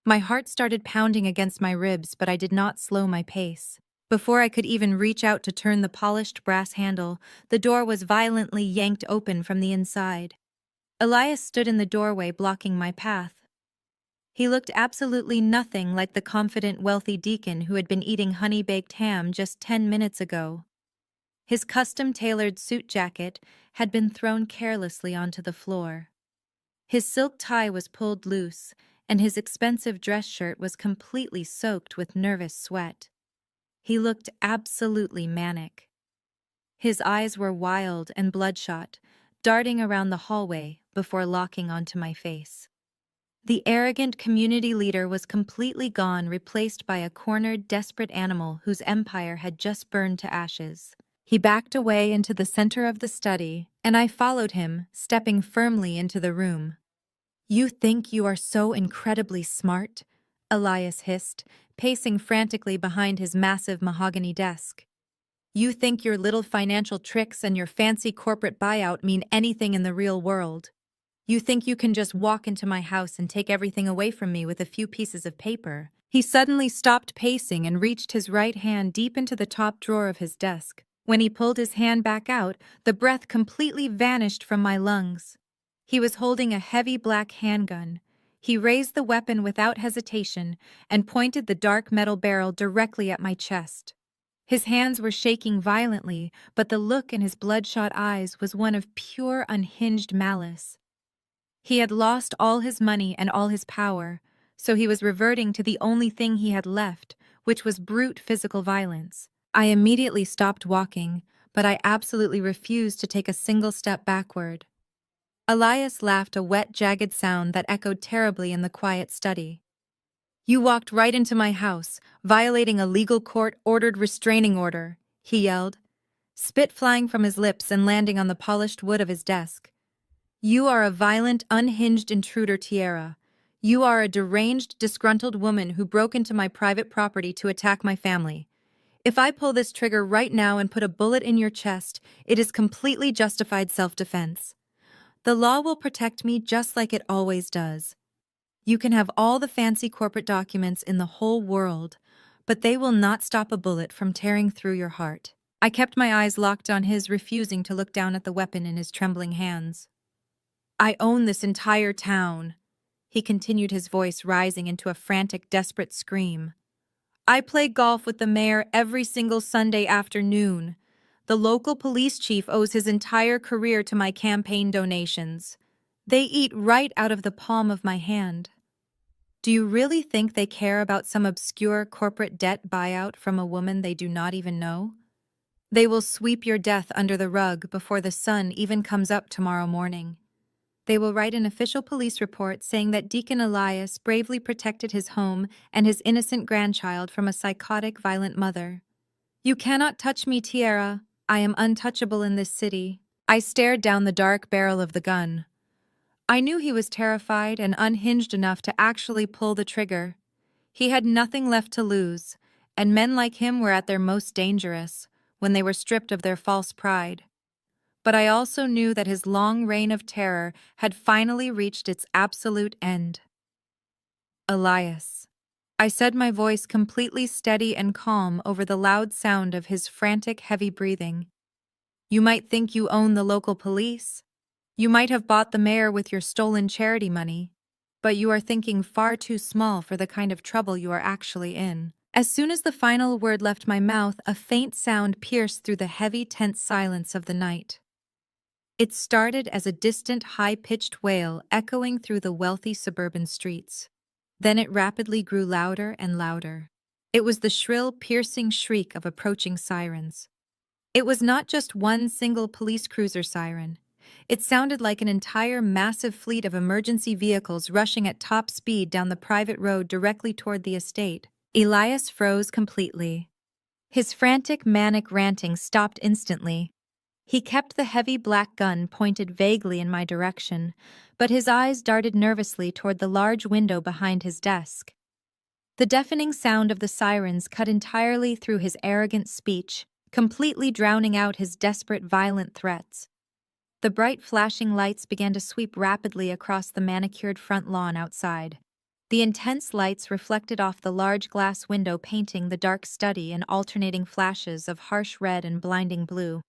My heart started pounding against my ribs, but I did not slow my pace. Before I could even reach out to turn the polished brass handle, the door was violently yanked open from the inside. Elias stood in the doorway, blocking my path. He looked absolutely nothing like the confident, wealthy deacon who had been eating honey-baked ham just 10 minutes ago. His custom-tailored suit jacket had been thrown carelessly onto the floor. His silk tie was pulled loose, and his expensive dress shirt was completely soaked with nervous sweat. He looked absolutely manic. His eyes were wild and bloodshot, darting around the hallway before locking onto my face. The arrogant community leader was completely gone, replaced by a cornered, desperate animal whose empire had just burned to ashes. He backed away into the center of the study, and I followed him, stepping firmly into the room. "You think you are so incredibly smart?" Elias hissed, pacing frantically behind his massive mahogany desk. "You think your little financial tricks and your fancy corporate buyout mean anything in the real world? You think you can just walk into my house and take everything away from me with a few pieces of paper?" He suddenly stopped pacing and reached his right hand deep into the top drawer of his desk. When he pulled his hand back out, the breath completely vanished from my lungs. He was holding a heavy black handgun. He raised the weapon without hesitation and pointed the dark metal barrel directly at my chest. His hands were shaking violently, but the look in his bloodshot eyes was one of pure, unhinged malice. He had lost all his money and all his power, so he was reverting to the only thing he had left, which was brute physical violence. I immediately stopped walking, but I absolutely refused to take a single step backward. Elias laughed, a wet, jagged sound that echoed terribly in the quiet study. "You walked right into my house, violating a legal court-ordered restraining order," he yelled, spit flying from his lips and landing on the polished wood of his desk. "You are a violent, unhinged intruder, Tierra. You are a deranged, disgruntled woman who broke into my private property to attack my family. If I pull this trigger right now and put a bullet in your chest, it is completely justified self-defense. The law will protect me just like it always does. You can have all the fancy corporate documents in the whole world, but they will not stop a bullet from tearing through your heart." I kept my eyes locked on his, refusing to look down at the weapon in his trembling hands. "I own this entire town," he continued, his voice rising into a frantic, desperate scream. "I play golf with the mayor every single Sunday afternoon. The local police chief owes his entire career to my campaign donations. They eat right out of the palm of my hand. Do you really think they care about some obscure corporate debt buyout from a woman they do not even know? They will sweep your death under the rug before the sun even comes up tomorrow morning. They will write an official police report saying that Deacon Elias bravely protected his home and his innocent grandchild from a psychotic, violent mother. You cannot touch me, Tierra. I am untouchable in this city." I stared down the dark barrel of the gun. I knew he was terrified and unhinged enough to actually pull the trigger. He had nothing left to lose, and men like him were at their most dangerous when they were stripped of their false pride. But I also knew that his long reign of terror had finally reached its absolute end. Elias. I said, my voice completely steady and calm over the loud sound of his frantic, heavy breathing. You might think you own the local police. You might have bought the mayor with your stolen charity money, but you are thinking far too small for the kind of trouble you are actually in. As soon as the final word left my mouth, a faint sound pierced through the heavy, tense silence of the night. It started as a distant, high-pitched wail echoing through the wealthy suburban streets. Then it rapidly grew louder and louder. It was the shrill, piercing shriek of approaching sirens. It was not just one single police cruiser siren. It sounded like an entire massive fleet of emergency vehicles rushing at top speed down the private road directly toward the estate. Elias froze completely. His frantic, manic ranting stopped instantly. He kept the heavy black gun pointed vaguely in my direction, but his eyes darted nervously toward the large window behind his desk. The deafening sound of the sirens cut entirely through his arrogant speech, completely drowning out his desperate, violent threats. The bright flashing lights began to sweep rapidly across the manicured front lawn outside. The intense lights reflected off the large glass window, painting the dark study in alternating flashes of harsh red and blinding blue.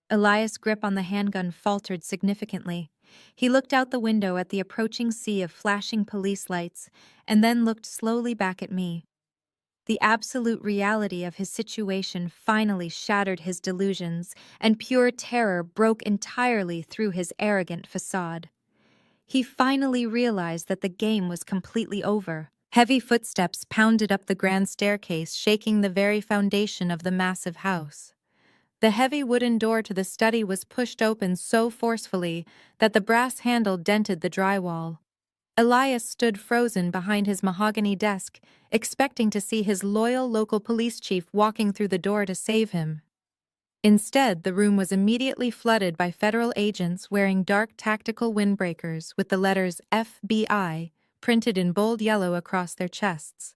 Elias' grip on the handgun faltered significantly. He looked out the window at the approaching sea of flashing police lights, and then looked slowly back at me. The absolute reality of his situation finally shattered his delusions, and pure terror broke entirely through his arrogant facade. He finally realized that the game was completely over. Heavy footsteps pounded up the grand staircase, shaking the very foundation of the massive house. The heavy wooden door to the study was pushed open so forcefully that the brass handle dented the drywall. Elias stood frozen behind his mahogany desk, expecting to see his loyal local police chief walking through the door to save him. Instead, the room was immediately flooded by federal agents wearing dark tactical windbreakers with the letters FBI printed in bold yellow across their chests.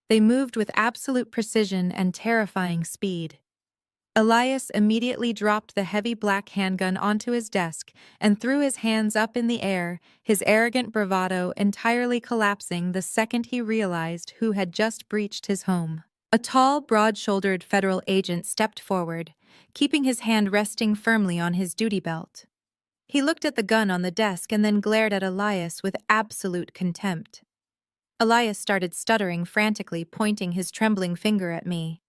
They moved with absolute precision and terrifying speed. Elias immediately dropped the heavy black handgun onto his desk and threw his hands up in the air, his arrogant bravado entirely collapsing the second he realized who had just breached his home. A tall, broad-shouldered federal agent stepped forward, keeping his hand resting firmly on his duty belt. He looked at the gun on the desk and then glared at Elias with absolute contempt. Elias started stuttering frantically, pointing his trembling finger at me.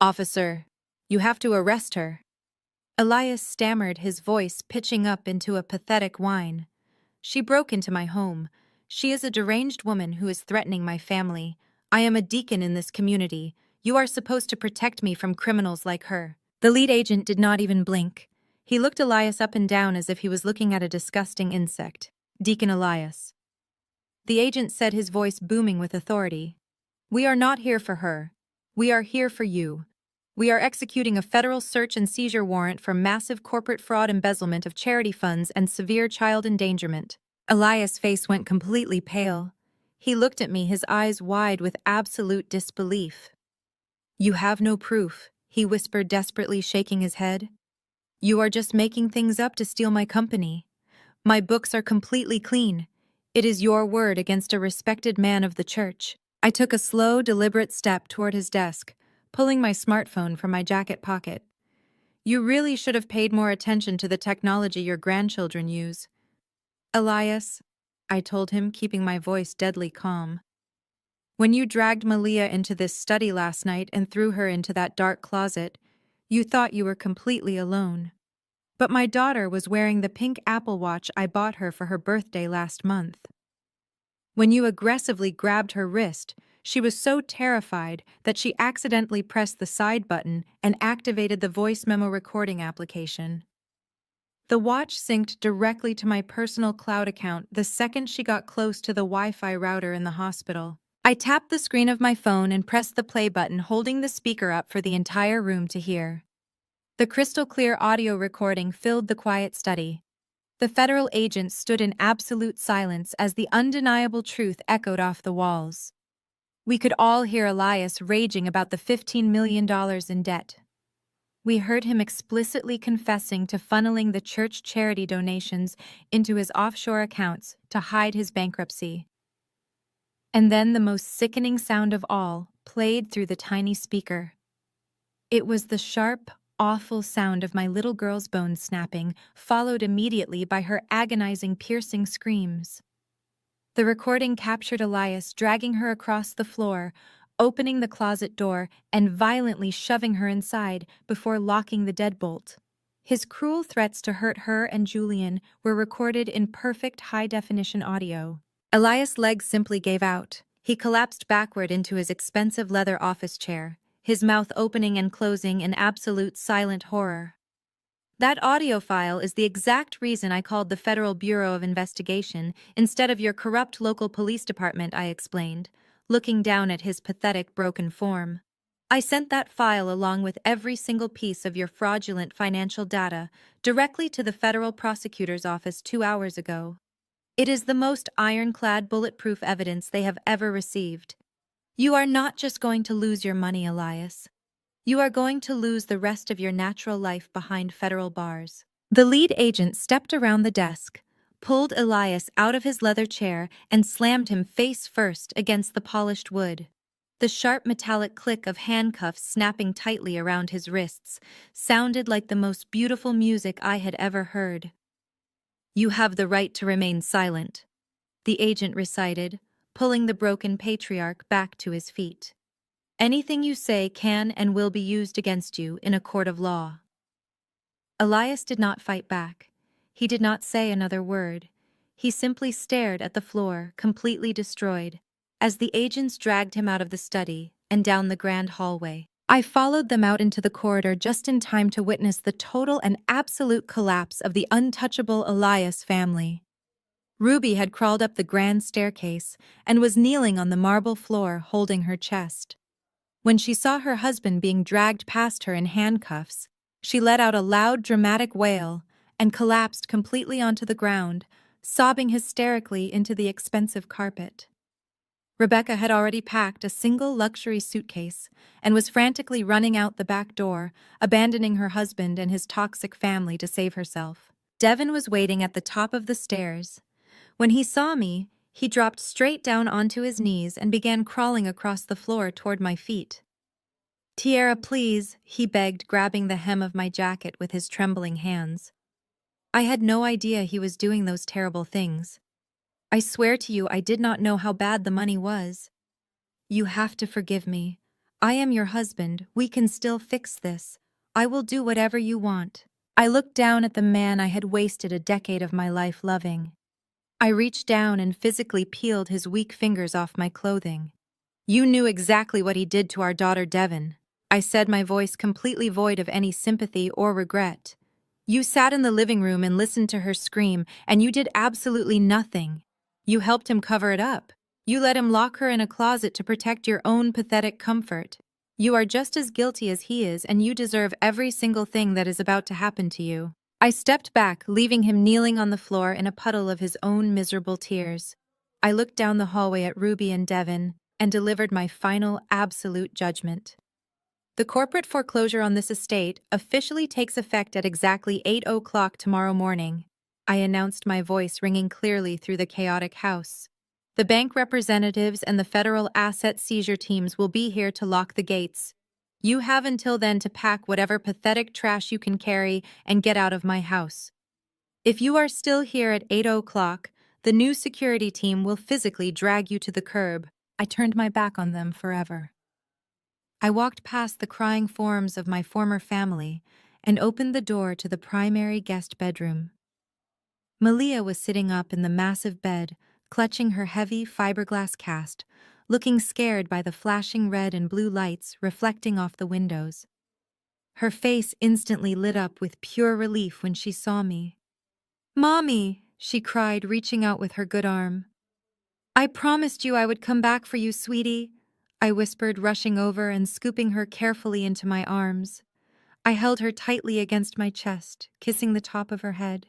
"Officer, you have to arrest her." Elias stammered, his voice pitching up into a pathetic whine. "She broke into my home. She is a deranged woman who is threatening my family. I am a deacon in this community. You are supposed to protect me from criminals like her." The lead agent did not even blink. He looked Elias up and down as if he was looking at a disgusting insect. "Deacon Elias." The agent said, his voice booming with authority. "We are not here for her. We are here for you. We are executing a federal search and seizure warrant for massive corporate fraud, embezzlement of charity funds, and severe child endangerment." Elias' face went completely pale. He looked at me, his eyes wide with absolute disbelief. "You have no proof," he whispered desperately, shaking his head. "You are just making things up to steal my company. My books are completely clean. It is your word against a respected man of the church." I took a slow, deliberate step toward his desk, pulling my smartphone from my jacket pocket. "You really should have paid more attention to the technology your grandchildren use." "Elias," I told him, keeping my voice deadly calm. "When you dragged Malia into this study last night and threw her into that dark closet, you thought you were completely alone. But my daughter was wearing the pink Apple Watch I bought her for her birthday last month. When you aggressively grabbed her wrist, she was so terrified that she accidentally pressed the side button and activated the voice memo recording application. The watch synced directly to my personal cloud account the second she got close to the Wi-Fi router in the hospital. I tapped the screen of my phone and pressed the play button, holding the speaker up for the entire room to hear. The crystal-clear audio recording filled the quiet study. The federal agents stood in absolute silence as the undeniable truth echoed off the walls. We could all hear Elias raging about the $15 million in debt. We heard him explicitly confessing to funneling the church charity donations into his offshore accounts to hide his bankruptcy. And then the most sickening sound of all played through the tiny speaker. It was the sharp, awful sound of my little girl's bones snapping, followed immediately by her agonizing, piercing screams. The recording captured Elias dragging her across the floor, opening the closet door, and violently shoving her inside before locking the deadbolt. His cruel threats to hurt her and Julian were recorded in perfect high-definition audio. Elias' legs simply gave out. He collapsed backward into his expensive leather office chair, his mouth opening and closing in absolute silent horror. That audio file is the exact reason I called the Federal Bureau of Investigation instead of your corrupt local police department, I explained, looking down at his pathetic broken form. I sent that file along with every single piece of your fraudulent financial data directly to the federal prosecutor's office 2 hours ago. It is the most ironclad, bulletproof evidence they have ever received. You are not just going to lose your money, Elias. You are going to lose the rest of your natural life behind federal bars. The lead agent stepped around the desk, pulled Elias out of his leather chair, and slammed him face first against the polished wood. The sharp metallic click of handcuffs snapping tightly around his wrists sounded like the most beautiful music I had ever heard. "You have the right to remain silent," the agent recited, pulling the broken patriarch back to his feet. "Anything you say can and will be used against you in a court of law." Elias did not fight back. He did not say another word. He simply stared at the floor, completely destroyed, as the agents dragged him out of the study and down the grand hallway. I followed them out into the corridor just in time to witness the total and absolute collapse of the untouchable Elias family. Ruby had crawled up the grand staircase and was kneeling on the marble floor holding her chest. When she saw her husband being dragged past her in handcuffs, she let out a loud, dramatic wail and collapsed completely onto the ground, sobbing hysterically into the expensive carpet. Rebecca had already packed a single luxury suitcase and was frantically running out the back door, abandoning her husband and his toxic family to save herself. Devin was waiting at the top of the stairs. When he saw me, he dropped straight down onto his knees and began crawling across the floor toward my feet. "Tierra, please," he begged, grabbing the hem of my jacket with his trembling hands. I had no idea he was doing those terrible things. I swear to you, I did not know how bad the money was. "You have to forgive me. I am your husband. We can still fix this. I will do whatever you want." I looked down at the man I had wasted a decade of my life loving. I reached down and physically peeled his weak fingers off my clothing. "You knew exactly what he did to our daughter Devin," I said, my voice completely void of any sympathy or regret. "You sat in the living room and listened to her scream, and you did absolutely nothing. You helped him cover it up. You let him lock her in a closet to protect your own pathetic comfort. You are just as guilty as he is, and you deserve every single thing that is about to happen to you." I stepped back, leaving him kneeling on the floor in a puddle of his own miserable tears. I looked down the hallway at Ruby and Devin and delivered my final, absolute judgment. "The corporate foreclosure on this estate officially takes effect at exactly 8 o'clock tomorrow morning," I announced, my voice ringing clearly through the chaotic house. "The bank representatives and the federal asset seizure teams will be here to lock the gates. You have until then to pack whatever pathetic trash you can carry and get out of my house. If you are still here at 8 o'clock, the new security team will physically drag you to the curb." I turned my back on them forever. I walked past the crying forms of my former family and opened the door to the primary guest bedroom. Malia was sitting up in the massive bed, clutching her heavy fiberglass cast, looking scared by the flashing red and blue lights reflecting off the windows. Her face instantly lit up with pure relief when she saw me. "Mommy," she cried, reaching out with her good arm. "I promised you I would come back for you, sweetie," I whispered, rushing over and scooping her carefully into my arms. I held her tightly against my chest, kissing the top of her head.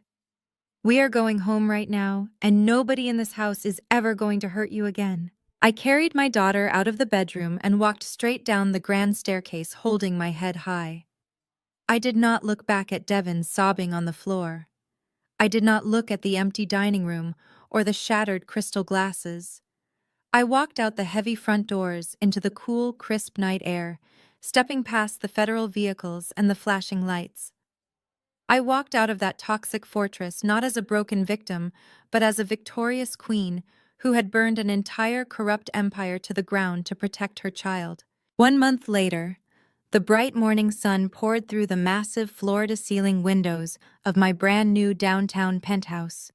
"We are going home right now, and nobody in this house is ever going to hurt you again." I carried my daughter out of the bedroom and walked straight down the grand staircase holding my head high. I did not look back at Devon sobbing on the floor. I did not look at the empty dining room or the shattered crystal glasses. I walked out the heavy front doors into the cool, crisp night air, stepping past the federal vehicles and the flashing lights. I walked out of that toxic fortress not as a broken victim, but as a victorious queen who had burned an entire corrupt empire to the ground to protect her child. 1 month later, the bright morning sun poured through the massive floor-to-ceiling windows of my brand-new downtown penthouse.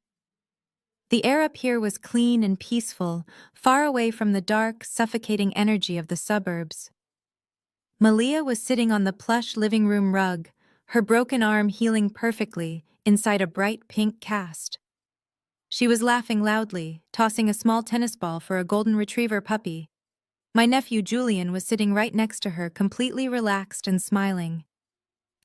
The air up here was clean and peaceful, far away from the dark, suffocating energy of the suburbs. Malia was sitting on the plush living room rug, her broken arm healing perfectly inside a bright pink cast. She was laughing loudly, tossing a small tennis ball for a golden retriever puppy. My nephew Julian was sitting right next to her, completely relaxed and smiling.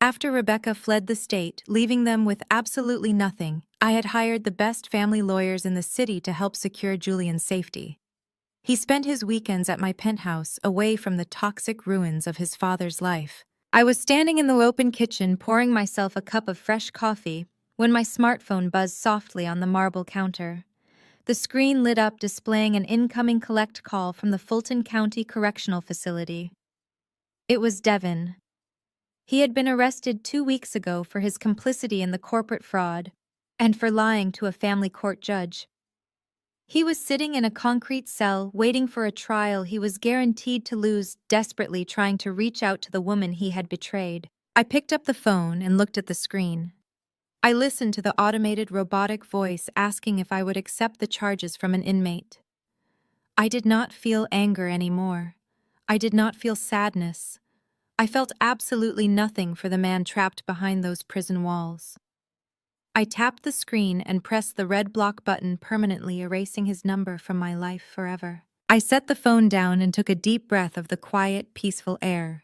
After Rebecca fled the state, leaving them with absolutely nothing, I had hired the best family lawyers in the city to help secure Julian's safety. He spent his weekends at my penthouse, away from the toxic ruins of his father's life. I was standing in the open kitchen pouring myself a cup of fresh coffee when my smartphone buzzed softly on the marble counter. The screen lit up, displaying an incoming collect call from the Fulton County Correctional Facility. It was Devon. He had been arrested 2 weeks ago for his complicity in the corporate fraud and for lying to a family court judge. He was sitting in a concrete cell, waiting for a trial he was guaranteed to lose, desperately trying to reach out to the woman he had betrayed. I picked up the phone and looked at the screen. I listened to the automated robotic voice asking if I would accept the charges from an inmate. I did not feel anger anymore. I did not feel sadness. I felt absolutely nothing for the man trapped behind those prison walls. I tapped the screen and pressed the red block button, permanently erasing his number from my life forever. I set the phone down and took a deep breath of the quiet, peaceful air.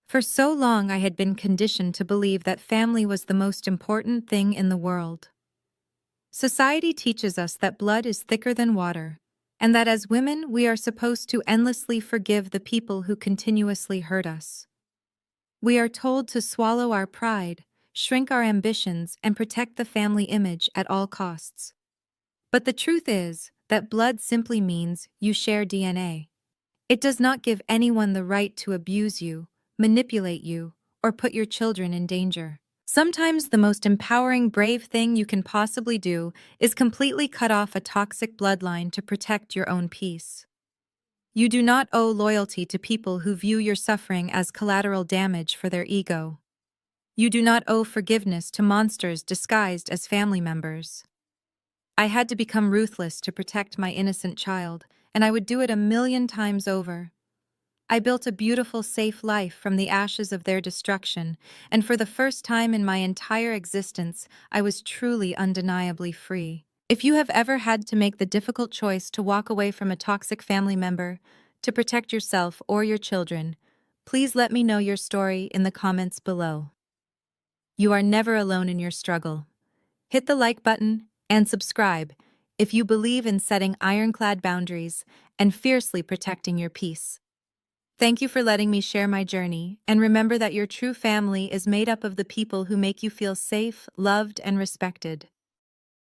For so long I had been conditioned to believe that family was the most important thing in the world. Society teaches us that blood is thicker than water, and that as women we are supposed to endlessly forgive the people who continuously hurt us. We are told to swallow our pride, shrink our ambitions, and protect the family image at all costs. But the truth is that blood simply means you share DNA. It does not give anyone the right to abuse you, manipulate you, or put your children in danger. Sometimes the most empowering, brave thing you can possibly do is completely cut off a toxic bloodline to protect your own peace. You do not owe loyalty to people who view your suffering as collateral damage for their ego. You do not owe forgiveness to monsters disguised as family members. I had to become ruthless to protect my innocent child, and I would do it 1,000,000 times over. I built a beautiful, safe life from the ashes of their destruction, and for the first time in my entire existence, I was truly, undeniably free. If you have ever had to make the difficult choice to walk away from a toxic family member to protect yourself or your children, please let me know your story in the comments below. You are never alone in your struggle. Hit the like button and subscribe if you believe in setting ironclad boundaries and fiercely protecting your peace. Thank you for letting me share my journey, and remember that your true family is made up of the people who make you feel safe, loved, and respected.